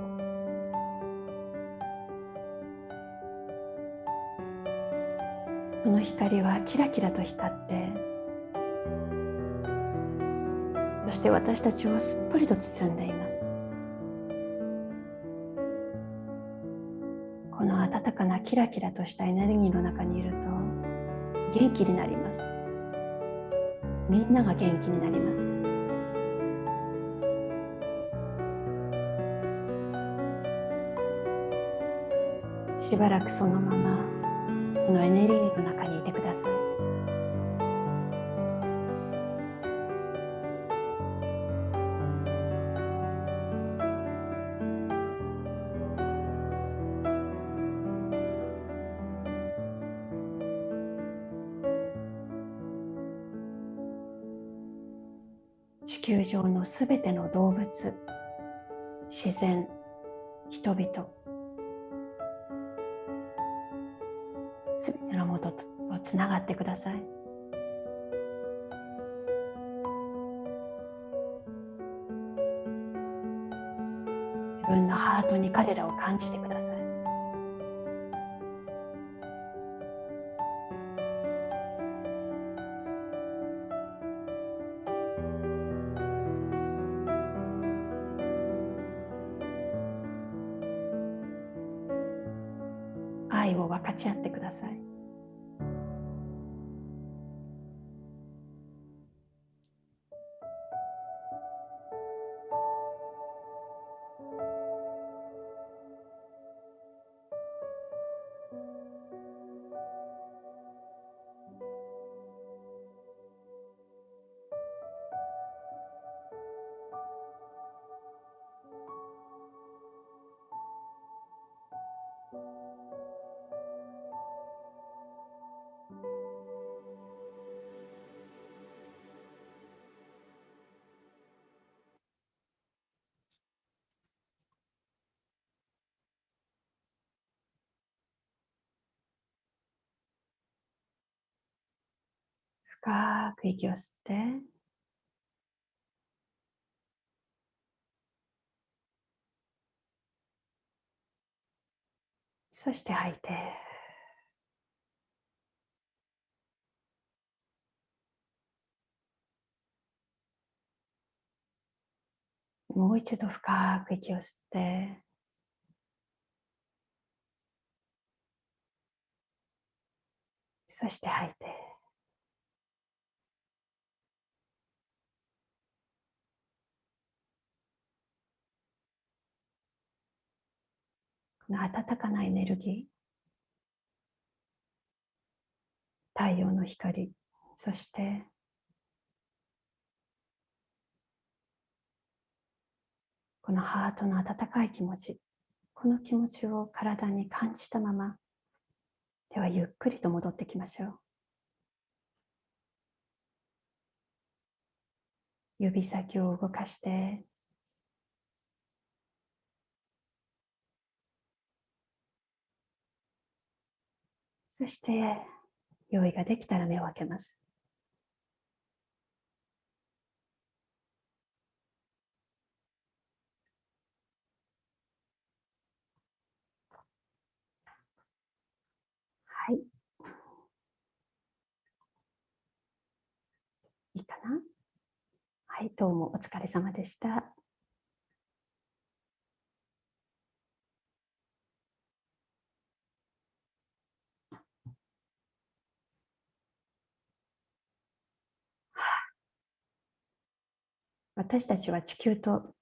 その光はキラキラと光って、そして私たちをすっぽりと包んでいます。この温かなキラキラとしたエネルギーの中にいると元気になります。みんなが元気になります。しばらくそのままこのエネルギーの中にいてください。地球上のすべての動物、自然、人々、すべてのものとつながってください。自分のハートに彼らを感じてください。愛を分かち合ってください。深く息を吸って、そして吐いて、もう一度深く息を吸って、そして吐いて、この温かなエネルギー、太陽の光、そしてこのハートの温かい気持ち、この気持ちを体に感じたまま、ではゆっくりと戻ってきましょう。指先を動かして、そして用意ができたら目を開けます。はい。いいかな？はい、どうもお疲れ様でした。私たちは地球と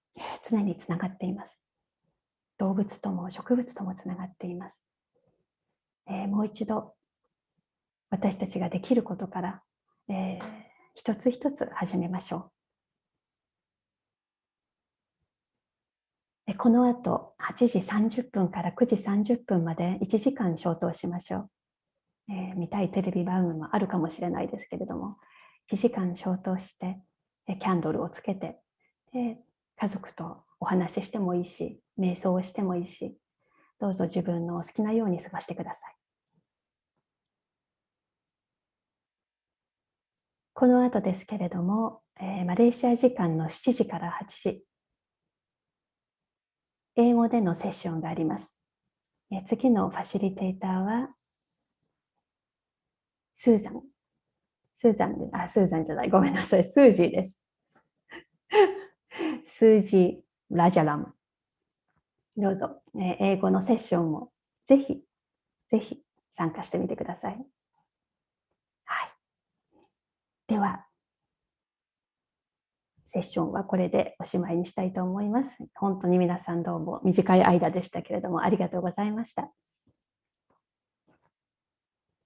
常につながっています。動物とも植物ともつながっています。もう一度私たちができることから、一つ一つ始めましょう。この後8時30分から9時30分まで1時間消灯しましょう。見たいテレビ番組もあるかもしれないですけれども、1時間消灯して、キャンドルをつけて、家族とお話ししてもいいし、瞑想をしてもいいし、どうぞ自分の好きなように過ごしてください。この後ですけれども、マレーシア時間の7時から8時、英語でのセッションがあります。次のファシリテーターは、スーザンじゃない、ごめんなさい、スージーです。スージー・ラジャラム。どうぞ、英語のセッションもぜひ参加してみてください。はい。では、セッションはこれでおしまいにしたいと思います。本当に皆さんどうも短い間でしたけれどもありがとうございました。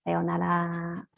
さようなら。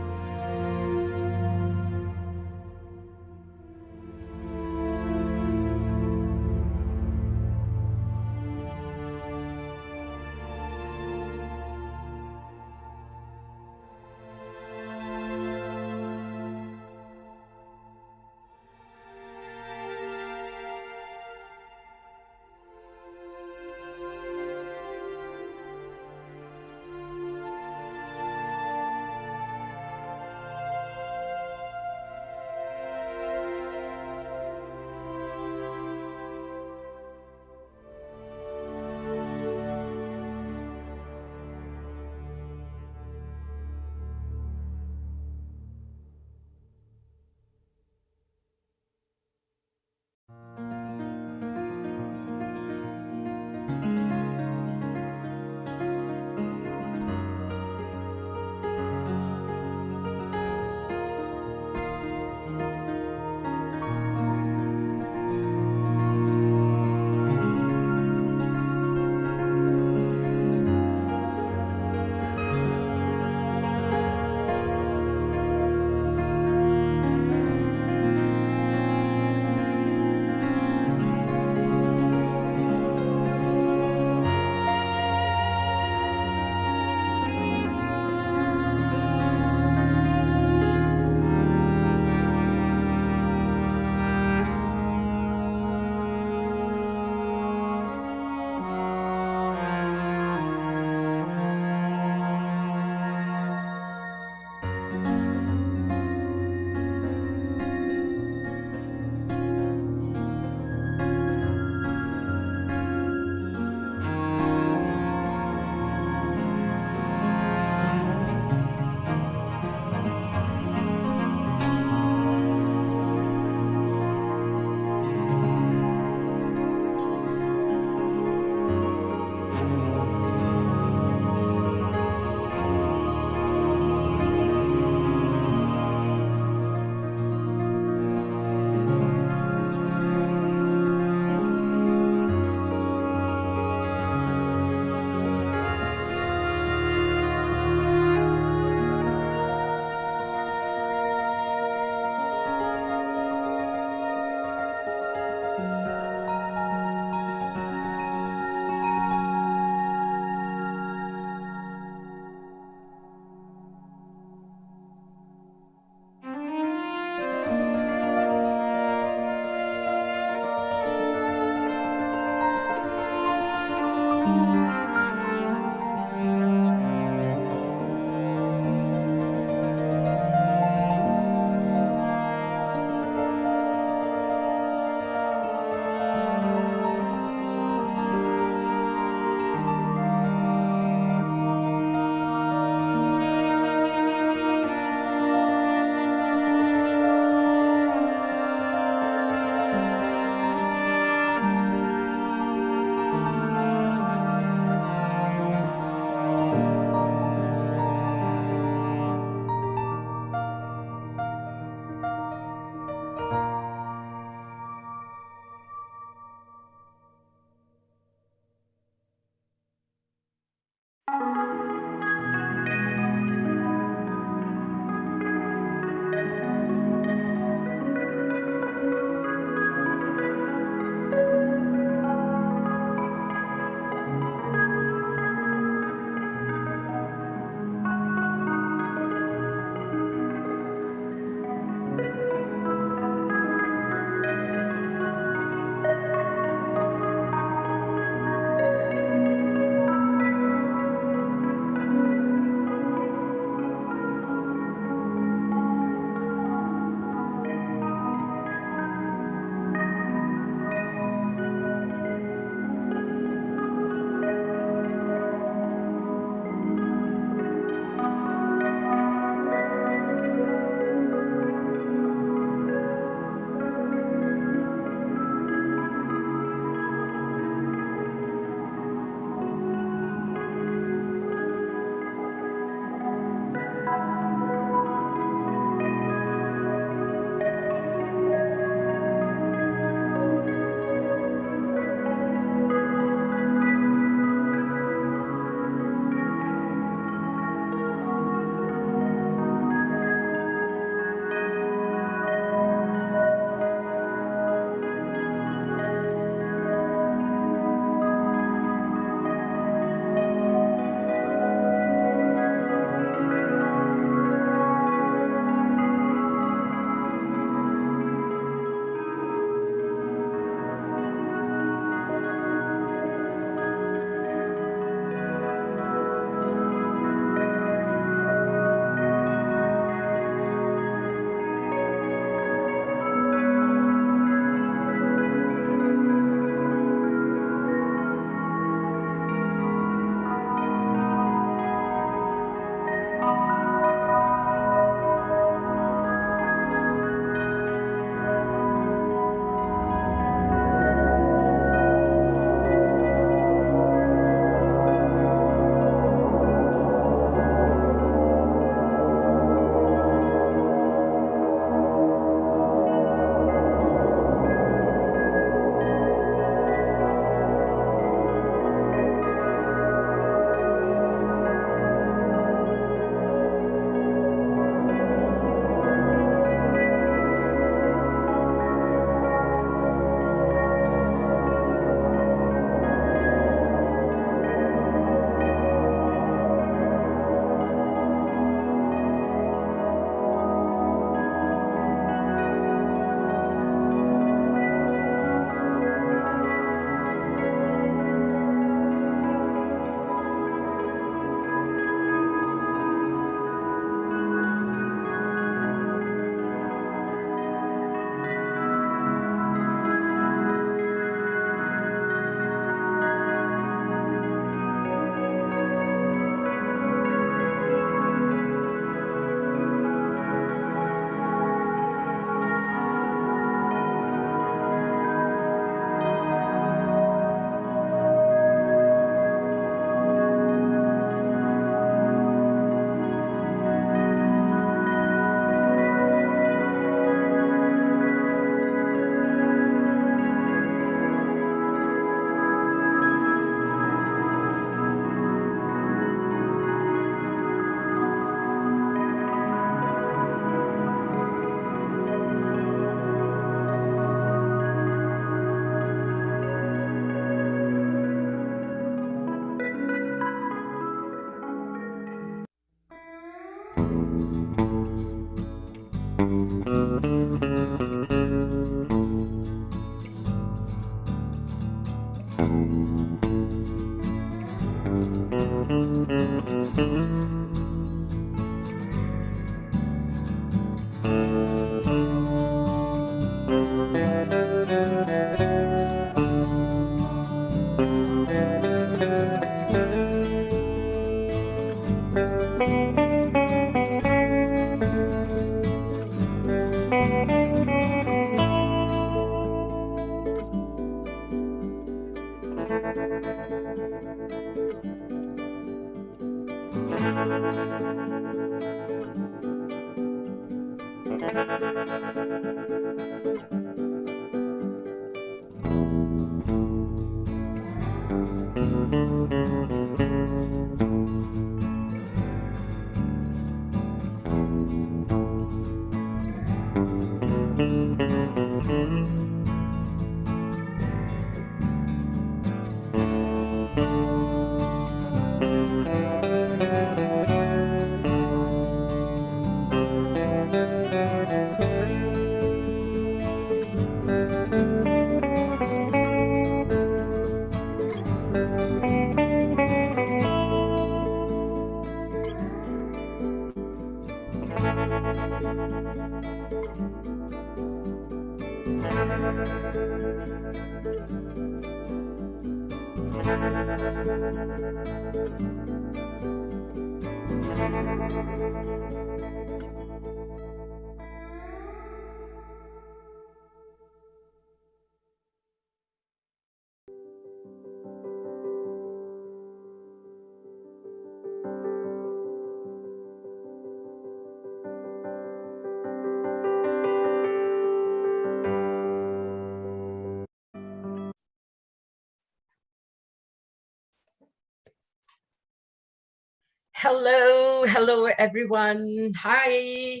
Hello everyone. Hi,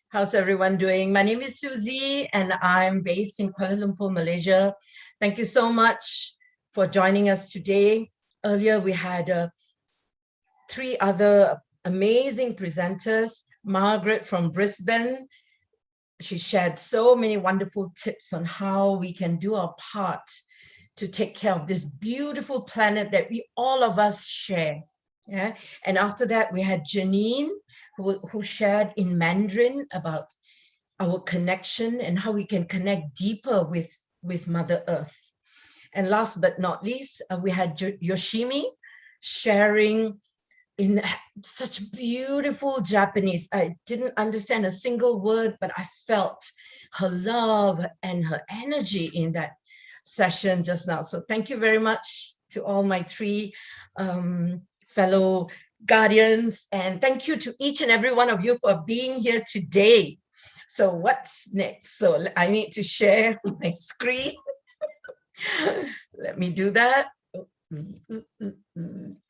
how's everyone doing? My name is Susie and I'm based in Kuala Lumpur, Malaysia. Thank you so much for joining us today. Earlier we had 3 other amazing presenters. Margaret from Brisbane. She shared so many wonderful tips on how we can do our part to take care of this beautiful planet that all of us share. Yeah. And after that, we had Janine, who shared in Mandarin about our connection and how we can connect deeper with Mother Earth. And last but not least, we had Yoshimi sharing in such beautiful Japanese. I didn't understand a single word, but I felt her love and her energy in that session just now. So thank you very much to all my 3 fellow guardians, and thank you to each and every one of you for being here today. So what's next? So I need to share my screen. Let me do that.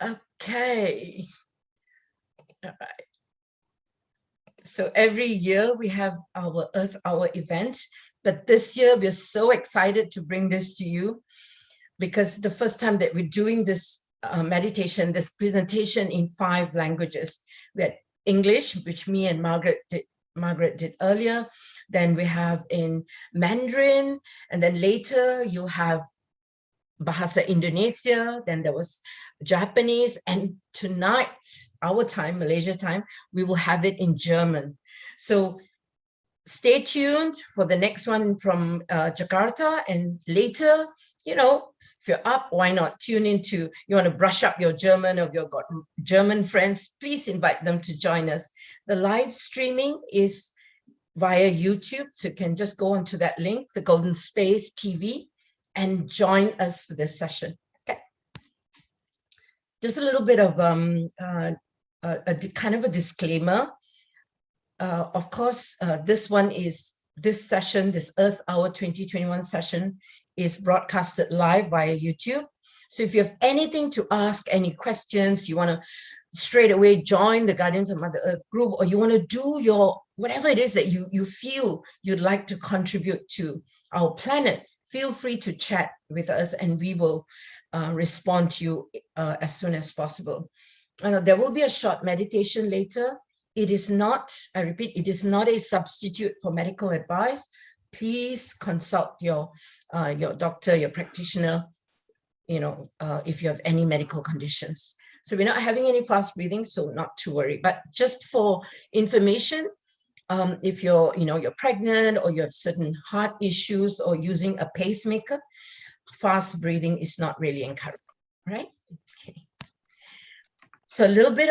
Okay. All right. So every year we have our Earth Hour event, but this year we're so excited to bring this to you because the first time that we're doing this meditation, this presentation in 5 languages. We had English, which me and Margaret did earlier. Then we have in Mandarin, and then later you'll have Bahasa Indonesia, then there was Japanese, and tonight, our time, Malaysia time, we will have it in German. So stay tuned for the next one from Jakarta, and later, you know, if you're up, why not tune into, you want to brush up your German, or you've got German friends, please invite them to join us. The live streaming is via YouTube, so you can just go onto that link, the Golden Space TV, and join us for this session. Okay. Just a little bit of kind of a disclaimer. Of course, this session, this Earth Hour 2021 session is broadcasted live via YouTube. So if you have anything to ask, any questions, you want to straight away join the Guardians of Mother Earth group, or you want to do your, whatever it is that you feel you'd like to contribute to our planet, feel free to chat with us and we will respond to you as soon as possible. There will be a short meditation later, it is not, I repeat, it is not a substitute for medical advice. Please consult your doctor, your practitioner, if you have any medical conditions. So we're not having any fast breathing, so not to worry. But just for information, if you're pregnant or you have certain heart issues or using a pacemaker, fast breathing is not really encouraged, right? Okay. So a little bit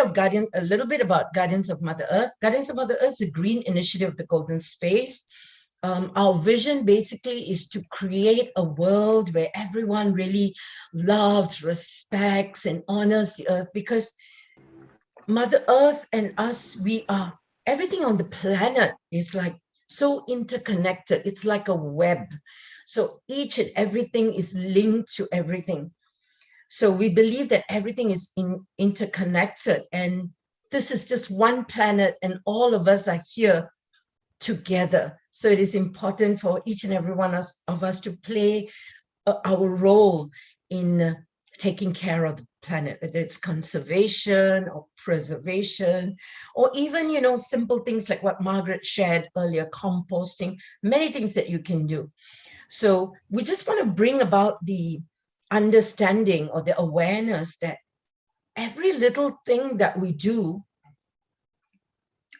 about Guardians of Mother Earth. Guardians of Mother Earth is a green initiative of the Golden Space. Our vision basically is to create a world where everyone really loves, respects, and honors the earth, because Mother Earth and us, everything on the planet is like so interconnected. It's like a web. So each and everything is linked to everything. So we believe that everything is interconnected, and this is just one planet, and all of us are here together. So it is important for each and every one of us to play our role in taking care of the planet, whether it's conservation or preservation, or even, simple things like what Margaret shared earlier, composting, many things that you can do. So we just want to bring about the understanding or the awareness that every little thing that we do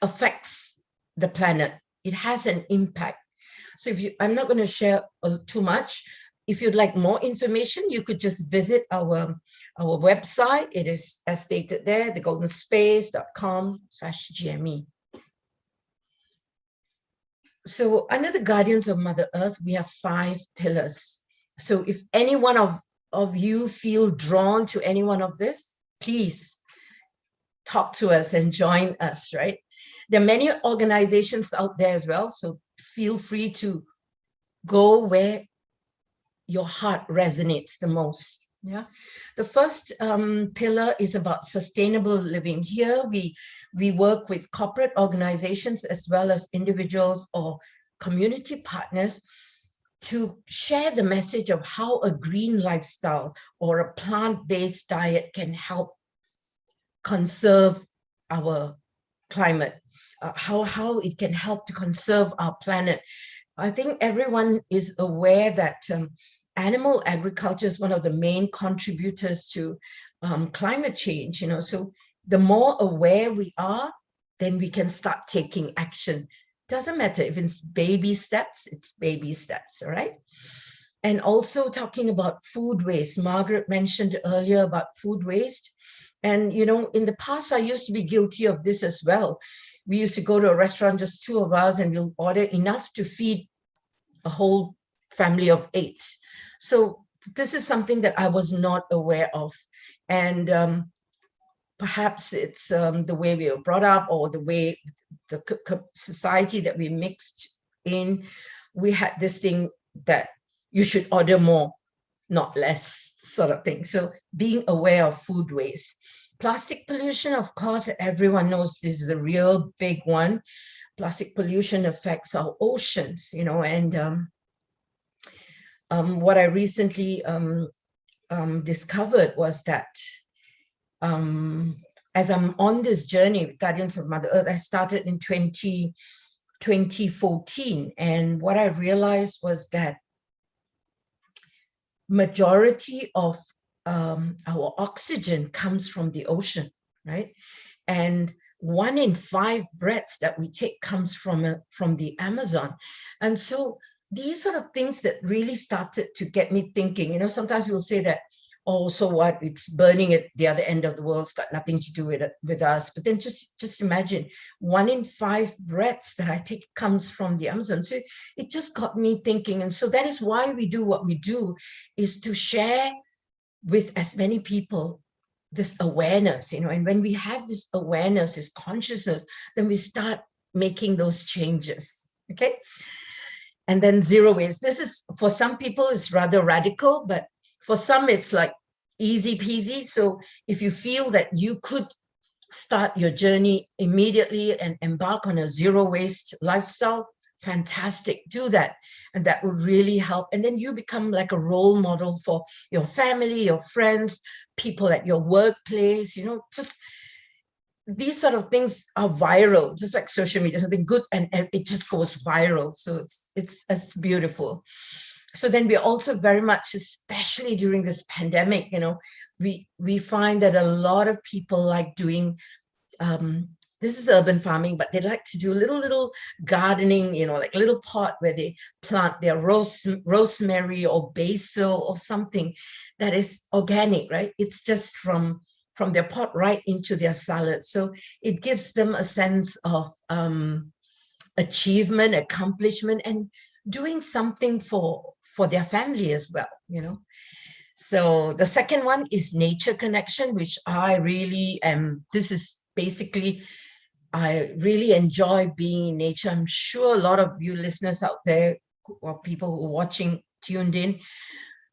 affects the planet. It has an impact. So I'm not going to share too much. If you'd like more information, you could just visit our website. It is, as stated there, thegoldenSpace.com/GME. So under the Guardians of Mother Earth, we have 5 pillars. So if any one of you feel drawn to any one of this, please talk to us and join us, right? There are many organizations out there as well, so feel free to go where your heart resonates the most. Yeah. The first pillar is about sustainable living. Here we work with corporate organizations as well as individuals or community partners to share the message of how a green lifestyle or a plant-based diet can help conserve our climate, how it can help to conserve our planet. I think everyone is aware that animal agriculture is one of the main contributors to climate change, so the more aware we are, then we can start taking action. Doesn't matter if it's baby steps, all right? And also talking about food waste. Margaret mentioned earlier about food waste. And, in the past, I used to be guilty of this as well. We used to go to a restaurant, just 2 of us, and we'll order enough to feed a whole family of 8. So this is something that I was not aware of. And perhaps it's the way we were brought up or the way the society that we mixed in. We had this thing that you should order more, not less, sort of thing. So being aware of food waste. Plastic pollution, of course, everyone knows this is a real big one. Plastic pollution affects our oceans, and what I recently discovered was that as I'm on this journey with Guardians of Mother Earth, I started in 2014, and what I realized was that majority of our oxygen comes from the ocean, right? And 1 in 5 breaths that we take comes from the Amazon. And so these are the things that really started to get me thinking. Sometimes we'll say that, oh, so what? It's burning at the other end of the world. It's got nothing to do with us. But then just imagine 1 in 5 breaths that I take comes from the Amazon. So it just got me thinking. And so that is why we do what we do, is to share with as many people this awareness, and when we have this awareness, this consciousness, then we start making those changes, okay? And then 0 waste. This is, for some people, it's rather radical, but for some, it's like easy peasy. So if you feel that you could start your journey immediately and embark on a 0 waste lifestyle, fantastic, do that. And that will really help. And then you become like a role model for your family, your friends, people at your workplace, just these sort of things are viral, just like social media, something good, and it just goes viral. So it's beautiful. So then we're also very much, especially during this pandemic, you know, we find that a lot of people like doing, this is urban farming, but they like to do little gardening, you know, like a little pot where they plant their rosemary or basil or something that is organic, right? It's just from their pot right into their salad. So it gives them a sense of achievement, accomplishment, and doing something for their family as well, you know. So the second one is nature connection, which I really am. This is basically, I really enjoy being in nature. I'm sure a lot of you listeners out there or people who are watching, tuned in,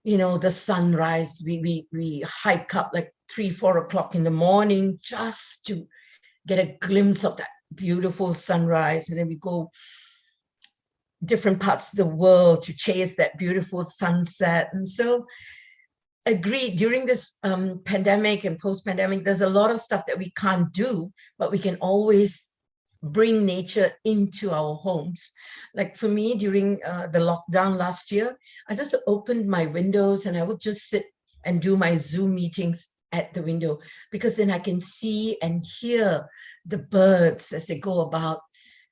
you know, the sunrise, we hike up like 3-4 o'clock in the morning just to get a glimpse of that beautiful sunrise. And then we go different parts of the world to chase that beautiful sunset. And so agreed, during this pandemic and post-pandemic, there's a lot of stuff that we can't do, but we can always bring nature into our homes. Like for me, during the lockdown last year, I just opened my windows and I would just sit and do my Zoom meetings at the window, because then I can see and hear the birds as they go about,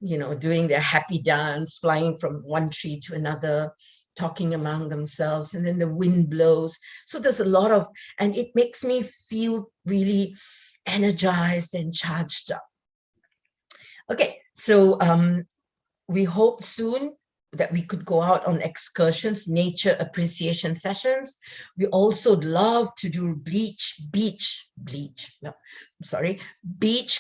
you know, doing their happy dance, flying from one tree to another, talking among themselves, and then the wind blows. So there's a lot of, and it makes me feel really energized and charged up. Okay, so we hope soon that we could go out on excursions, nature appreciation sessions. We also love to do beach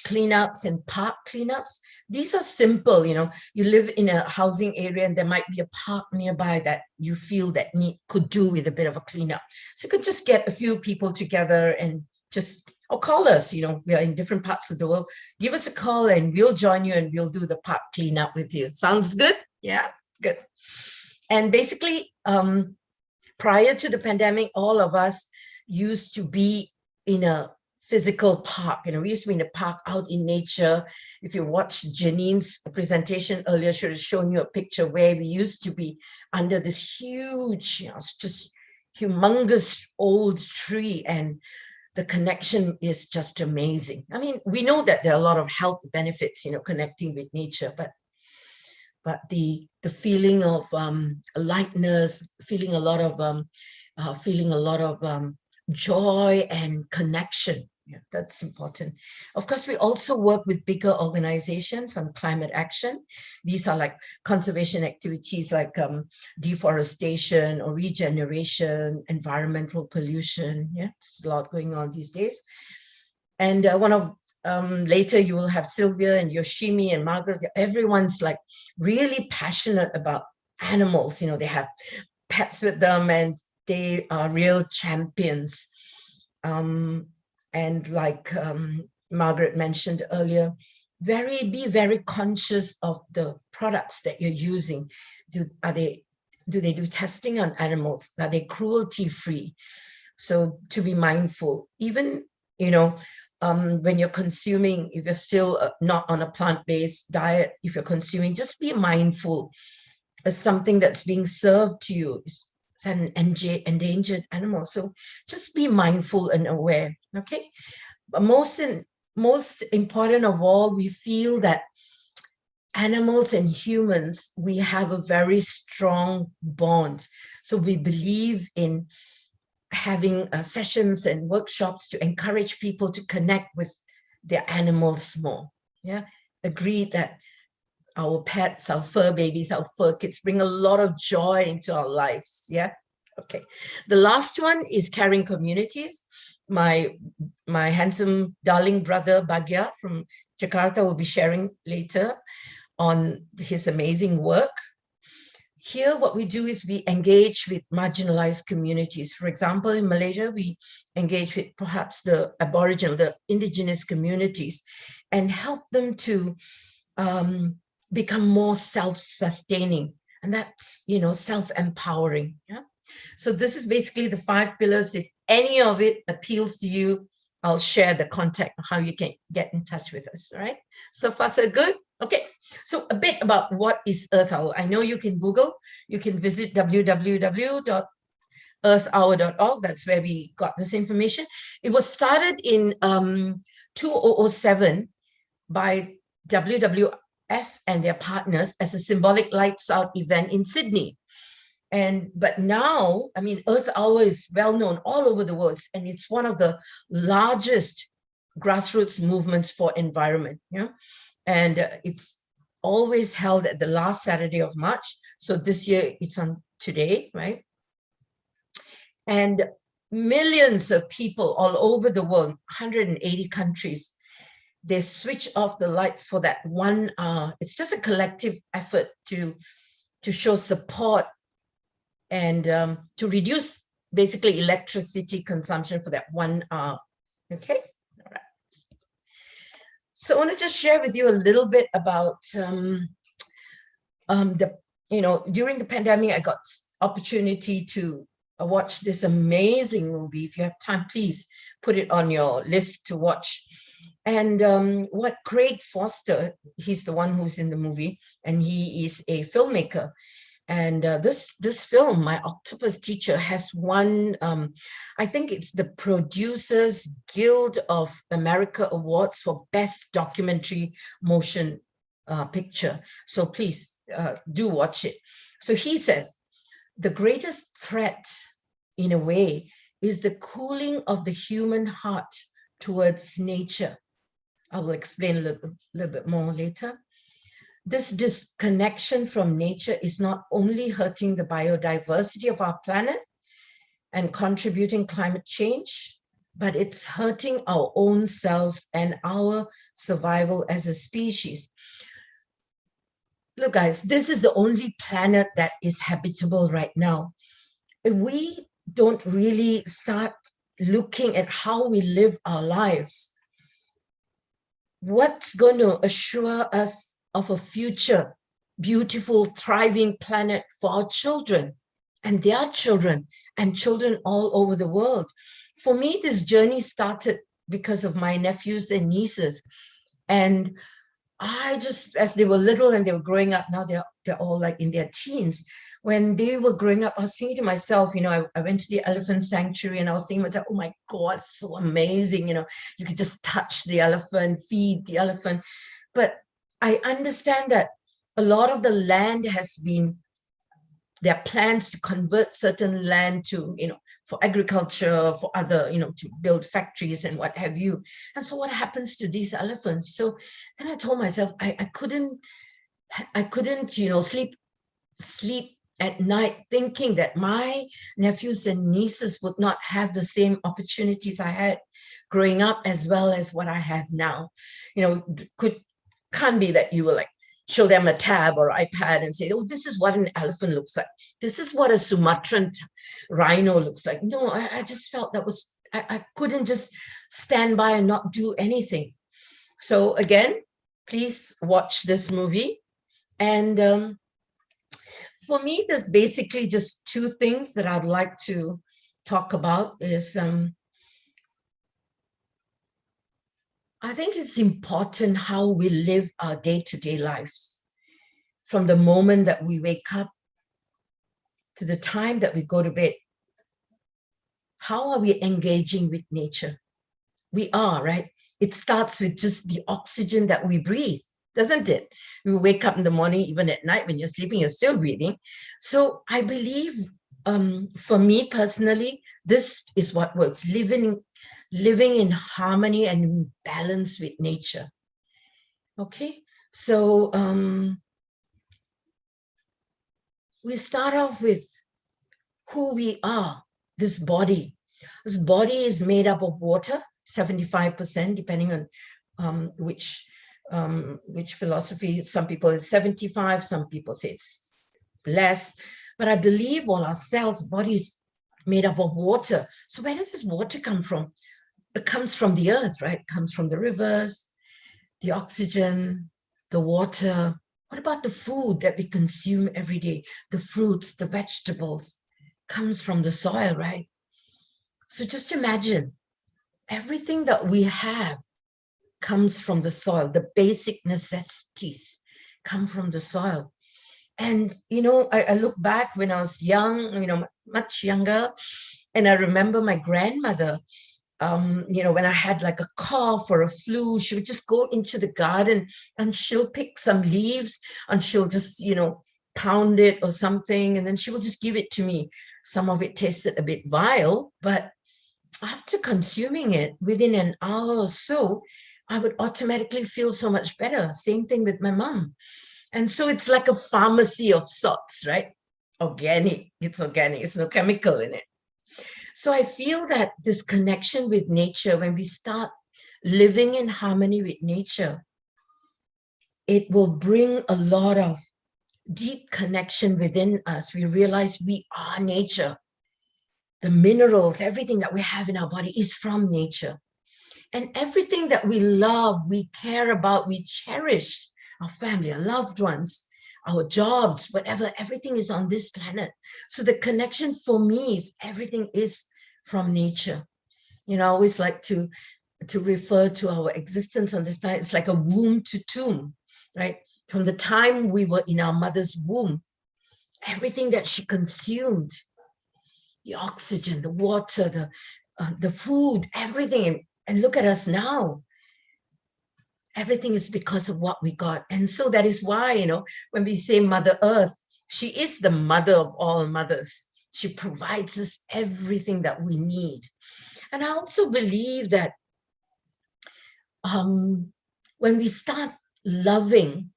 cleanups and park cleanups. These are simple, you know, you live in a housing area and there might be a park nearby that you feel that could do with a bit of a cleanup. So you could just get a few people together and just, or call us, you know, we are in different parts of the world. Give us a call and we'll join you and we'll do the park cleanup with you. Sounds good? Yeah, good. And basically, prior to the pandemic, all of us used to be in a physical park. You know, we used to be in a park out in nature. If you watched Janine's presentation earlier, she was showing you a picture where we used to be under this huge, you know, just humongous old tree, and the connection is just amazing. I mean, we know that there are a lot of health benefits, you know, connecting with nature, but the feeling of lightness, feeling a lot of joy and connection. Yeah, that's important. Of course, we also work with bigger organizations on climate action. These are like conservation activities like deforestation or regeneration, environmental pollution. Yeah, there's a lot going on these days. And later you will have Sylvia and Yoshimi and Margaret. Everyone's like really passionate about animals. You know, they have pets with them and they are real champions. And like Margaret mentioned earlier, be very conscious of the products that you're using. Do they do testing on animals? Are they cruelty-free? So to be mindful, even, you know, when you're consuming, if you're still not on a plant-based diet, if you're consuming, just be mindful as something that's being served to you is an endangered animal. So just be mindful and aware, okay? But most important of all, we feel that animals and humans, we have a very strong bond. So we believe in having sessions and workshops to encourage people to connect with their animals more. Yeah, agreed that our pets, our fur babies, our fur kids bring a lot of joy into our lives. Yeah, okay. The last one is caring communities. My handsome darling brother Bagya from Jakarta will be sharing later on his amazing work. Here, what we do is we engage with marginalized communities. For example, in Malaysia, we engage with perhaps the Aboriginal, the indigenous communities, and help them to become more self-sustaining. And that's, you know, self-empowering. Yeah. So this is basically the 5 pillars. If any of it appeals to you, I'll share the contact of how you can get in touch with us, all right? So far, so good? Okay, so a bit about what is Earth Hour. I know you can Google, you can visit www.earthhour.org. That's where we got this information. It was started in 2007 by WWF and their partners as a symbolic lights out event in Sydney. But now, I mean, Earth Hour is well known all over the world, and it's one of the largest grassroots movements for environment. And it's always held at the last Saturday of March. So this year it's on today, right? And millions of people all over the world, 180 countries, they switch off the lights for that 1 hour. It's just a collective effort to show support and to reduce basically electricity consumption for that 1 hour. Okay, all right. So I want to just share with you a little bit about during the pandemic, I got opportunity to watch this amazing movie. If you have time, please put it on your list to watch. And what Craig Foster, he's the one who's in the movie, and he is a filmmaker. And this film, My Octopus Teacher, has won, I think it's the Producers Guild of America Awards for Best Documentary Motion Picture. So please do watch it. So he says, the greatest threat, in a way, is the cooling of the human heart towards nature. I will explain a little bit more later. This disconnection from nature is not only hurting the biodiversity of our planet and contributing climate change, but it's hurting our own selves and our survival as a species. Look, guys, this is the only planet that is habitable right now. If we don't really start looking at how we live our lives, what's going to assure us of a future, beautiful, thriving planet for our children and their children and children all over the world? For me, this journey started because of my nephews and nieces. And I just, as they were little and they were growing up, now they're all like in their teens. When they were growing up, I was thinking to myself, I went to the elephant sanctuary and I was thinking to myself, oh my God, so amazing. You could just touch the elephant, feed the elephant. But I understand that a lot of the land has been, there are plans to convert certain land to, for agriculture, for other, to build factories and what have you. And so what happens to these elephants? So then I told myself, I couldn't, sleep at night thinking that my nephews and nieces would not have the same opportunities I had growing up as well as what I have now. Can't be that you will like show them a tab or iPad and say, oh, this is what an elephant looks like. This is what a Sumatran rhino looks like. No, I just felt that was, I couldn't just stand by and not do anything. So again, please watch this movie. And for me, there's basically just two things that I'd like to talk about is, I think it's important how we live our day-to-day lives. From the moment that we wake up to the time that we go to bed. How are we engaging with nature? We are, right? It starts with just the oxygen that we breathe, doesn't it? We wake up in the morning, even at night when you're sleeping, you're still breathing. So I believe, for me personally, this is what works, living in harmony and in balance with nature. Okay, so we start off with who we are, this body. This body is made up of water, 75%, depending on which philosophy. Some people it's 75, some people say it's less. But I believe all our cells, bodies made up of water. So where does this water come from? It comes from the earth, right? It comes from the rivers, the oxygen, the water. What about the food that we consume every day? The fruits, the vegetables, comes from the soil, right? So just imagine everything that we have comes from the soil. The basic necessities come from the soil. And, you know, I look back when I was young, you know, much younger, and I remember my grandmother, you know, when I had like a cough or a flu, she would just go into the garden and she'll pick some leaves and she'll just, you know, pound it or something, and then she will just give it to me. Some of it tasted a bit vile, but after consuming it, within an hour or so, I would automatically feel so much better. Same thing with my mom. And so it's like a pharmacy of sorts, right? Organic, it's no chemical in it. So I feel that this connection with nature, when we start living in harmony with nature, it will bring a lot of deep connection within us. We realize we are nature. The minerals, everything that we have in our body is from nature. And everything that we love, we care about, we cherish, our family, our loved ones, our jobs, whatever, everything is on this planet. So the connection for me is everything is from nature. You know, I always like to refer to our existence on this planet. It's like a womb to tomb, right? From the time we were in our mother's womb, everything that she consumed, the oxygen, the water, the food, everything. And look at us now. Everything is because of what we got. And so that is why, you know, when we say Mother Earth, she is the mother of all mothers. She provides us everything that we need. And I also believe that when we start loving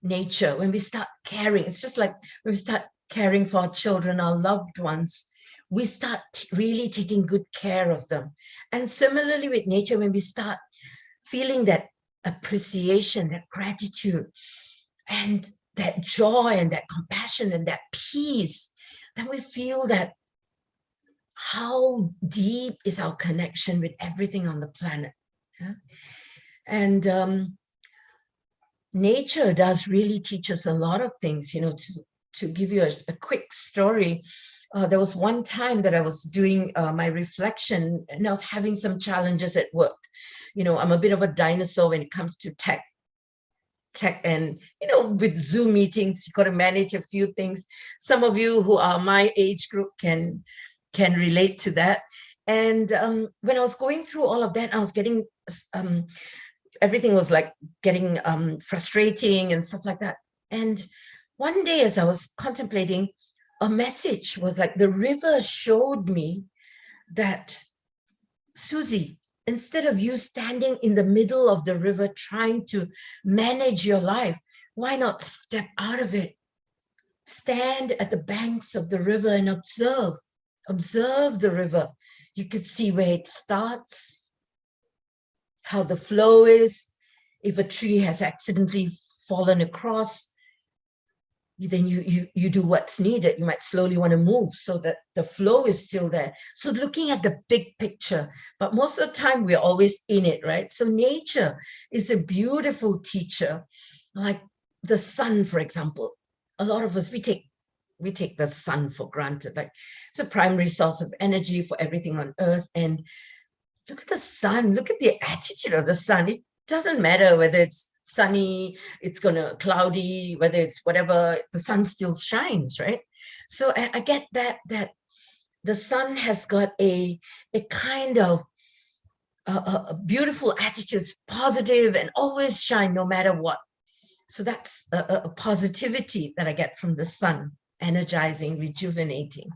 nature, when we start caring, it's just like when we start caring for our children, our loved ones, we start really taking good care of them. And similarly with nature, when we start feeling that appreciation, that gratitude, and that joy and that compassion and that peace, then we feel that how deep is our connection with everything on the planet. Yeah? And nature does really teach us a lot of things. You know, to give you a quick story, there was one time that I was doing my reflection and I was having some challenges at work. You know, I'm a bit of a dinosaur when it comes to tech, and, you know, with Zoom meetings, you got to manage a few things. Some of you who are my age group can relate to that. And when I was going through all of that, I was getting, everything was like getting frustrating and stuff like that. And one day as I was contemplating, a message was like, the river showed me that, Susie, instead of you standing in the middle of the river trying to manage your life, why not step out of it? Stand at the banks of the river and observe the river. You could see where it starts, how the flow is. If a tree has accidentally fallen across, then you do what's needed. You might slowly want to move so that the flow is still there. So looking at the big picture, but most of the time we're always in it, right? So nature is a beautiful teacher, like the sun, for example. A lot of us, we take the sun for granted. Like, it's a primary source of energy for everything on earth. And look at the sun, look at the attitude of the sun. It doesn't matter whether it's sunny, it's gonna cloudy, whether it's whatever, the sun still shines, right? So I get that the sun has got a kind of a beautiful attitude, positive and always shine no matter what. So that's a positivity that I get from the sun, energizing, rejuvenating.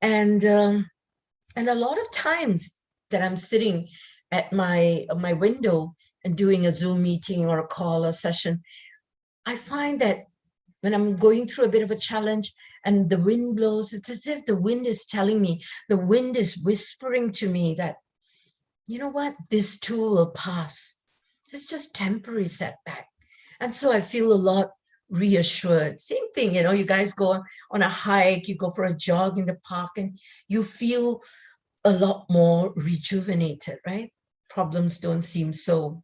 And a lot of times that I'm sitting at my window and doing a Zoom meeting or a call or session, I find that when I'm going through a bit of a challenge and the wind blows, it's as if the wind is telling me, the wind is whispering to me that, you know what, this too will pass. It's just temporary setback. And so I feel a lot reassured. Same thing, you know, you guys go on a hike, you go for a jog in the park and you feel a lot more rejuvenated, right? Problems don't seem so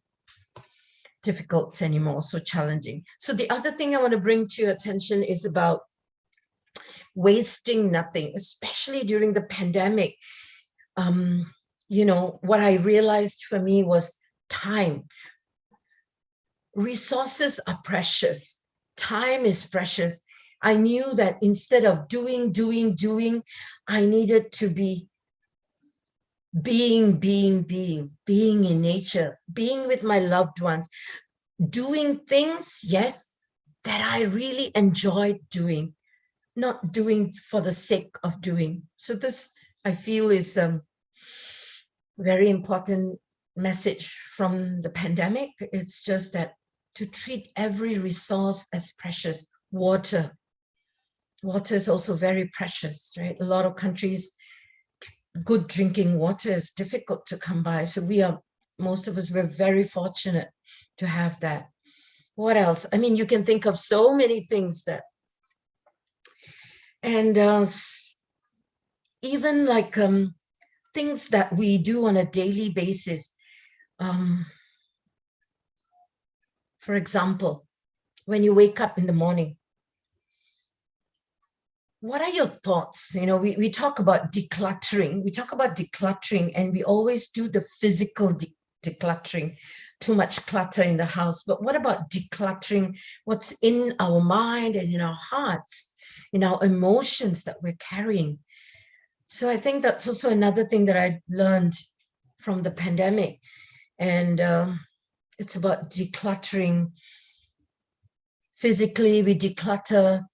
difficult anymore, so challenging. So the other thing I want to bring to your attention is about wasting nothing, especially during the pandemic. you know, what I realized for me was time. Resources are precious. Time is precious. I knew that instead of doing, I needed to be being in nature, being with my loved ones, doing things, yes, that I really enjoyed doing, not doing for the sake of doing. So this, I feel, is very important message from the pandemic. It's just that to treat every resource as precious. Water is also very precious, right? A lot of countries, good drinking water is difficult to come by. So most of us, we're very fortunate to have that. What else? I mean, you can think of so many things that, and even like things that we do on a daily basis. For example, when you wake up in the morning, what are your thoughts? You know, we talk about decluttering. We talk about decluttering, and we always do the physical decluttering, too much clutter in the house. But what about decluttering what's in our mind and in our hearts, in our emotions that we're carrying? So I think that's also another thing that I learned from the pandemic. And it's about decluttering. Physically, we declutter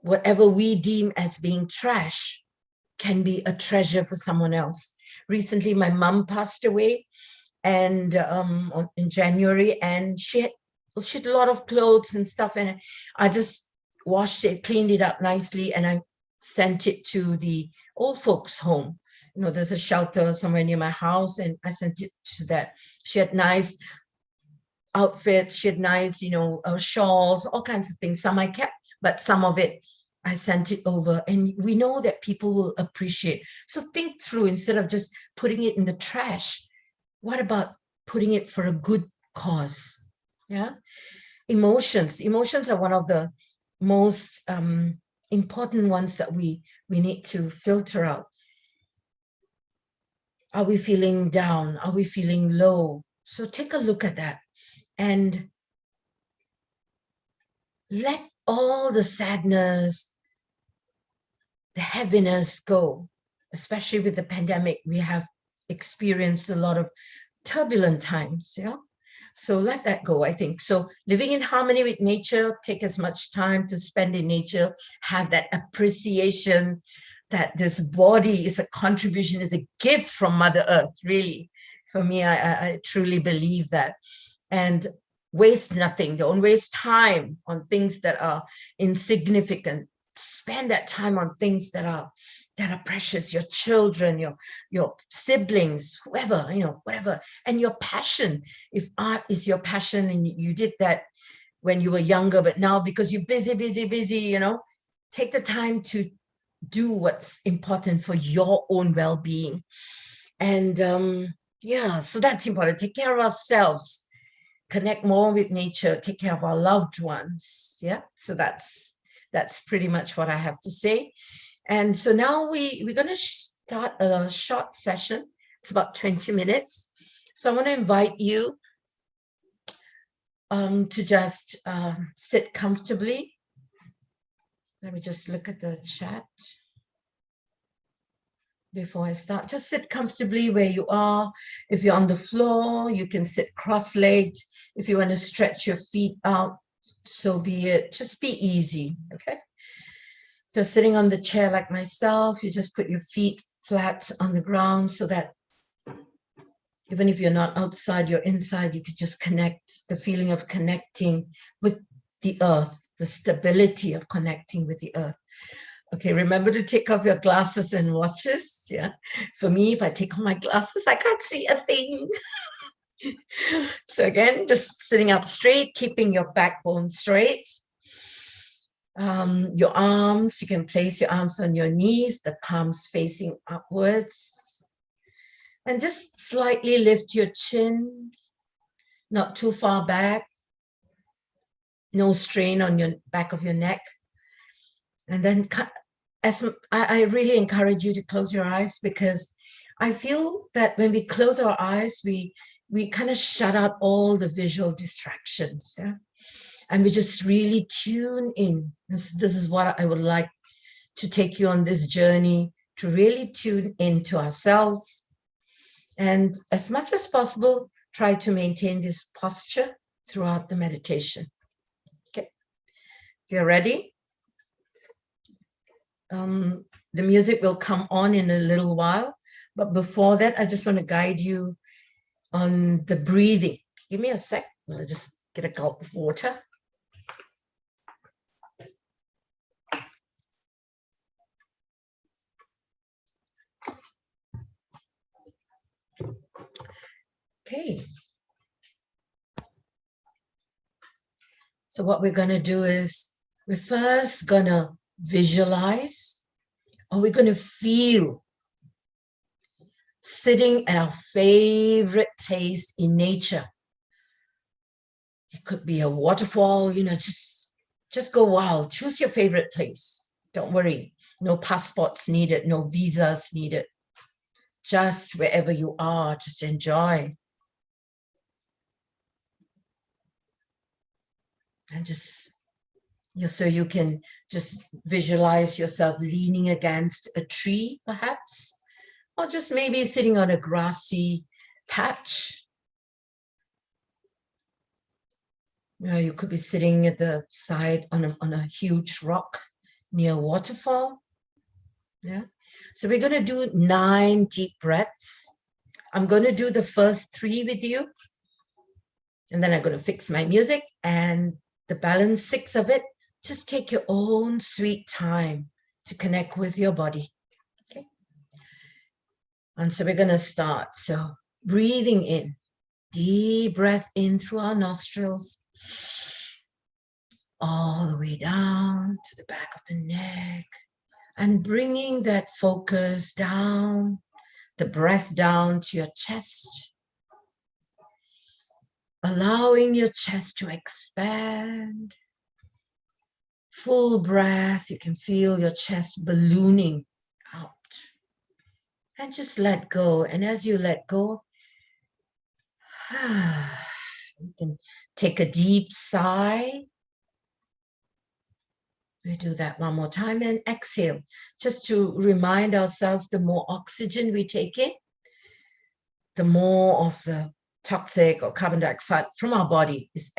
whatever we deem as being trash can be a treasure for someone else. Recently, my mom passed away, and in January, and she had a lot of clothes and stuff, and I just washed it, cleaned it up nicely, and I sent it to the old folks' home. You know, there's a shelter somewhere near my house, and I sent it to that. She had nice outfits, she had nice, you know, shawls, all kinds of things. Some I kept, but some of it I sent it over, and we know that people will appreciate. So think through, instead of just putting it in the trash, what about putting it for a good cause? Yeah. Emotions are one of the most important ones that we need to filter out. Are we feeling down? Are we feeling low? So take a look at that and let all the sadness, the heaviness go. Especially with the pandemic, we have experienced a lot of turbulent times, yeah? So let that go, I think. So living in harmony with nature, take as much time to spend in nature, have that appreciation that this body is a contribution, is a gift from Mother Earth, really. For me, I truly believe that. And waste nothing. Don't waste time on things that are insignificant. Spend that time on things that are precious, your children, your siblings, whoever, you know, whatever. And your passion. If art is your passion and you did that when you were younger, but now because you're busy, you know, take the time to do what's important for your own well-being. And yeah, so that's important. Take care of ourselves, connect more with nature, take care of our loved ones. Yeah, so that's pretty much what I have to say. And so now we're going to start a short session. It's about 20 minutes. So I want to invite you to just sit comfortably. Let me just look at the chat before I start. Just sit comfortably where you are. If you're on the floor, you can sit cross-legged. If you want to stretch your feet out, so be it. Just be easy, okay? If you're sitting on the chair like myself, you just put your feet flat on the ground so that even if you're not outside, you're inside, you could just connect, the feeling of connecting with the earth, the stability of connecting with the earth. Okay, remember to take off your glasses and watches. Yeah, for me, if I take off my glasses, I can't see a thing. So again, just sitting up straight, keeping your backbone straight. Your arms, you can place your arms on your knees, the palms facing upwards. And just slightly lift your chin, not too far back. No strain on your back of your neck. And then I really encourage you to close your eyes, because I feel that when we close our eyes, we kind of shut out all the visual distractions, yeah? And we just really tune in. This is what I would like to take you on this journey, to really tune into ourselves. And as much as possible, try to maintain this posture throughout the meditation. Okay, if you're ready, the music will come on in a little while. But before that, I just want to guide you on the breathing. Give me a sec. I'll just get a gulp of water. Okay. So what we're going to do is we're first going to visualize, or we're going to feel sitting at our favorite place in nature. It could be a waterfall, you know, just go wild. Choose your favorite place. Don't worry. No passports needed, no visas needed. Just wherever you are, just enjoy. And just, so you can just visualize yourself leaning against a tree, perhaps, or just maybe sitting on a grassy patch. You know, you could be sitting at the side on a huge rock near a waterfall. Yeah. So we're going to do 9 deep breaths. I'm going to do the first 3 with you. And then I'm going to fix my music, and the balance 6 of it, just take your own sweet time to connect with your body. Okay. And so we're going to start. So breathing in, deep breath in through our nostrils, all the way down to the back of the neck, and bringing that focus down, the breath down to your chest, allowing your chest to expand. Full breath, you can feel your chest ballooning out. And just let go. And as you let go, you can take a deep sigh. We do that one more time and exhale, just to remind ourselves the more oxygen we take in, the more of the toxic or carbon dioxide from our body is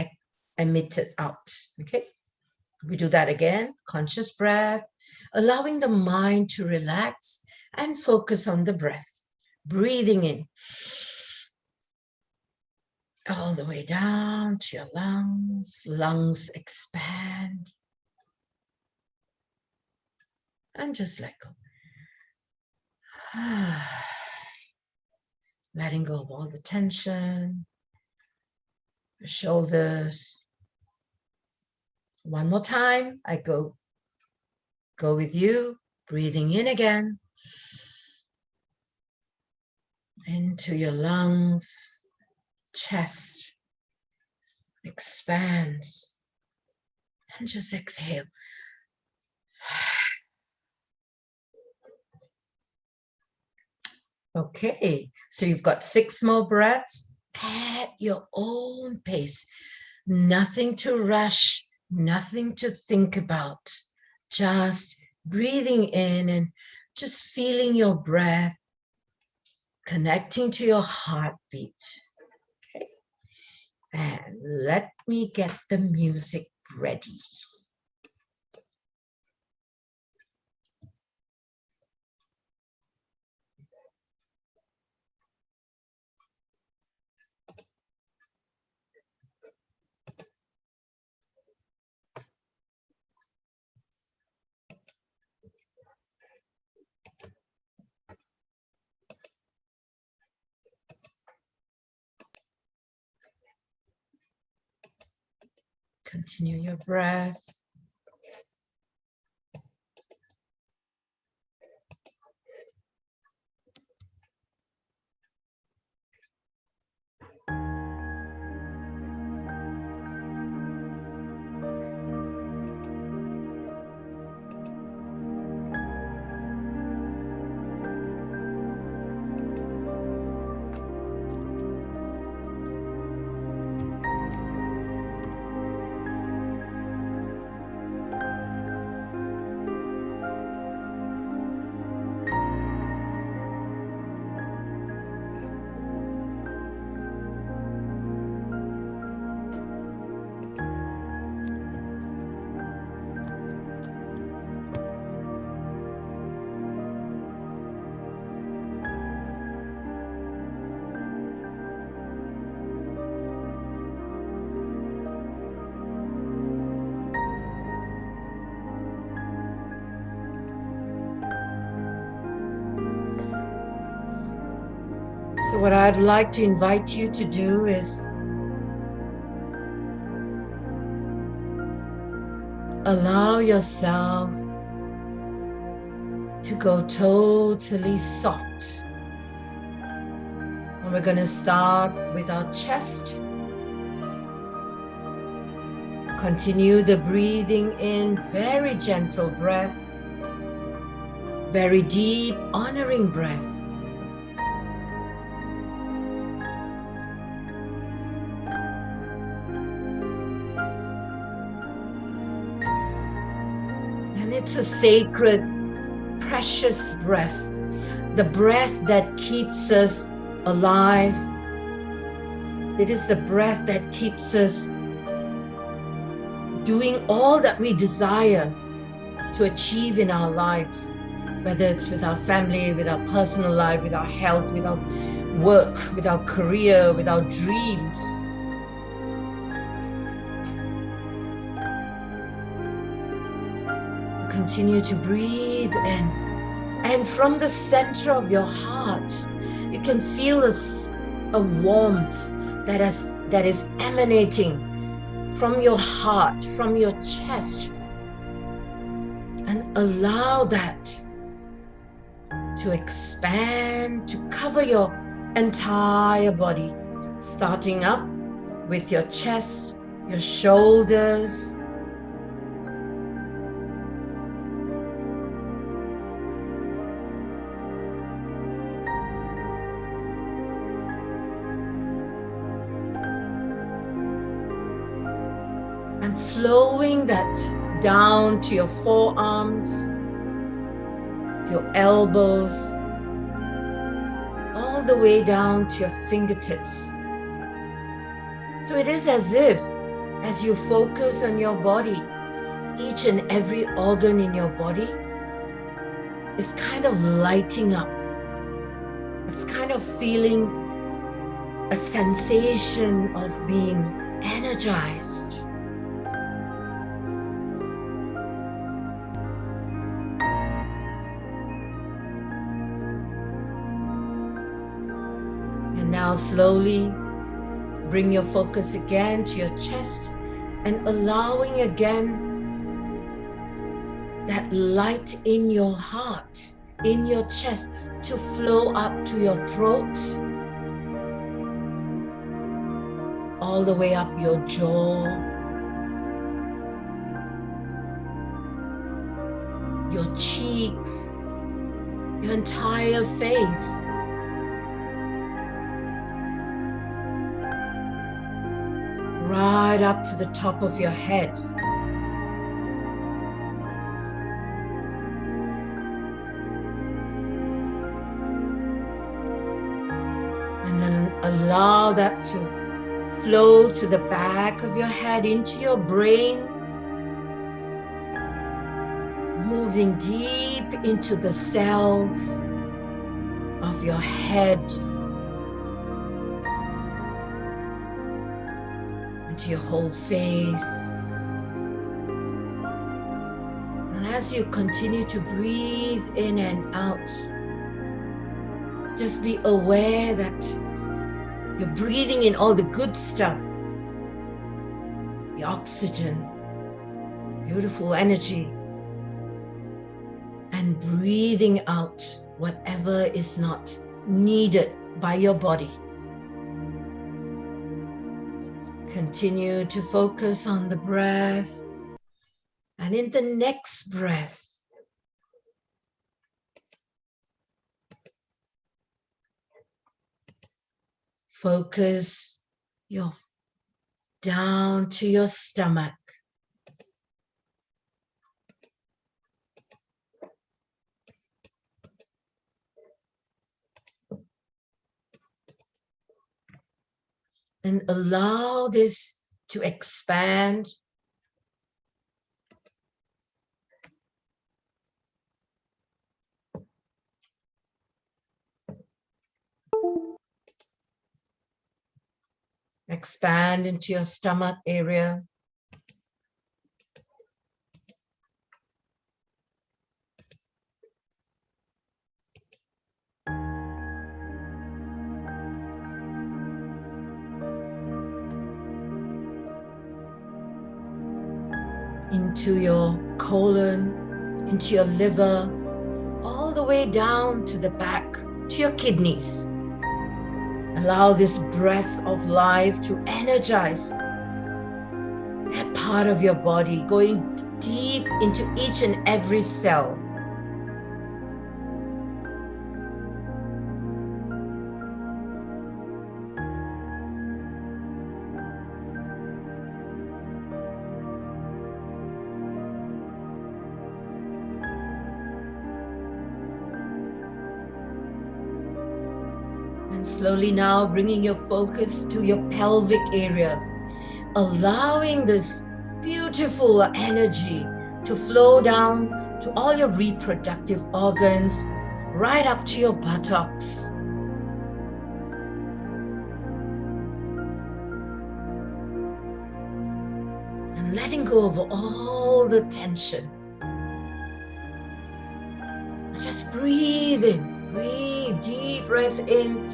emitted out. Okay, we do that again. Conscious breath, allowing the mind to relax and focus on the breath. Breathing in all the way down to your lungs. Lungs expand. And just let go. Letting go of all the tension, the shoulders. One more time, I go with you, breathing in again, into your lungs, chest expands, and just exhale. Okay, so you've got 6 more breaths at your own pace. Nothing to rush, nothing to think about. Just breathing in and just feeling your breath, connecting to your heartbeat. Okay, and let me get the music ready. Continue your breath. So what I'd like to invite you to do is allow yourself to go totally soft. And we're going to start with our chest. Continue the breathing in, very gentle breath, very deep, honoring breath. And it's a sacred, precious breath, the breath that keeps us alive. It is the breath that keeps us doing all that we desire to achieve in our lives, whether it's with our family, with our personal life, with our health, with our work, with our career, with our dreams. Continue to breathe in, and from the center of your heart, you can feel a warmth that is emanating from your heart, from your chest, and allow that to expand, to cover your entire body, starting up with your chest, your shoulders, and flowing that down to your forearms, your elbows, all the way down to your fingertips. So it is as if, as you focus on your body, each and every organ in your body is kind of lighting up. It's kind of feeling a sensation of being energized. And now slowly bring your focus again to your chest and allowing again that light in your heart, in your chest, to flow up to your throat, all the way up your jaw, your cheeks, your entire face. Right up to the top of your head. And then allow that to flow to the back of your head, into your brain, moving deep into the cells of your head, into your whole face. And as you continue to breathe in and out, just be aware that you're breathing in all the good stuff, the oxygen, beautiful energy, and breathing out whatever is not needed by your body. Continue to focus on the breath, and in the next breath, focus down to your stomach. And allow this to expand. Expand into your stomach area. into your colon, into your liver, all the way down to the back, to your kidneys. Allow this breath of life to energize that part of your body, going deep into each and every cell. And slowly now bringing your focus to your pelvic area, allowing this beautiful energy to flow down to all your reproductive organs, right up to your buttocks. And letting go of all the tension. Just breathe in, breathe, deep breath in.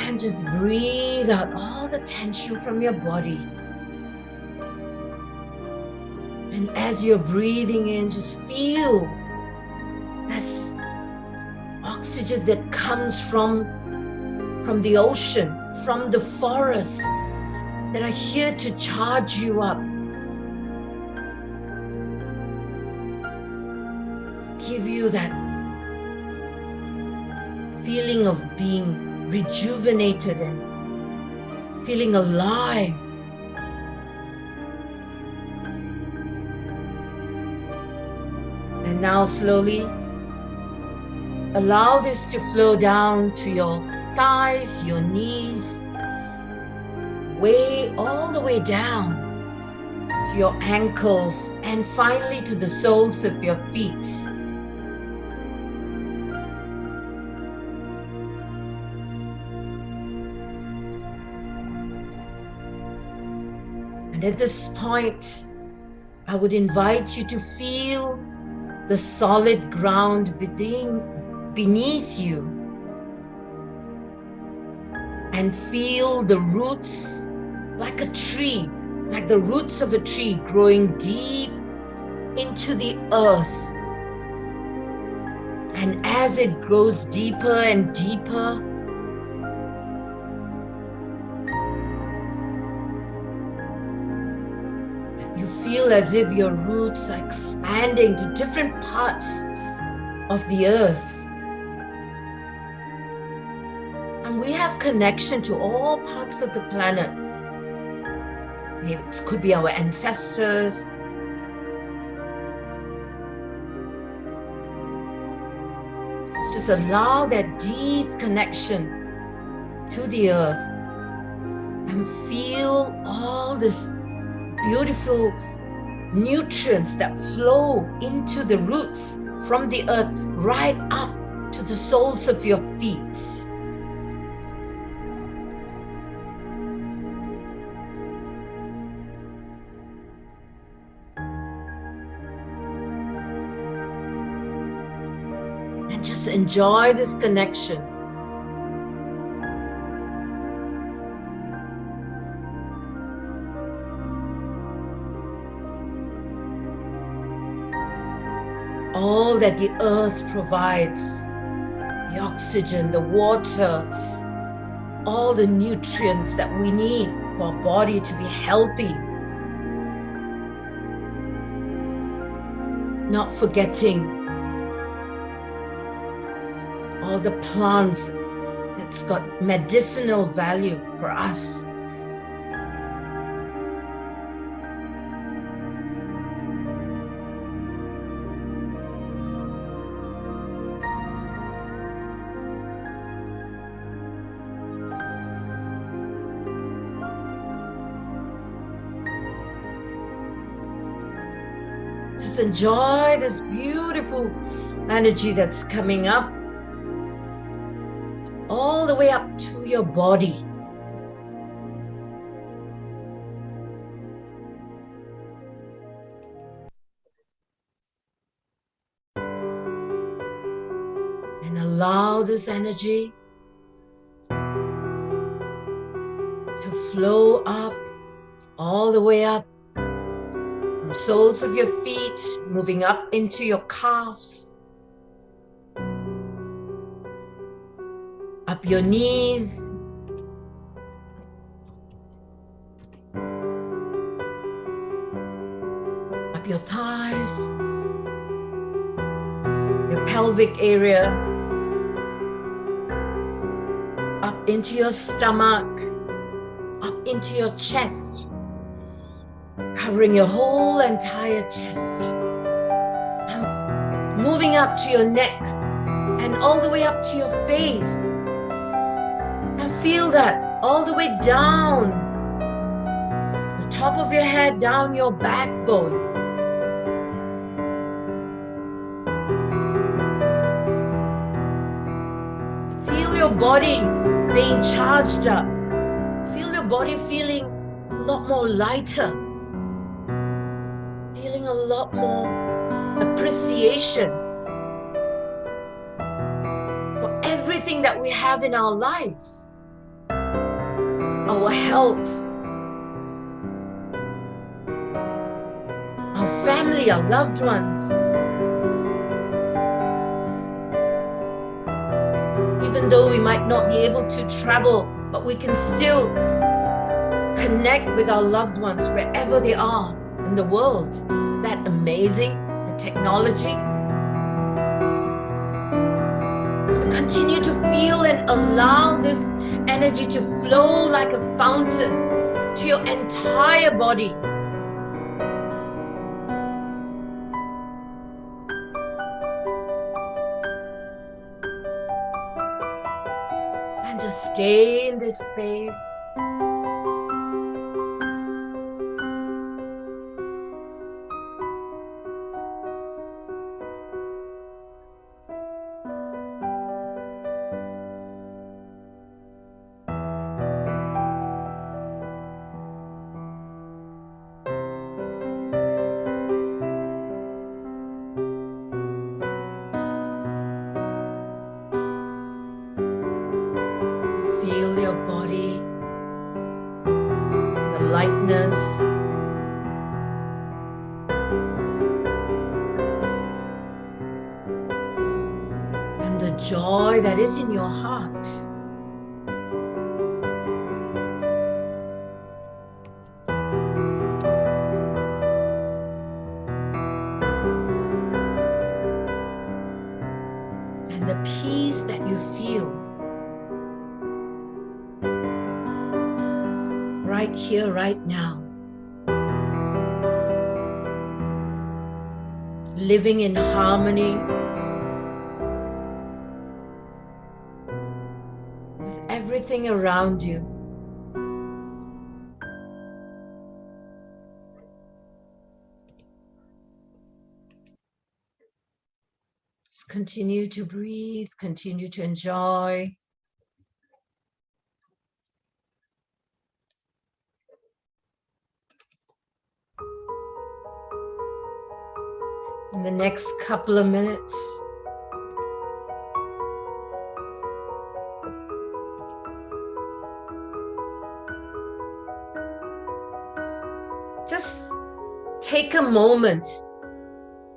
And just breathe out all the tension from your body. And as you're breathing in, just feel this oxygen that comes from the ocean, from the forest, that are here to charge you up. Give you that feeling of being rejuvenated and feeling alive. And now slowly allow this to flow down to your thighs, your knees, way all the way down to your ankles, and finally to the soles of your feet. And at this point, I would invite you to feel the solid ground beneath you, and feel the roots like a tree, like the roots of a tree growing deep into the earth. And as it grows deeper and deeper, you feel as if your roots are expanding to different parts of the earth. And we have connection to all parts of the planet. Maybe it could be our ancestors. Just allow that deep connection to the earth and feel all this beautiful nutrients that flow into the roots from the earth right up to the soles of your feet. And just enjoy this connection. All that the earth provides, the oxygen, the water, all the nutrients that we need for our body to be healthy. Not forgetting all the plants that's got medicinal value for us. Just enjoy this beautiful energy that's coming up, all the way up to your body. And allow this energy to flow up, all the way up From soles of your feet, moving up into your calves, up your knees, up your thighs, your pelvic area, up into your stomach, up into your chest, covering your whole entire chest, and moving up to your neck and all the way up to your face. And feel that all the way down the top of your head, down your backbone. Feel your body being charged up. Feel your body feeling a lot more lighter. Feeling a lot more appreciation for everything that we have in our lives. Our health, our family, our loved ones. Even though we might not be able to travel, but we can still connect with our loved ones wherever they are in the world. Isn't that amazing? The technology. So continue to feel and allow this energy to flow like a fountain to your entire body. And just stay in this space. Feel your body, the lightness, and the joy that is in your heart. And the peace that you feel right here, right now. Living in harmony with everything around you. Just continue to breathe, continue to enjoy. In the next couple of minutes, just take a moment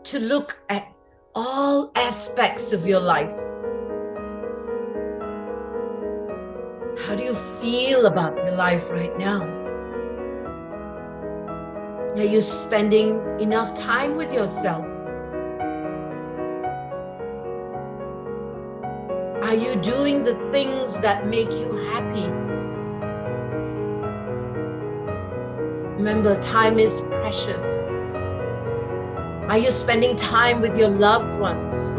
to look at all aspects of your life. How do you feel about your life right now? Are you spending enough time with yourself? Are you doing the things that make you happy? Remember, time is precious. Are you spending time with your loved ones?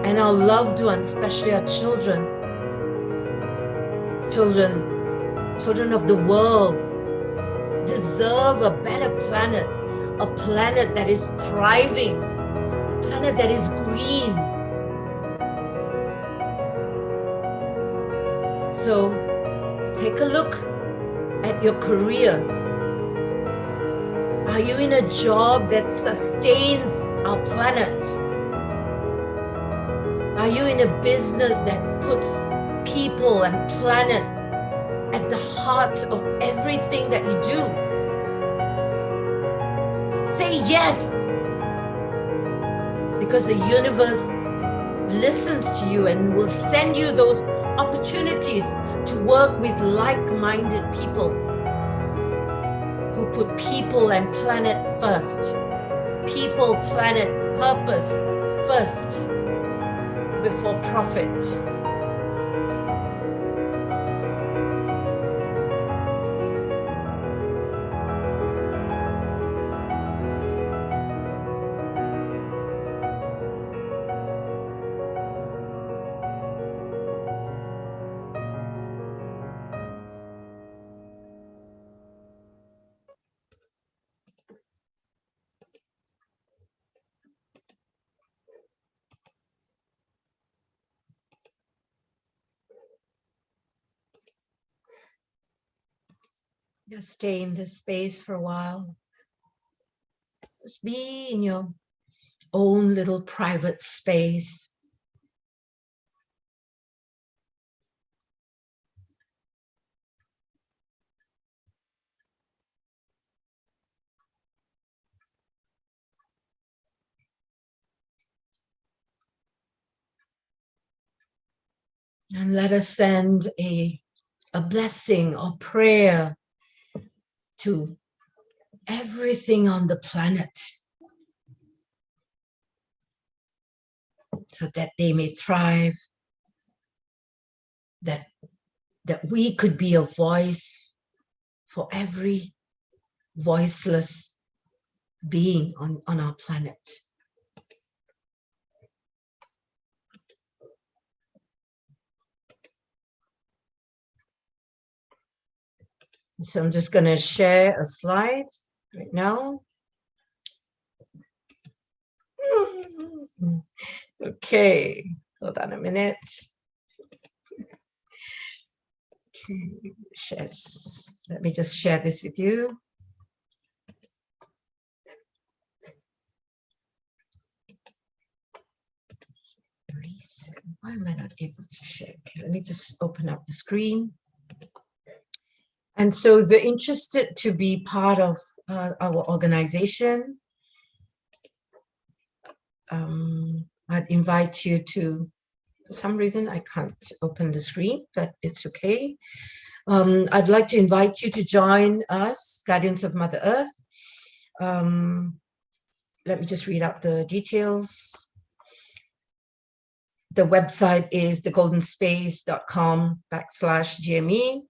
And our loved ones, especially our children of the world, deserve a better planet, a planet that is thriving, a planet that is green. So take a look at your career. Are you in a job that sustains our planet? Are you in a business that puts people and planet at the heart of everything that you do. Say yes, because the universe listens to you and will send you those opportunities to work with like-minded people who put people and planet first. People, planet, purpose first before profit. Just stay in this space for a while. Just be in your own little private space. And let us send a blessing or prayer to everything on the planet so that they may thrive, that we could be a voice for every voiceless being on our planet. So I'm just going to share a slide right now. Okay, hold on a minute. Okay, let me just share this with you. Why am I not able to share? Okay, let me just open up the screen. And so if you're interested to be part of our organization, I'd invite you to, for some reason I can't open the screen, but it's okay. I'd like to invite you to join us, Guardians of Mother Earth. Let me just read out the details. The website is thegoldenspace.com/GME.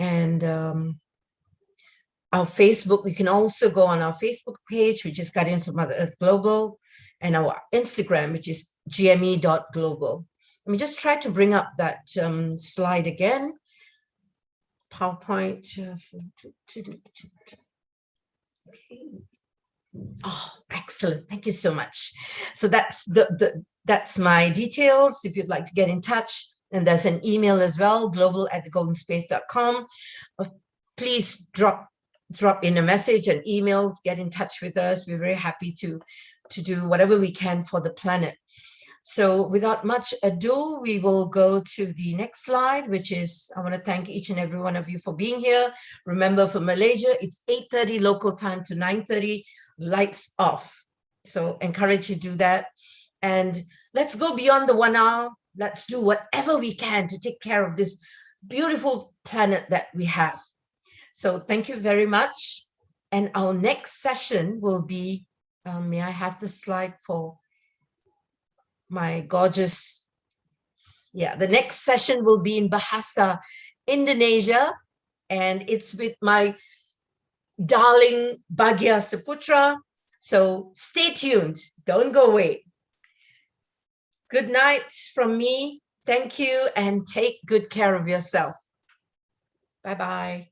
And our Facebook, we can also go on our Facebook page, which is Guardians of Mother Earth Global, and our Instagram, which is gme.global. Let me just try to bring up that slide again. PowerPoint. Okay. Oh, excellent. Thank you so much. So that's that's my details if you'd like to get in touch. And there's an email as well, global@thegoldenspace.com. Please drop in a message, an email, get in touch with us. We're very happy to do whatever we can for the planet. So without much ado, we will go to the next slide, which is, I want to thank each and every one of you for being here. Remember, for Malaysia, it's 8:30 local time to 9:30, lights off. So encourage you to do that. And let's go beyond the 1 hour. Let's do whatever we can to take care of this beautiful planet that we have. So thank you very much. And our next session will be, may I have the slide for my gorgeous, yeah, the next session will be in Bahasa Indonesia, and it's with my darling Bagya Saputra. So stay tuned, don't go away. Good night from me. Thank you, and take good care of yourself. Bye-bye.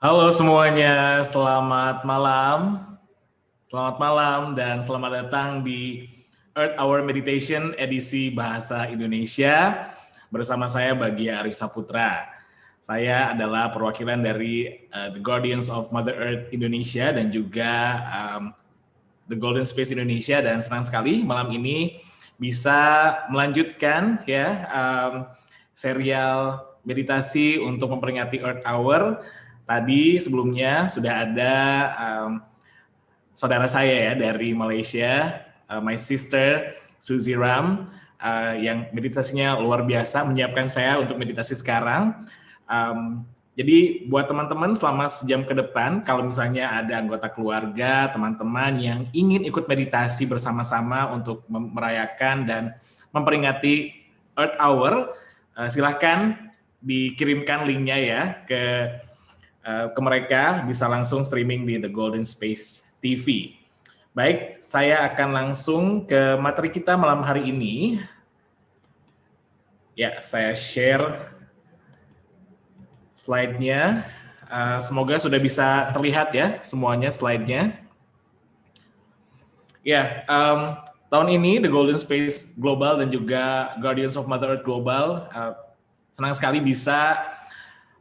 Halo semuanya, selamat malam. Selamat malam dan selamat datang di Earth Hour Meditation edisi Bahasa Indonesia bersama saya Bagia Arif Saputra. Saya adalah perwakilan dari The Guardians of Mother Earth Indonesia dan juga The Golden Space Indonesia, dan senang sekali malam ini bisa melanjutkan ya serial meditasi untuk memperingati Earth Hour. Tadi sebelumnya sudah ada saudara saya ya dari Malaysia, my sister Suzy Ram, yang meditasinya luar biasa, menyiapkan saya untuk meditasi sekarang. Jadi buat teman-teman selama sejam ke depan, kalau misalnya ada anggota keluarga, teman-teman yang ingin ikut meditasi bersama-sama untuk merayakan dan memperingati Earth Hour, silahkan dikirimkan linknya ya ke mereka, bisa langsung streaming di The Golden Space TV. Baik, saya akan langsung ke materi kita malam hari ini. Ya, saya share slide-nya. Semoga sudah bisa terlihat ya semuanya slide-nya. Ya, tahun ini The Golden Space Global dan juga Guardians of Mother Earth Global senang sekali bisa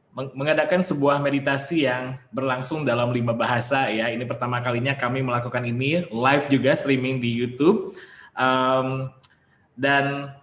mengadakan sebuah meditasi yang berlangsung dalam 5 bahasa ya. Ini pertama kalinya kami melakukan ini live juga streaming di YouTube. Dan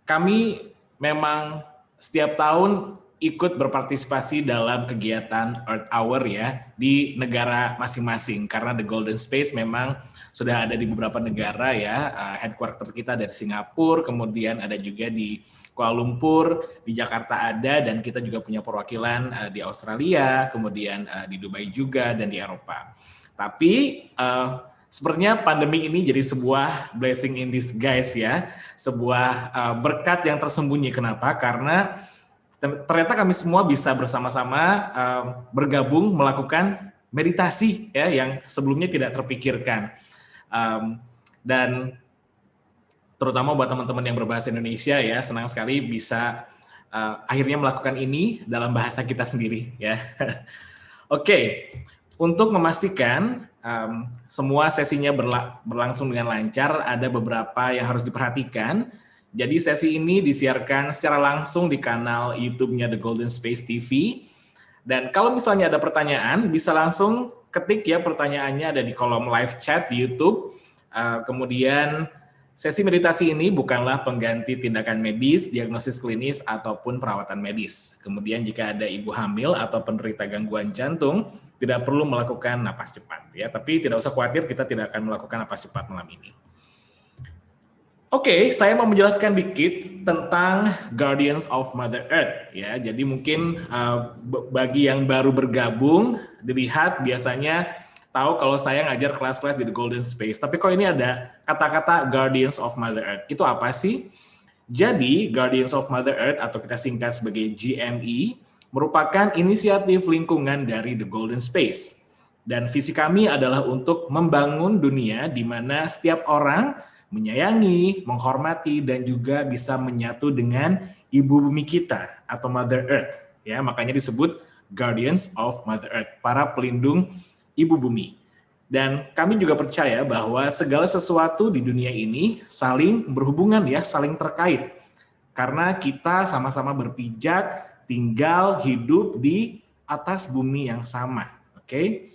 kami memang setiap tahun ikut berpartisipasi dalam kegiatan Earth Hour ya di negara masing-masing, karena The Golden Space memang sudah ada di beberapa negara ya. Headquarter kita dari Singapura, kemudian ada juga di Kuala Lumpur, di Jakarta ada, dan kita juga punya perwakilan di Australia, kemudian di Dubai juga, dan di Eropa. Tapi sepertinya pandemi ini jadi sebuah blessing in disguise ya, sebuah berkat yang tersembunyi. Kenapa? Karena ternyata kami semua bisa bersama-sama bergabung melakukan meditasi ya yang sebelumnya tidak terpikirkan. Dan terutama buat teman-teman yang berbahasa Indonesia ya, senang sekali bisa akhirnya melakukan ini dalam bahasa kita sendiri ya. Oke, untuk memastikan semua sesinya berlangsung dengan lancar, ada beberapa yang harus diperhatikan. Jadi sesi ini disiarkan secara langsung di kanal YouTube-nya The Golden Space TV. Dan kalau misalnya ada pertanyaan, bisa langsung ketik ya pertanyaannya, ada di kolom live chat di YouTube. Kemudian Sesi meditasi ini bukanlah pengganti tindakan medis, diagnosis klinis, ataupun perawatan medis. Kemudian jika ada ibu hamil atau penderita gangguan jantung, tidak perlu melakukan napas cepat. Ya, tapi tidak usah khawatir, kita tidak akan melakukan napas cepat malam ini. Oke, saya mau menjelaskan dikit tentang Guardians of Mother Earth. Ya, jadi mungkin bagi yang baru bergabung, dilihat biasanya tahu kalau saya ngajar kelas-kelas di The Golden Space. Tapi kok ini ada kata-kata Guardians of Mother Earth. Itu apa sih? Jadi, Guardians of Mother Earth atau kita singkat sebagai GME merupakan inisiatif lingkungan dari The Golden Space. Dan visi kami adalah untuk membangun dunia di mana setiap orang menyayangi, menghormati, dan juga bisa menyatu dengan ibu bumi kita atau Mother Earth. Ya, makanya disebut Guardians of Mother Earth, para pelindung ibu bumi. Dan kami juga percaya bahwa segala sesuatu di dunia ini saling berhubungan ya, saling terkait. Karena kita sama-sama berpijak, tinggal, hidup di atas bumi yang sama. Oke?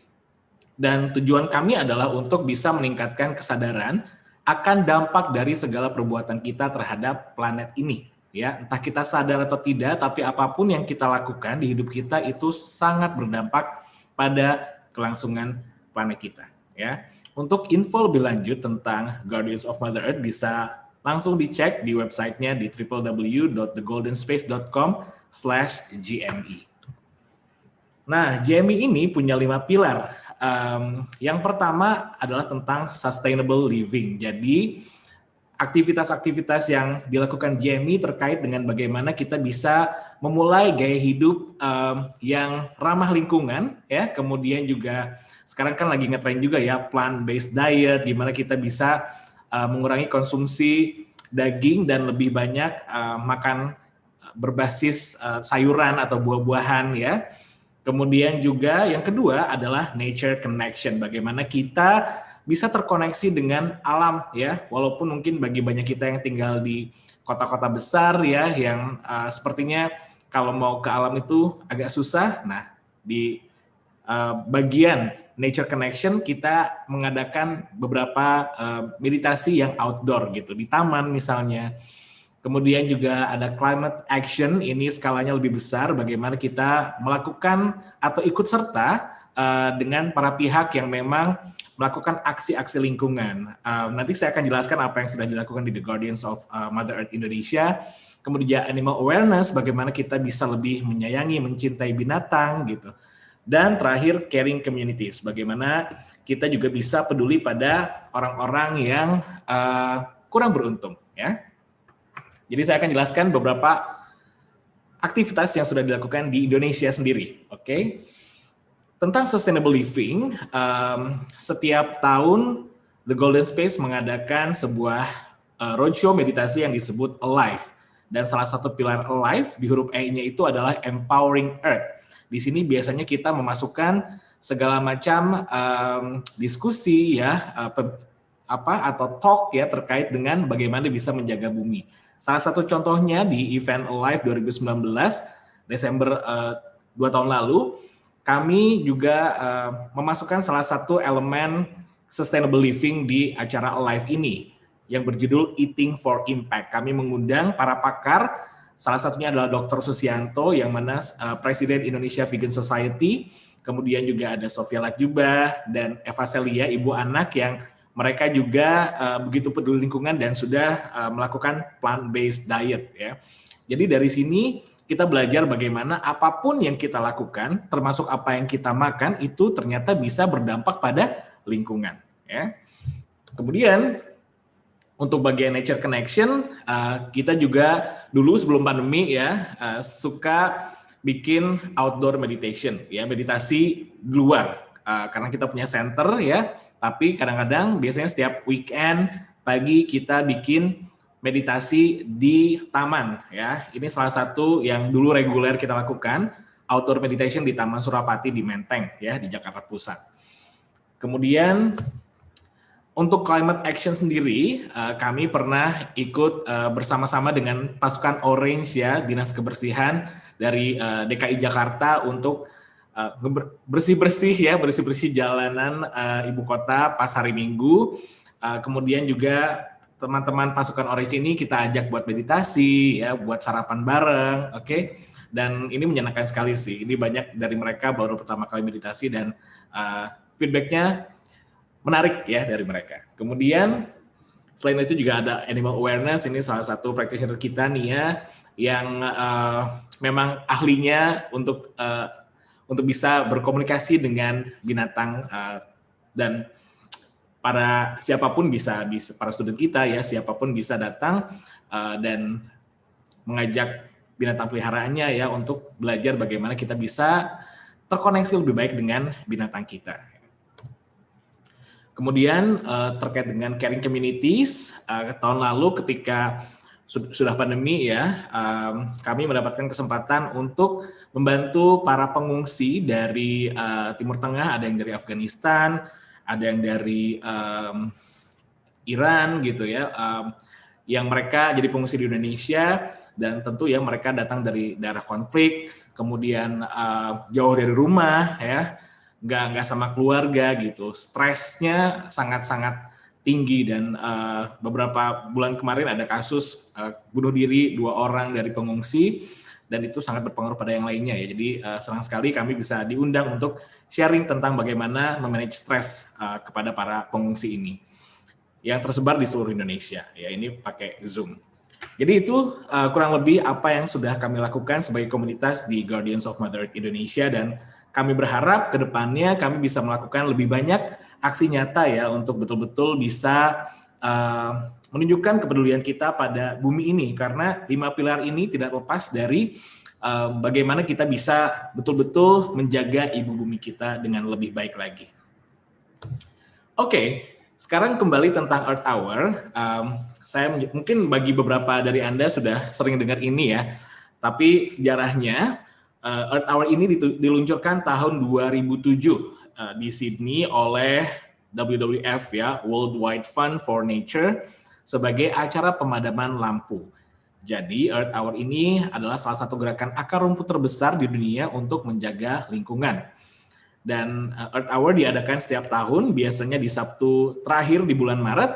Dan tujuan kami adalah untuk bisa meningkatkan kesadaran akan dampak dari segala perbuatan kita terhadap planet ini. Ya, entah kita sadar atau tidak, tapi apapun yang kita lakukan di hidup kita itu sangat berdampak pada kelangsungan planet kita. Ya, untuk info lebih lanjut tentang Guardians of Mother Earth bisa langsung dicek di websitenya di www.thegoldenspace.com/GME. Nah, GME ini punya 5 pilar. Yang pertama adalah tentang sustainable living. Jadi aktivitas-aktivitas yang dilakukan GME terkait dengan bagaimana kita bisa memulai gaya hidup yang ramah lingkungan, ya. Kemudian juga sekarang kan lagi ngetren juga ya plant-based diet, gimana kita bisa mengurangi konsumsi daging dan lebih banyak makan berbasis sayuran atau buah-buahan, ya. Kemudian juga yang kedua adalah nature connection, bagaimana kita bisa terkoneksi dengan alam ya, walaupun mungkin bagi banyak kita yang tinggal di kota-kota besar ya, yang sepertinya kalau mau ke alam itu agak susah. Nah, di bagian nature connection kita mengadakan beberapa meditasi yang outdoor gitu, di taman misalnya. Kemudian juga ada climate action, ini skalanya lebih besar, bagaimana kita melakukan atau ikut serta dengan para pihak yang memang melakukan aksi-aksi lingkungan. Nanti saya akan jelaskan apa yang sudah dilakukan di The Guardians of Mother Earth Indonesia. Kemudian animal awareness, bagaimana kita bisa lebih menyayangi, mencintai binatang gitu. Dan terakhir caring communities, bagaimana kita juga bisa peduli pada orang-orang yang kurang beruntung ya. Jadi saya akan jelaskan beberapa aktivitas yang sudah dilakukan di Indonesia sendiri. Oke. Tentang sustainable living, setiap tahun The Golden Space mengadakan sebuah roadshow meditasi yang disebut Alive. Dan salah satu pilar Alive di huruf E-nya itu adalah Empowering Earth. Di sini biasanya kita memasukkan segala macam diskusi ya, atau talk ya terkait dengan bagaimana bisa menjaga bumi. Salah satu contohnya di event Alive 2019, Desember 2 tahun lalu, kami juga memasukkan salah satu elemen sustainable living di acara Alive ini, yang berjudul Eating for Impact. Kami mengundang para pakar, salah satunya adalah Dr. Susianto, yang mana Presiden Indonesia Vegan Society, kemudian juga ada Sofia Latjuba, dan Eva Celia, ibu anak yang mereka juga begitu peduli lingkungan dan sudah melakukan plant-based diet ya. Jadi dari sini kita belajar bagaimana apapun yang kita lakukan, termasuk apa yang kita makan, itu ternyata bisa berdampak pada lingkungan ya. Kemudian untuk bagian nature connection, kita juga dulu sebelum pandemi ya suka bikin outdoor meditation ya, meditasi di luar karena kita punya center ya. Tapi kadang-kadang biasanya setiap weekend pagi kita bikin meditasi di taman ya. Ini salah satu yang dulu reguler kita lakukan, outdoor meditation di Taman Surapati di Menteng ya, di Jakarta Pusat. Kemudian untuk climate action sendiri, kami pernah ikut bersama-sama dengan pasukan Orange ya, Dinas Kebersihan dari DKI Jakarta untuk bersih-bersih jalanan ibu kota pas hari Minggu, kemudian juga teman-teman pasukan Orange ini kita ajak buat meditasi, ya, buat sarapan bareng, oke? Dan ini menyenangkan sekali sih. Ini banyak dari mereka baru pertama kali meditasi dan feedbacknya menarik ya dari mereka. Kemudian selain itu juga ada animal awareness. Ini salah satu practitioner kita nih ya, yang memang ahlinya untuk bisa berkomunikasi dengan binatang dan para siapapun bisa para student kita ya, siapapun bisa datang dan mengajak binatang peliharaannya ya untuk belajar bagaimana kita bisa terkoneksi lebih baik dengan binatang kita. Kemudian terkait dengan caring communities, tahun lalu ketika sudah pandemi ya, kami mendapatkan kesempatan untuk membantu para pengungsi dari Timur Tengah, ada yang dari Afghanistan, ada yang dari Iran gitu ya, yang mereka jadi pengungsi di Indonesia, dan tentu ya mereka datang dari daerah konflik, kemudian jauh dari rumah ya, nggak sama keluarga gitu, stresnya sangat-sangat tinggi, dan beberapa bulan kemarin ada kasus bunuh diri 2 orang dari pengungsi, dan itu sangat berpengaruh pada yang lainnya ya. Jadi senang sekali kami bisa diundang untuk sharing tentang bagaimana memanage stres kepada para pengungsi ini yang tersebar di seluruh Indonesia ya, ini pakai Zoom. Jadi itu kurang lebih apa yang sudah kami lakukan sebagai komunitas di Guardians of Mother Earth Indonesia, dan kami berharap ke depannya kami bisa melakukan lebih banyak aksi nyata ya untuk betul-betul bisa menunjukkan kepedulian kita pada bumi ini, karena 5 pilar ini tidak lepas dari bagaimana kita bisa betul-betul menjaga ibu bumi kita dengan lebih baik lagi. Oke, sekarang kembali tentang Earth Hour. Saya mungkin bagi beberapa dari Anda sudah sering dengar ini ya, tapi sejarahnya Earth Hour ini diluncurkan tahun 2007 di Sydney oleh WWF ya, World Wide Fund for Nature, sebagai acara pemadaman lampu. Jadi Earth Hour ini adalah salah satu gerakan akar rumput terbesar di dunia untuk menjaga lingkungan. Dan Earth Hour diadakan setiap tahun, biasanya di Sabtu terakhir di bulan Maret,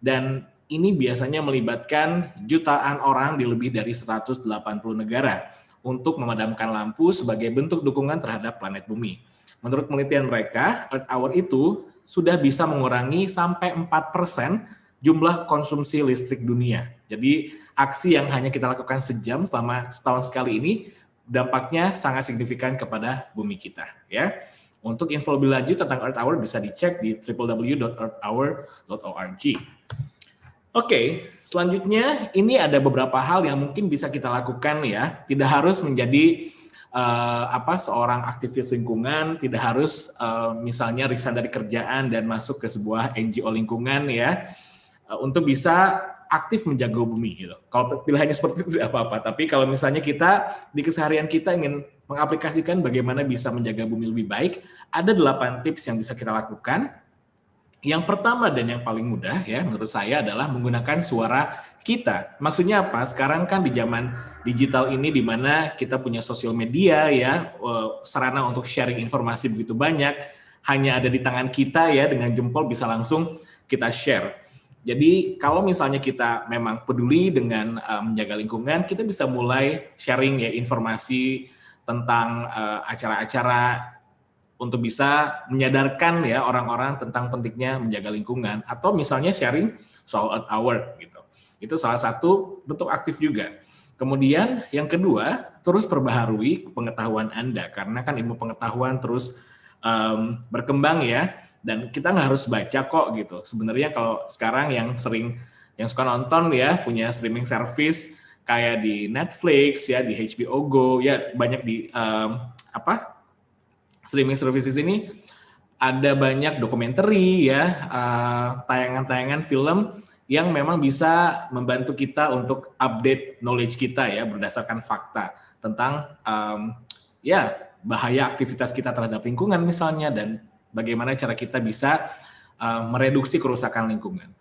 dan ini biasanya melibatkan jutaan orang di lebih dari 180 negara untuk memadamkan lampu sebagai bentuk dukungan terhadap planet bumi. Menurut penelitian mereka, Earth Hour itu sudah bisa mengurangi sampai 4% jumlah konsumsi listrik dunia. Jadi aksi yang hanya kita lakukan sejam selama setahun sekali ini, dampaknya sangat signifikan kepada bumi kita ya. Untuk info lebih lanjut tentang Earth Hour bisa dicek di www.earthhour.org. Oke, selanjutnya ini ada beberapa hal yang mungkin bisa kita lakukan ya. Tidak harus menjadi seorang aktivis lingkungan, tidak harus misalnya resign dari kerjaan dan masuk ke sebuah NGO lingkungan ya, untuk bisa aktif menjaga bumi gitu. Kalau pilihannya seperti itu tidak apa-apa, tapi kalau misalnya kita di keseharian kita ingin mengaplikasikan bagaimana bisa menjaga bumi lebih baik, ada 8 tips yang bisa kita lakukan. Yang pertama dan yang paling mudah ya menurut saya adalah menggunakan suara kita. Maksudnya apa? Sekarang kan di zaman digital ini di mana kita punya sosial media ya, sarana untuk sharing informasi begitu banyak, hanya ada di tangan kita ya, dengan jempol bisa langsung kita share. Jadi kalau misalnya kita memang peduli dengan menjaga lingkungan, kita bisa mulai sharing ya informasi tentang acara-acara untuk bisa menyadarkan ya orang-orang tentang pentingnya menjaga lingkungan, atau misalnya sharing soal Earth Hour gitu. Itu salah satu bentuk aktif juga. Kemudian yang kedua, terus perbaharui pengetahuan Anda, karena kan ilmu pengetahuan terus berkembang ya, dan kita nggak harus baca kok gitu. Sebenarnya kalau sekarang yang suka nonton ya, punya streaming service kayak di Netflix ya, di HBO Go ya, banyak di streaming services ini ada banyak dokumenter ya, tayangan-tayangan film yang memang bisa membantu kita untuk update knowledge kita ya, berdasarkan fakta tentang bahaya aktivitas kita terhadap lingkungan misalnya, dan bagaimana cara kita bisa mereduksi kerusakan lingkungan.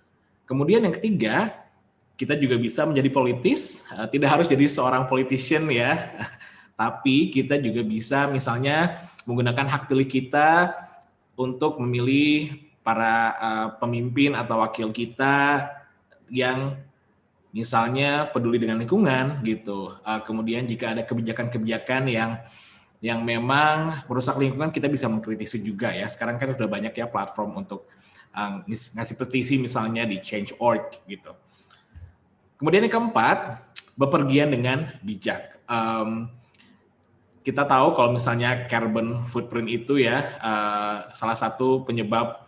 Kemudian yang ketiga, kita juga bisa menjadi politis, tidak harus jadi seorang politician ya, tapi kita juga bisa misalnya menggunakan hak pilih kita untuk memilih para pemimpin atau wakil kita yang misalnya peduli dengan lingkungan gitu. Kemudian jika ada kebijakan-kebijakan yang memang merusak lingkungan, kita bisa mengkritisi juga ya. Sekarang kan sudah banyak ya platform untuk ngasih petisi misalnya di Change.org gitu. Kemudian yang keempat, bepergian dengan bijak. Kita tahu kalau misalnya carbon footprint itu ya salah satu penyebab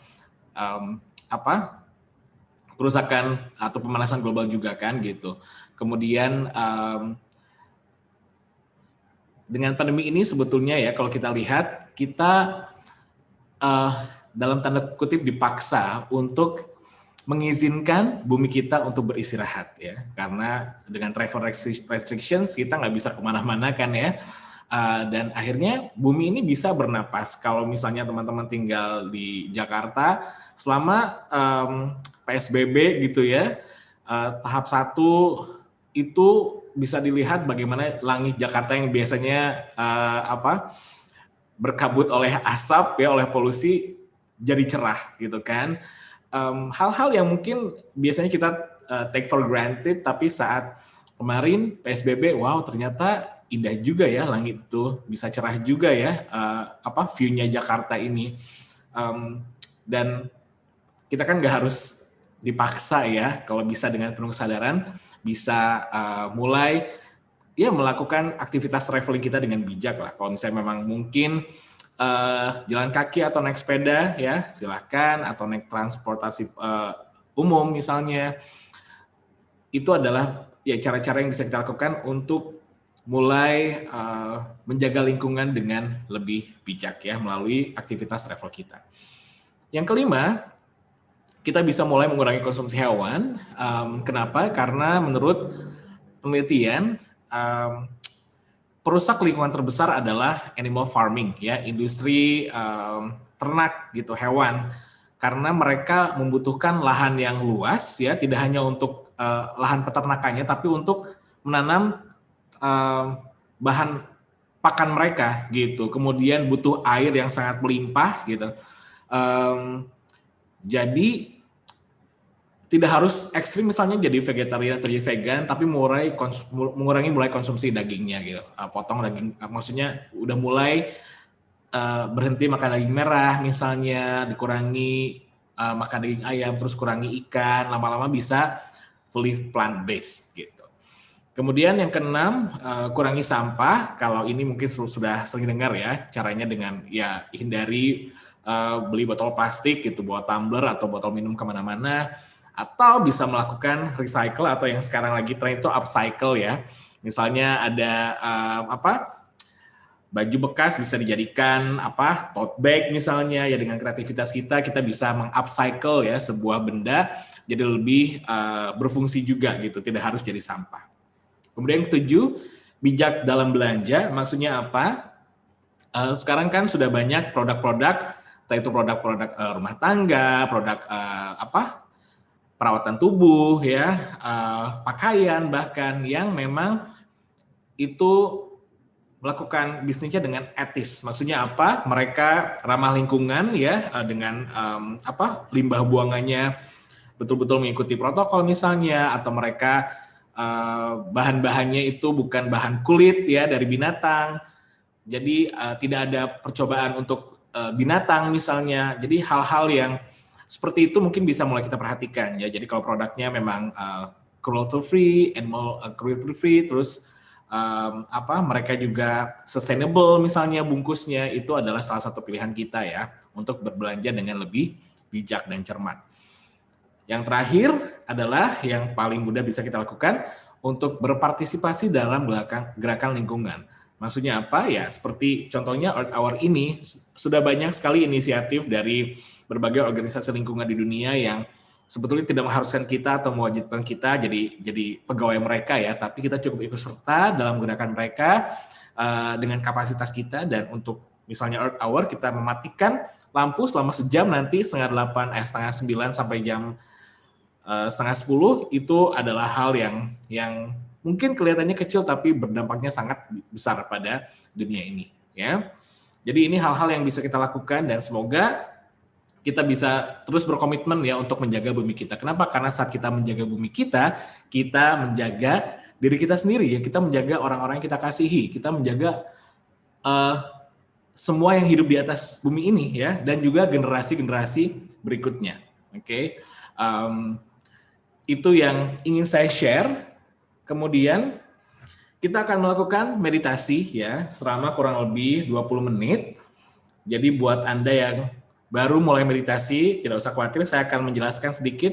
kerusakan atau pemanasan global juga kan gitu. Kemudian dengan pandemi ini sebetulnya ya kalau kita lihat kita dalam tanda kutip dipaksa untuk mengizinkan bumi kita untuk beristirahat ya, karena dengan travel restrictions kita nggak bisa kemana-mana kan ya, dan akhirnya bumi ini bisa bernapas. Kalau misalnya teman-teman tinggal di Jakarta selama PSBB gitu ya, tahap 1 itu bisa dilihat bagaimana langit Jakarta yang biasanya berkabut oleh asap ya, oleh polusi jadi cerah gitu kan. Hal-hal yang mungkin biasanya kita take for granted, tapi saat kemarin PSBB, wow ternyata indah juga ya langit itu, bisa cerah juga ya view-nya Jakarta ini. Dan kita kan nggak harus dipaksa ya, kalau bisa dengan penuh kesadaran bisa mulai ya melakukan aktivitas traveling kita dengan bijak lah. Kalau misalnya memang mungkin jalan kaki atau naik sepeda ya silakan, atau naik transportasi umum misalnya, itu adalah ya cara-cara yang bisa kita lakukan untuk mulai menjaga lingkungan dengan lebih bijak ya melalui aktivitas travel kita. Yang kelima, kita bisa mulai mengurangi konsumsi hewan. Kenapa? Karena menurut penelitian perusak lingkungan terbesar adalah animal farming ya, industri ternak gitu, hewan, karena mereka membutuhkan lahan yang luas ya, tidak hanya untuk lahan peternakannya tapi untuk menanam bahan pakan mereka gitu. Kemudian butuh air yang sangat melimpah gitu. Jadi tidak harus ekstrim misalnya jadi vegetarian atau jadi vegan, tapi mengurangi mulai konsumsi dagingnya gitu. Potong daging, maksudnya udah mulai berhenti makan daging merah misalnya, dikurangi makan daging ayam, terus kurangi ikan, lama-lama bisa fully plant based gitu. Kemudian yang keenam, kurangi sampah. Kalau ini mungkin sudah sering dengar ya, caranya dengan ya hindari beli botol plastik gitu, bawa tumbler atau botol minum kemana-mana, atau bisa melakukan recycle atau yang sekarang lagi tren itu upcycle ya. Misalnya ada baju bekas bisa dijadikan tote bag misalnya ya, dengan kreativitas kita bisa meng-upcycle ya sebuah benda jadi lebih berfungsi juga gitu, tidak harus jadi sampah. Kemudian yang ketujuh, bijak dalam belanja. Maksudnya apa? Sekarang kan sudah banyak produk-produk, entah itu produk-produk rumah tangga, produk perawatan tubuh ya, pakaian bahkan yang memang itu melakukan bisnisnya dengan etis. Maksudnya apa? Mereka ramah lingkungan ya, dengan limbah buangannya betul-betul mengikuti protokol misalnya, atau mereka bahan-bahannya itu bukan bahan kulit ya dari binatang. Jadi tidak ada percobaan untuk binatang misalnya. Jadi hal-hal yang seperti itu mungkin bisa mulai kita perhatikan ya. Jadi kalau produknya memang cruelty free, animal cruelty free, terus mereka juga sustainable misalnya bungkusnya, itu adalah salah satu pilihan kita ya untuk berbelanja dengan lebih bijak dan cermat. Yang terakhir adalah yang paling mudah bisa kita lakukan untuk berpartisipasi dalam gerakan lingkungan. Maksudnya apa ya? Seperti contohnya Earth Hour ini sudah banyak sekali inisiatif dari berbagai organisasi lingkungan di dunia yang sebetulnya tidak mengharuskan kita atau mewajibkan kita jadi pegawai mereka ya, tapi kita cukup ikut serta dalam gerakan mereka dengan kapasitas kita. Dan untuk misalnya Earth Hour kita mematikan lampu selama sejam, nanti setengah 9 sampai jam setengah 10, itu adalah hal yang mungkin kelihatannya kecil tapi berdampaknya sangat besar pada dunia ini ya. Jadi ini hal-hal yang bisa kita lakukan dan semoga kita bisa terus berkomitmen ya untuk menjaga bumi kita. Kenapa? Karena saat kita menjaga bumi kita menjaga diri kita sendiri ya, kita menjaga orang-orang yang kita kasihi, kita menjaga semua yang hidup di atas bumi ini ya, dan juga generasi-generasi berikutnya. Oke. Itu yang ingin saya share. Kemudian kita akan melakukan meditasi ya selama kurang lebih 20 menit. Jadi buat Anda yang baru mulai meditasi, tidak usah khawatir, saya akan menjelaskan sedikit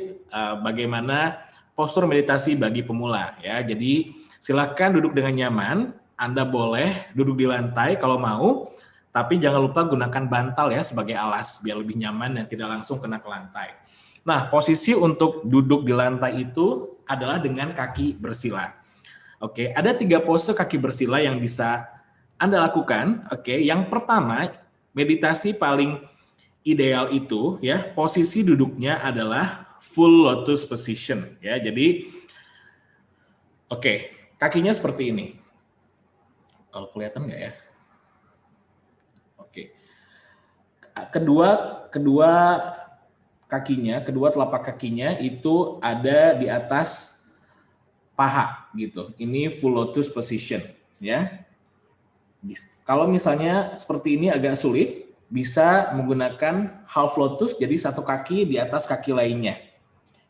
bagaimana postur meditasi bagi pemula ya. Jadi silakan duduk dengan nyaman. Anda boleh duduk di lantai kalau mau, tapi jangan lupa gunakan bantal ya sebagai alas biar lebih nyaman dan tidak langsung kena ke lantai. Nah, posisi untuk duduk di lantai itu adalah dengan kaki bersila. Oke, ada 3 pose kaki bersila yang bisa Anda lakukan. Oke, yang pertama, meditasi paling ideal itu ya, posisi duduknya adalah full lotus position ya. Jadi kakinya seperti ini. Kalau kelihatan nggak ya? Oke. Kedua kakinya, kedua telapak kakinya itu ada di atas paha gitu. Ini full lotus position ya. Kalau misalnya seperti ini agak sulit, bisa menggunakan half lotus, jadi satu kaki di atas kaki lainnya.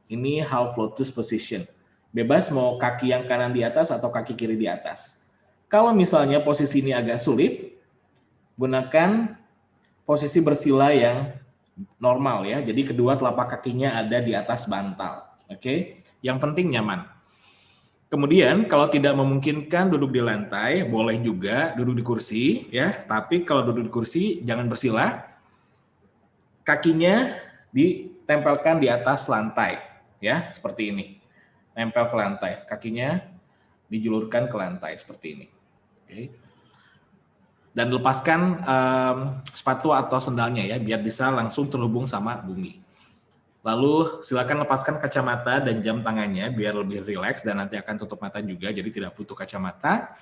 Ini half lotus position. Bebas mau kaki yang kanan di atas atau kaki kiri di atas. Kalau misalnya posisi ini agak sulit, gunakan posisi bersila yang normal ya. Jadi kedua telapak kakinya ada di atas bantal. Oke? Yang penting nyaman. Kemudian kalau tidak memungkinkan duduk di lantai, boleh juga duduk di kursi ya. Tapi kalau duduk di kursi jangan bersila. Kakinya ditempelkan di atas lantai ya, seperti ini. Nempel ke lantai, kakinya dijulurkan ke lantai seperti ini. Oke. Dan lepaskan sepatu atau sendalnya ya, biar bisa langsung terhubung sama bumi. Lalu silakan lepaskan kacamata dan jam tangannya biar lebih rileks dan nanti akan tutup mata juga, jadi tidak butuh kacamata.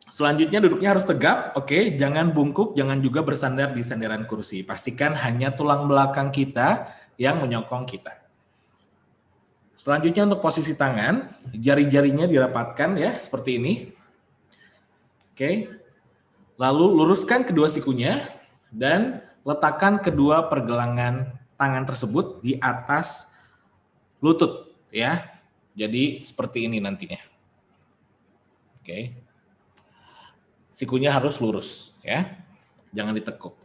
Selanjutnya duduknya harus tegap, oke, jangan bungkuk, jangan juga bersandar di sandaran kursi. Pastikan hanya tulang belakang kita yang menyokong kita. Selanjutnya untuk posisi tangan, jari-jarinya dirapatkan ya, seperti ini. Oke. Lalu luruskan kedua sikunya dan letakkan kedua pergelangan tangan tersebut di atas lutut ya. Jadi seperti ini nantinya. Oke. Sikunya harus lurus ya. Jangan ditekuk.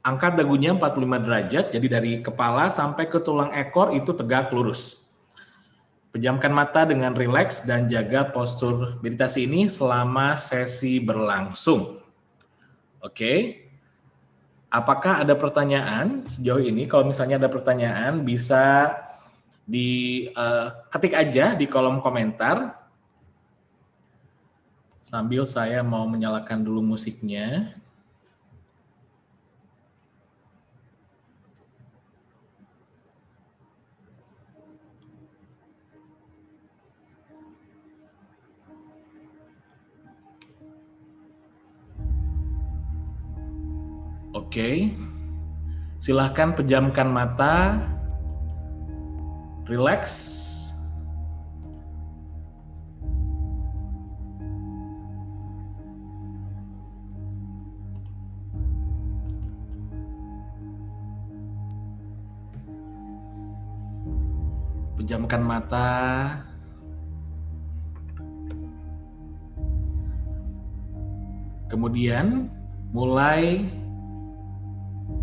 Angkat dagunya 45 derajat, jadi dari kepala sampai ke tulang ekor itu tegak lurus. Pejamkan mata dengan rileks dan jaga postur meditasi ini selama sesi berlangsung. Oke. Apakah ada pertanyaan sejauh ini? Kalau misalnya ada pertanyaan, bisa ketik aja di kolom komentar. Sambil saya mau menyalakan dulu musiknya. Oke, silahkan pejamkan mata, relax. Pejamkan mata. Kemudian mulai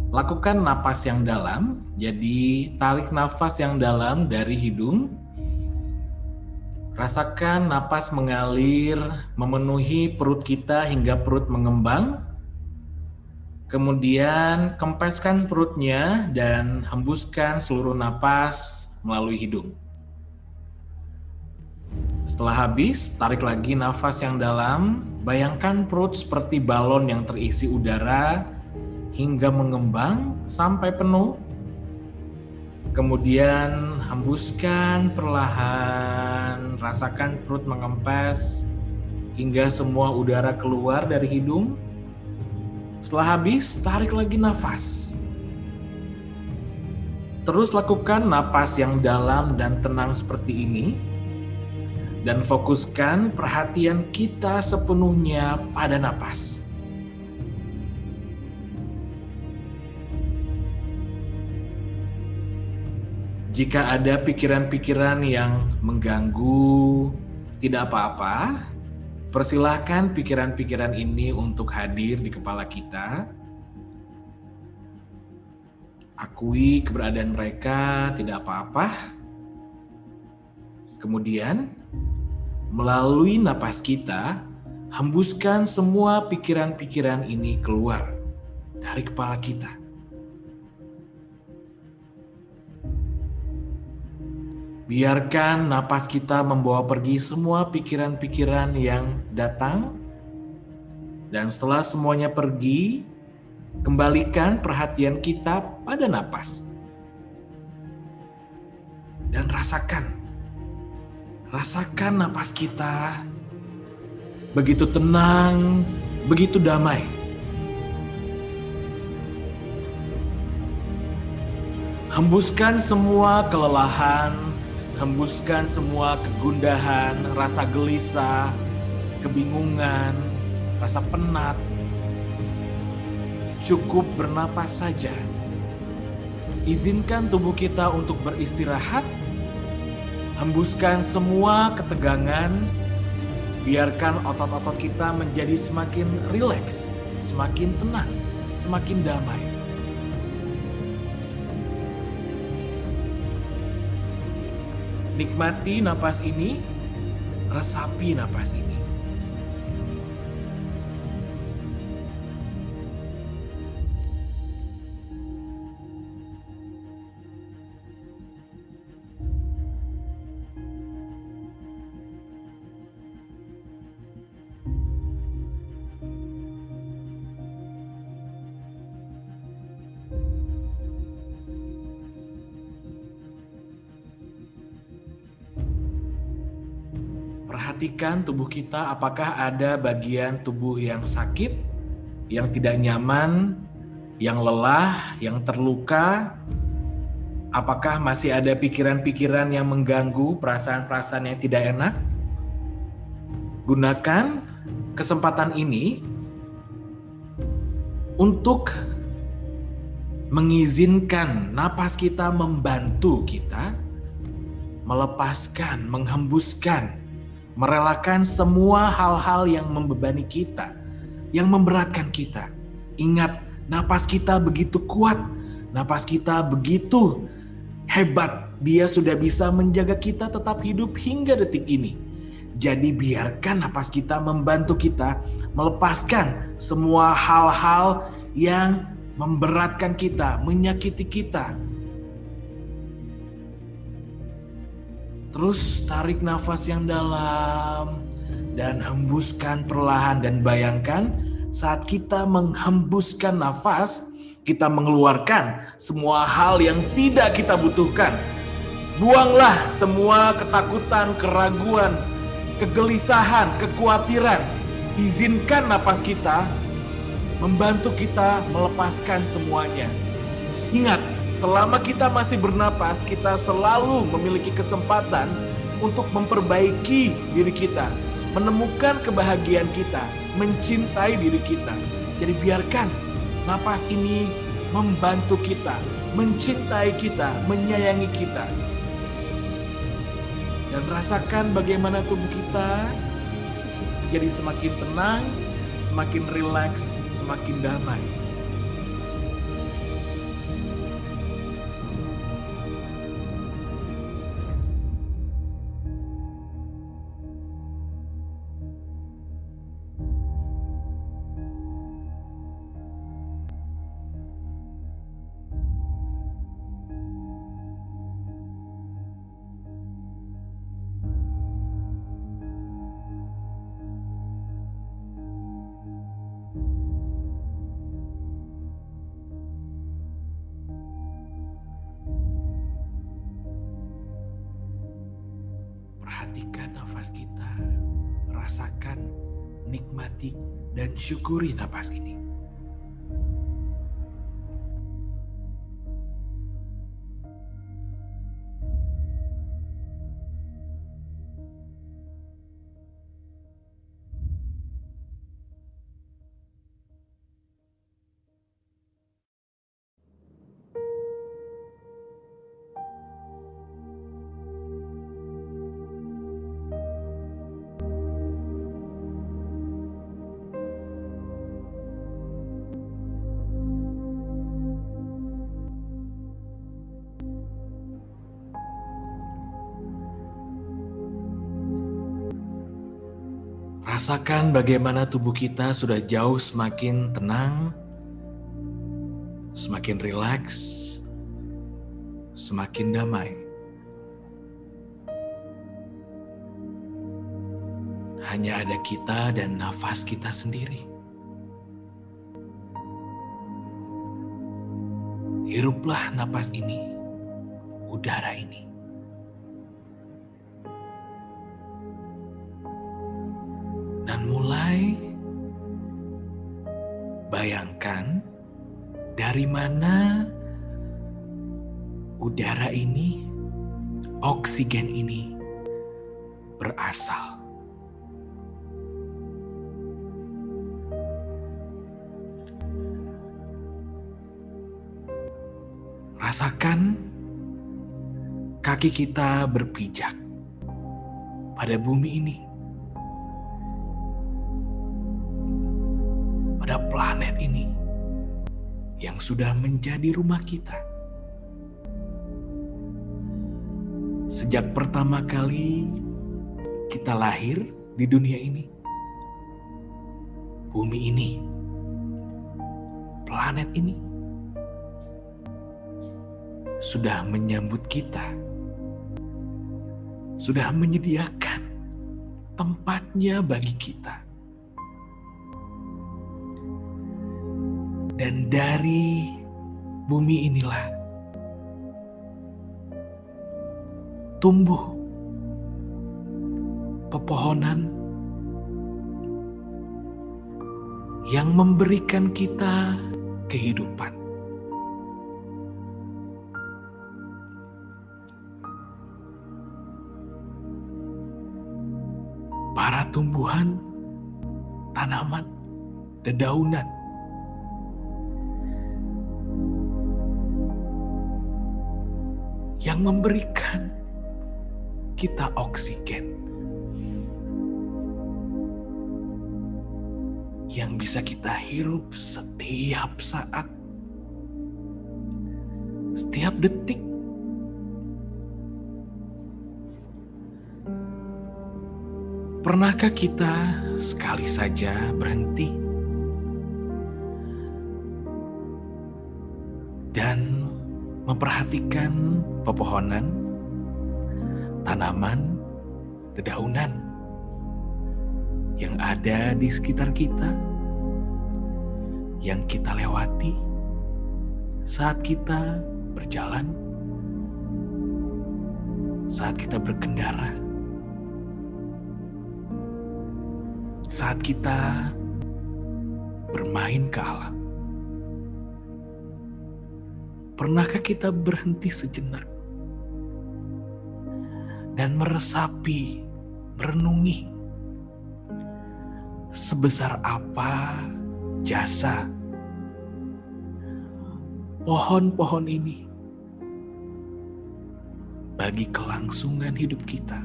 lakukan napas yang dalam, jadi tarik nafas yang dalam dari hidung. Rasakan napas mengalir, memenuhi perut kita hingga perut mengembang. Kemudian kempeskan perutnya dan hembuskan seluruh napas melalui hidung. Setelah habis, tarik lagi nafas yang dalam. Bayangkan perut seperti balon yang terisi udara hingga mengembang sampai penuh. Kemudian hembuskan perlahan, rasakan perut mengempes hingga semua udara keluar dari hidung. Setelah habis, tarik lagi nafas. Terus lakukan napas yang dalam dan tenang seperti ini. Dan fokuskan perhatian kita sepenuhnya pada napas. Jika ada pikiran-pikiran yang mengganggu, tidak apa-apa. Persilahkan pikiran-pikiran ini untuk hadir di kepala kita. Akui keberadaan mereka, tidak apa-apa. Kemudian, melalui napas kita, hembuskan semua pikiran-pikiran ini keluar dari kepala kita. Biarkan napas kita membawa pergi semua pikiran-pikiran yang datang. Dan setelah semuanya pergi, kembalikan perhatian kita pada napas. Dan rasakan napas kita begitu tenang, begitu damai. Hembuskan semua kelelahan, hembuskan semua kegundahan, rasa gelisah, kebingungan, rasa penat. Cukup bernapas saja. Izinkan tubuh kita untuk beristirahat. Hembuskan semua ketegangan. Biarkan otot-otot kita menjadi semakin rileks, semakin tenang, semakin damai. Nikmati napas ini, resapi napas ini. Perhatikan tubuh kita, apakah ada bagian tubuh yang sakit, yang tidak nyaman, yang lelah, yang terluka. Apakah masih ada pikiran-pikiran yang mengganggu, perasaan-perasaan yang tidak enak? Gunakan kesempatan ini untuk mengizinkan napas kita membantu kita melepaskan, menghembuskan, merelakan semua hal-hal yang membebani kita, yang memberatkan kita. Ingat, napas kita begitu kuat, napas kita begitu hebat. Dia sudah bisa menjaga kita tetap hidup hingga detik ini. Jadi biarkan napas kita membantu kita melepaskan semua hal-hal yang memberatkan kita, menyakiti kita. Terus tarik nafas yang dalam dan hembuskan perlahan, dan bayangkan saat kita menghembuskan nafas, kita mengeluarkan semua hal yang tidak kita butuhkan. Buanglah semua ketakutan, keraguan, kegelisahan, kekhawatiran. Izinkan nafas kita membantu kita melepaskan semuanya. Ingat, selama kita masih bernapas, kita selalu memiliki kesempatan untuk memperbaiki diri kita, menemukan kebahagiaan kita, mencintai diri kita. Jadi biarkan napas ini membantu kita, mencintai kita, menyayangi kita. Dan rasakan bagaimana tubuh kita jadi semakin tenang, semakin rileks, semakin damai. Perhatikan nafas kita, rasakan, nikmati, dan syukuri nafas ini. Rasakan bagaimana tubuh kita sudah jauh semakin tenang, semakin rileks, semakin damai. Hanya ada kita dan nafas kita sendiri. Hiruplah napas ini, udara ini. Dan mulai bayangkan dari mana udara ini, oksigen ini berasal. Rasakan kaki kita berpijak pada bumi ini, pada planet ini yang sudah menjadi rumah kita. Sejak pertama kali kita lahir di dunia ini, bumi ini, planet ini sudah menyambut kita, sudah menyediakan tempatnya bagi kita. Dan dari bumi inilah tumbuh pepohonan yang memberikan kita kehidupan. Para tumbuhan, tanaman, dedaunan yang memberikan kita oksigen yang bisa kita hirup setiap saat, setiap detik. Pernahkah kita sekali saja berhenti dan memperhatikan pepohonan, tanaman, dedaunan yang ada di sekitar kita, yang kita lewati saat kita berjalan, saat kita berkendara, saat kita bermain ke alam? Pernahkah kita berhenti sejenak dan meresapi, merenungi sebesar apa jasa pohon-pohon ini bagi kelangsungan hidup kita?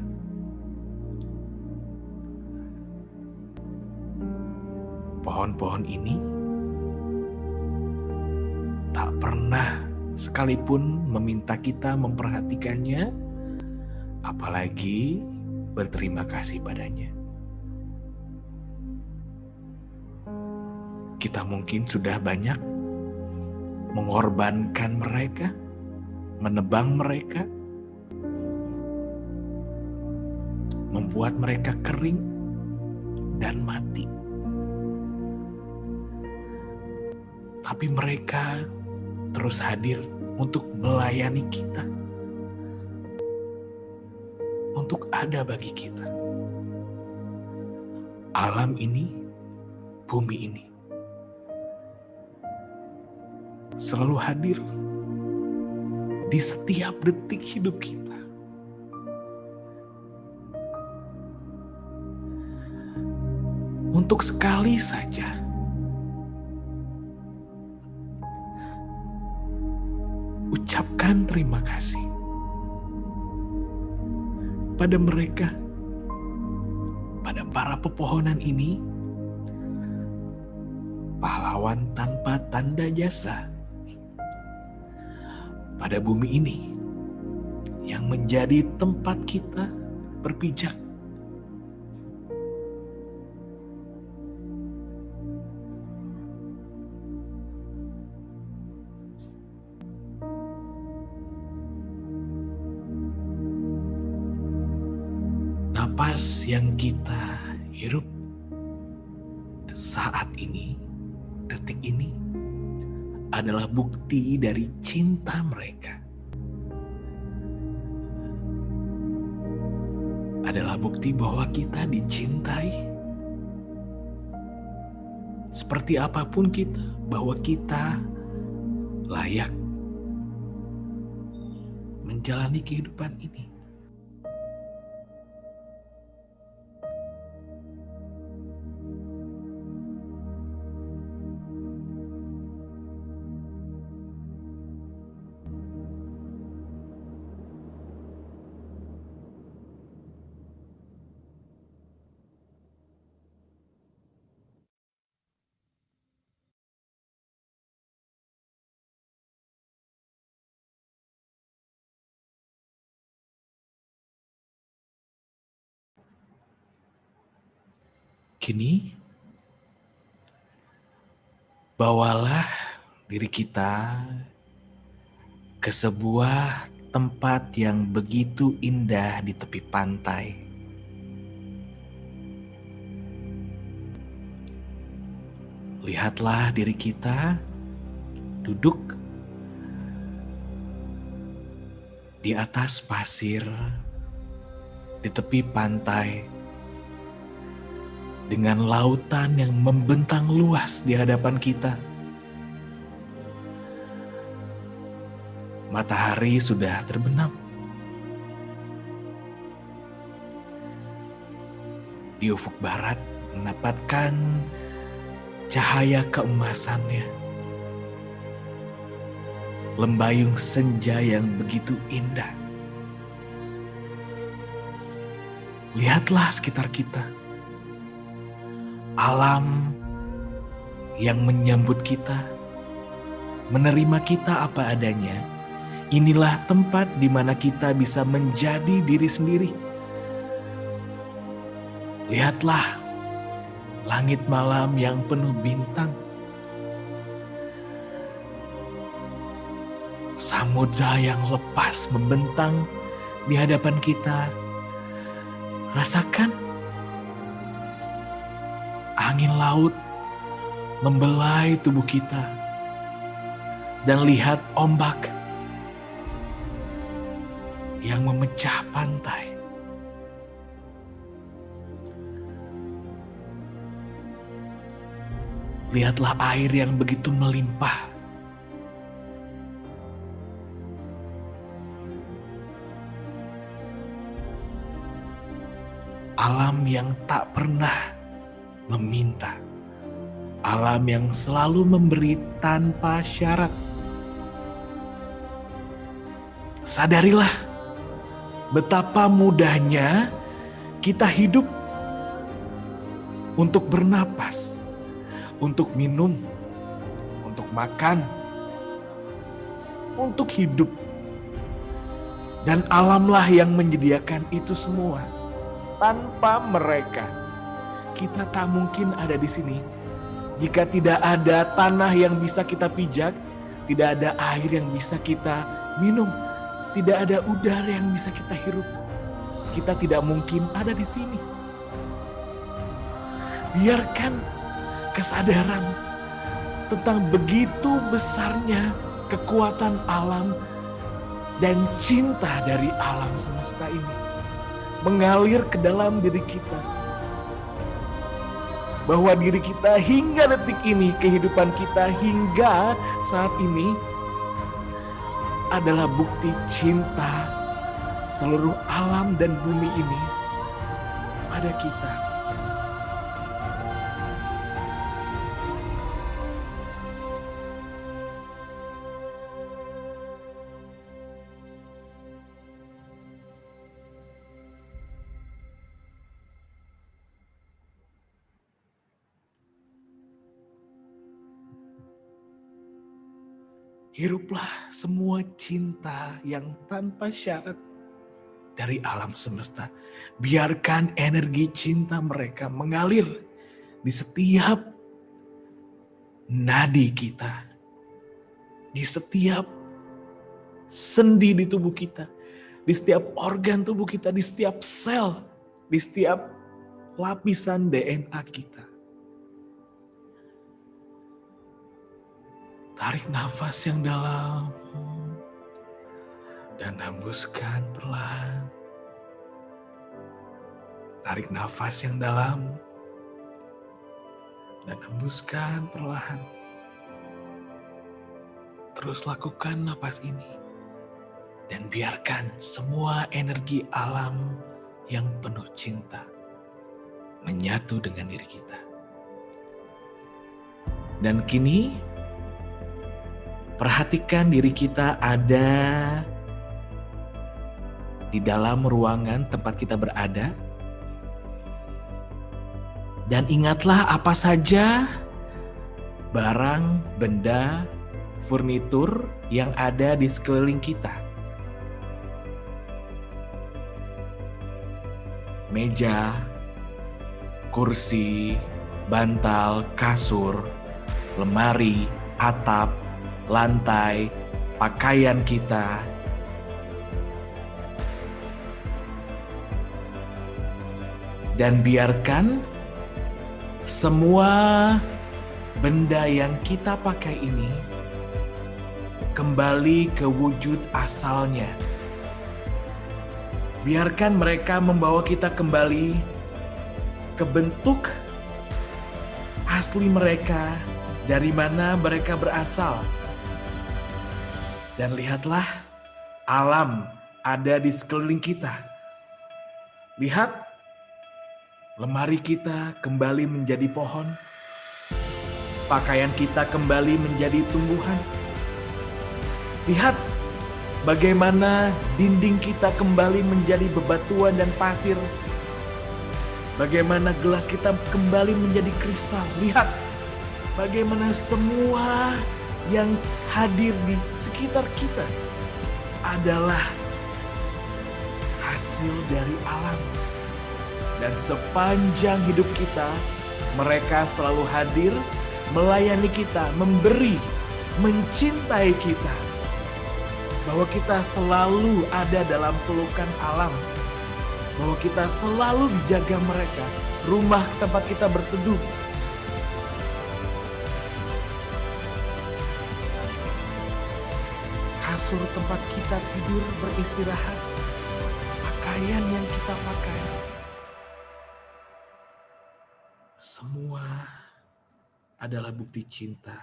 Pohon-pohon ini tak pernah sekalipun meminta kita memperhatikannya, apalagi berterima kasih padanya. Kita mungkin sudah banyak mengorbankan mereka, menebang mereka, membuat mereka kering dan mati. Tapi mereka terus hadir untuk melayani kita, untuk ada bagi kita. Alam ini, bumi ini, selalu hadir di setiap detik hidup kita. Untuk sekali saja ucapkan terima kasih pada mereka, pada para pepohonan ini, pahlawan tanpa tanda jasa, pada bumi ini yang menjadi tempat kita berpijak. Napas yang kita hirup saat ini, detik ini, adalah bukti dari cinta mereka. Adalah bukti bahwa kita dicintai. Seperti apapun kita, bahwa kita layak menjalani kehidupan ini. Kini, bawalah diri kita ke sebuah tempat yang begitu indah di tepi pantai. Lihatlah diri kita duduk di atas pasir di tepi pantai dengan lautan yang membentang luas di hadapan kita. Matahari sudah terbenam. Di ufuk barat mendapatkan cahaya keemasannya. Lembayung senja yang begitu indah. Lihatlah sekitar kita. Alam yang menyambut kita, menerima kita apa adanya. Inilah tempat di mana kita bisa menjadi diri sendiri. Lihatlah langit malam yang penuh bintang. Samudra yang lepas membentang di hadapan kita. Rasakan angin laut membelai tubuh kita. Dan lihat ombak yang memecah pantai. Lihatlah air yang begitu melimpah. Alam yang tak pernah meminta. Alam yang selalu memberi tanpa syarat. Sadarilah betapa mudahnya kita hidup untuk bernapas, untuk minum, untuk makan, untuk hidup. Dan alamlah yang menyediakan itu semua. Tanpa mereka, kita tak mungkin ada di sini. Jika tidak ada tanah yang bisa kita pijak, tidak ada air yang bisa kita minum, tidak ada udara yang bisa kita hirup, kita tidak mungkin ada di sini. Biarkan kesadaran tentang begitu besarnya kekuatan alam dan cinta dari alam semesta ini mengalir ke dalam diri kita. Bahwa diri kita hingga detik ini, kehidupan kita hingga saat ini adalah bukti cinta seluruh alam dan bumi ini pada kita. Hiruplah semua cinta yang tanpa syarat dari alam semesta. Biarkan energi cinta mereka mengalir di setiap nadi kita, di setiap sendi di tubuh kita, di setiap organ tubuh kita, di setiap sel, di setiap lapisan DNA kita. Tarik nafas yang dalam dan hembuskan perlahan. Tarik nafas yang dalam dan hembuskan perlahan. Terus lakukan napas ini dan biarkan semua energi alam yang penuh cinta menyatu dengan diri kita. Dan kini perhatikan diri kita ada di dalam ruangan tempat kita berada. Dan ingatlah apa saja barang, benda, furnitur yang ada di sekeliling kita. Meja, kursi, bantal, kasur, lemari, atap, lantai, pakaian kita. Dan biarkan semua benda yang kita pakai ini kembali ke wujud asalnya. Biarkan mereka membawa kita kembali ke bentuk asli mereka, dari mana mereka berasal. Dan lihatlah, alam ada di sekeliling kita. Lihat, lemari kita kembali menjadi pohon. Pakaian kita kembali menjadi tumbuhan. Lihat bagaimana dinding kita kembali menjadi bebatuan dan pasir. Bagaimana gelas kita kembali menjadi kristal. Lihat bagaimana semua yang hadir di sekitar kita adalah hasil dari alam. Dan sepanjang hidup kita, mereka selalu hadir, melayani kita, memberi, mencintai kita. Bahwa kita selalu ada dalam pelukan alam. Bahwa kita selalu dijaga mereka, rumah tempat kita berteduh. Kasur tempat kita tidur beristirahat, pakaian yang kita pakai. Semua adalah bukti cinta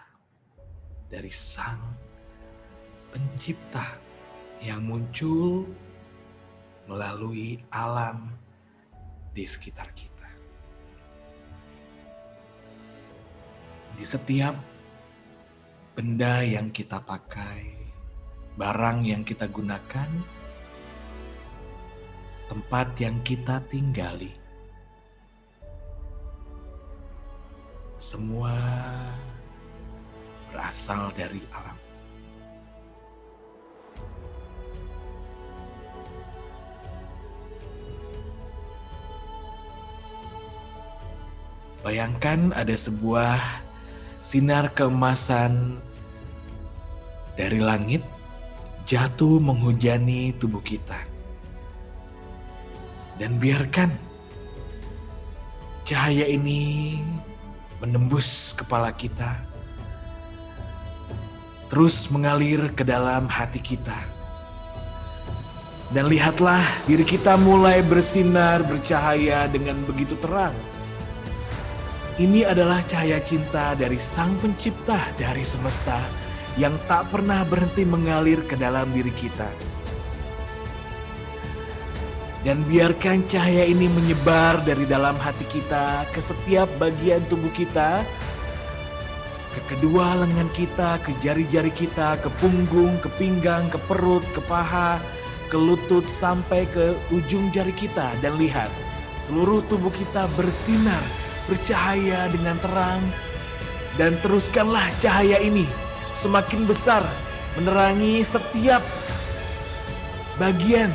dari Sang Pencipta yang muncul melalui alam di sekitar kita. Di setiap benda yang kita pakai, barang yang kita gunakan, tempat yang kita tinggali, semua berasal dari alam. Bayangkan ada sebuah sinar keemasan dari langit jatuh menghujani tubuh kita. Dan biarkan cahaya ini menembus kepala kita, terus mengalir ke dalam hati kita. Dan lihatlah diri kita mulai bersinar, bercahaya dengan begitu terang. Ini adalah cahaya cinta dari Sang Pencipta dari semesta yang tak pernah berhenti mengalir ke dalam diri kita. Dan biarkan cahaya ini menyebar dari dalam hati kita ke setiap bagian tubuh kita, ke kedua lengan kita, ke jari-jari kita, ke punggung, ke pinggang, ke perut, ke paha, ke lutut, sampai ke ujung jari kita. Dan lihat, seluruh tubuh kita bersinar, bercahaya dengan terang. Dan teruskanlah cahaya ini semakin besar, menerangi setiap bagian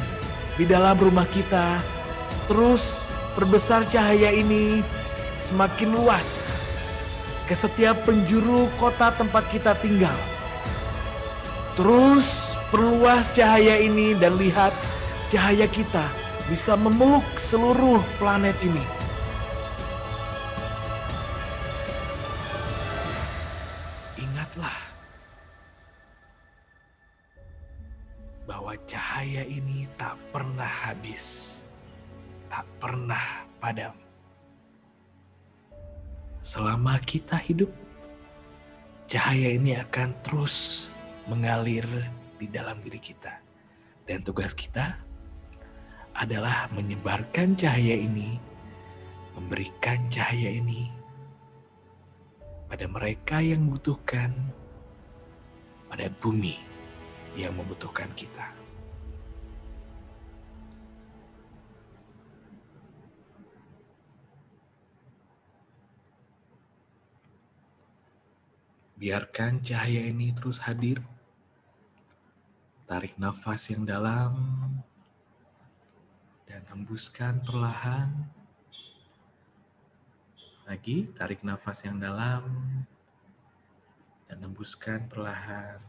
di dalam rumah kita. Terus perbesar cahaya ini semakin luas ke setiap penjuru kota tempat kita tinggal. Terus perluas cahaya ini dan lihat cahaya kita bisa memeluk seluruh planet ini. Ingatlah bahwa cahaya ini tak pernah habis, tak pernah padam. Selama kita hidup, cahaya ini akan terus mengalir di dalam diri kita. Dan tugas kita adalah menyebarkan cahaya ini, memberikan cahaya ini pada mereka yang membutuhkan, pada bumi yang membutuhkan kita. Biarkan cahaya ini terus hadir. Tarik nafas yang dalam dan hembuskan perlahan. Lagi, tarik nafas yang dalam dan hembuskan perlahan.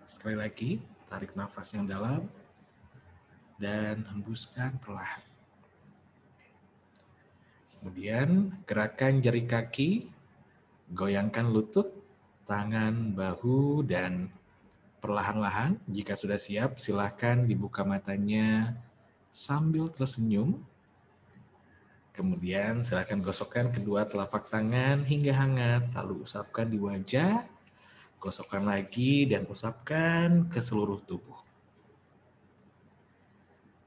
Sekali lagi, tarik nafas yang dalam dan hembuskan perlahan. Kemudian, gerakan jari kaki, goyangkan lutut, tangan, bahu, dan perlahan-lahan. Jika sudah siap, silakan dibuka matanya sambil tersenyum. Kemudian silakan gosokkan kedua telapak tangan hingga hangat, lalu usapkan di wajah, gosokkan lagi, dan usapkan ke seluruh tubuh.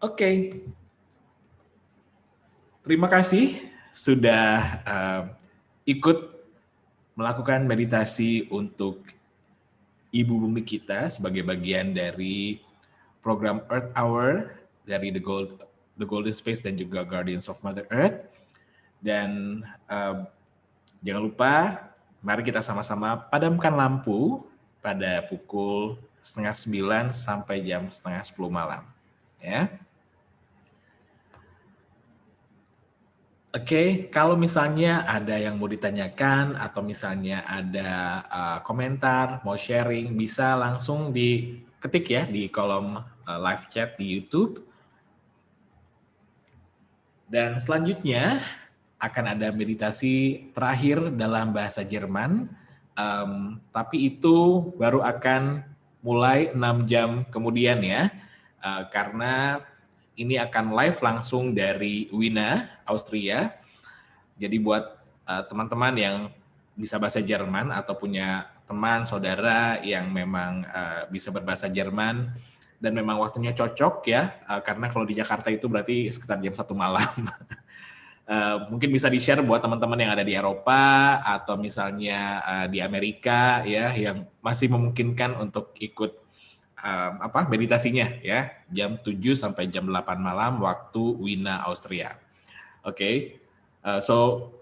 Oke. Terima kasih sudah ikut melakukan meditasi untuk Ibu Bumi kita sebagai bagian dari program Earth Hour dari The Golden Space dan juga Guardians of Mother Earth. Dan jangan lupa, mari kita sama-sama padamkan lampu pada pukul 8:30 sampai jam 8:30 malam. Ya. Oke, kalau misalnya ada yang mau ditanyakan atau misalnya ada komentar, mau sharing, bisa langsung diketik ya di kolom live chat di YouTube. Dan selanjutnya akan ada meditasi terakhir dalam bahasa Jerman, tapi itu baru akan mulai 6 jam kemudian ya, karena ini akan live langsung dari Wina, Austria. Jadi buat teman-teman yang bisa bahasa Jerman atau punya teman, saudara yang memang bisa berbahasa Jerman dan memang waktunya cocok ya, karena kalau di Jakarta itu berarti sekitar jam 1 malam. Mungkin bisa di-share buat teman-teman yang ada di Eropa atau misalnya di Amerika ya, yang masih memungkinkan untuk ikut meditasinya ya, jam 7 sampai jam 8 malam waktu Wina, Austria. Okay. So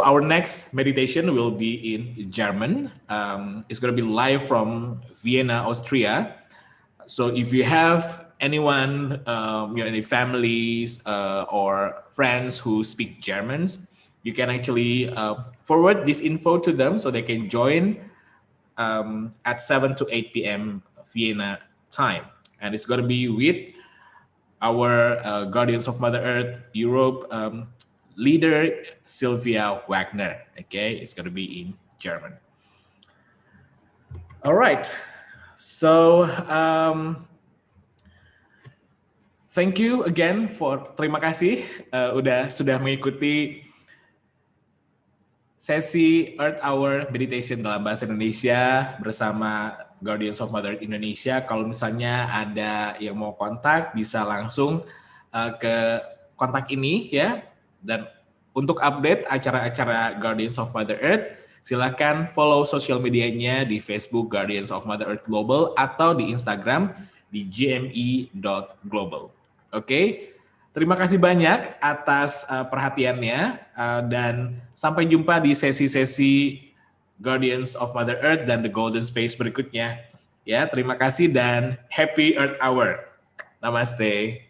our next meditation will be in German. It's going to be live from Vienna, Austria. So if you have anyone, any families or friends who speak Germans, you can actually forward this info to them so they can join at 7 to 8 p.m. Vienna time. And it's going to be with our Guardians of Mother Earth Europe leader, Sylvia Wagner. Okay, it's going to be in German. All right. So, thank you again terima kasih sudah mengikuti sesi Earth Hour Meditation dalam Bahasa Indonesia bersama Guardians of Mother Indonesia. Kalau misalnya ada yang mau kontak, bisa langsung ke kontak ini ya. Dan untuk update acara-acara Guardians of Mother Earth, silakan follow sosial medianya di Facebook Guardians of Mother Earth Global atau di Instagram di gme.global. Oke. Terima kasih banyak atas perhatiannya dan sampai jumpa di sesi-sesi Guardians of Mother Earth dan The Golden Space berikutnya. Ya, terima kasih dan Happy Earth Hour. Namaste.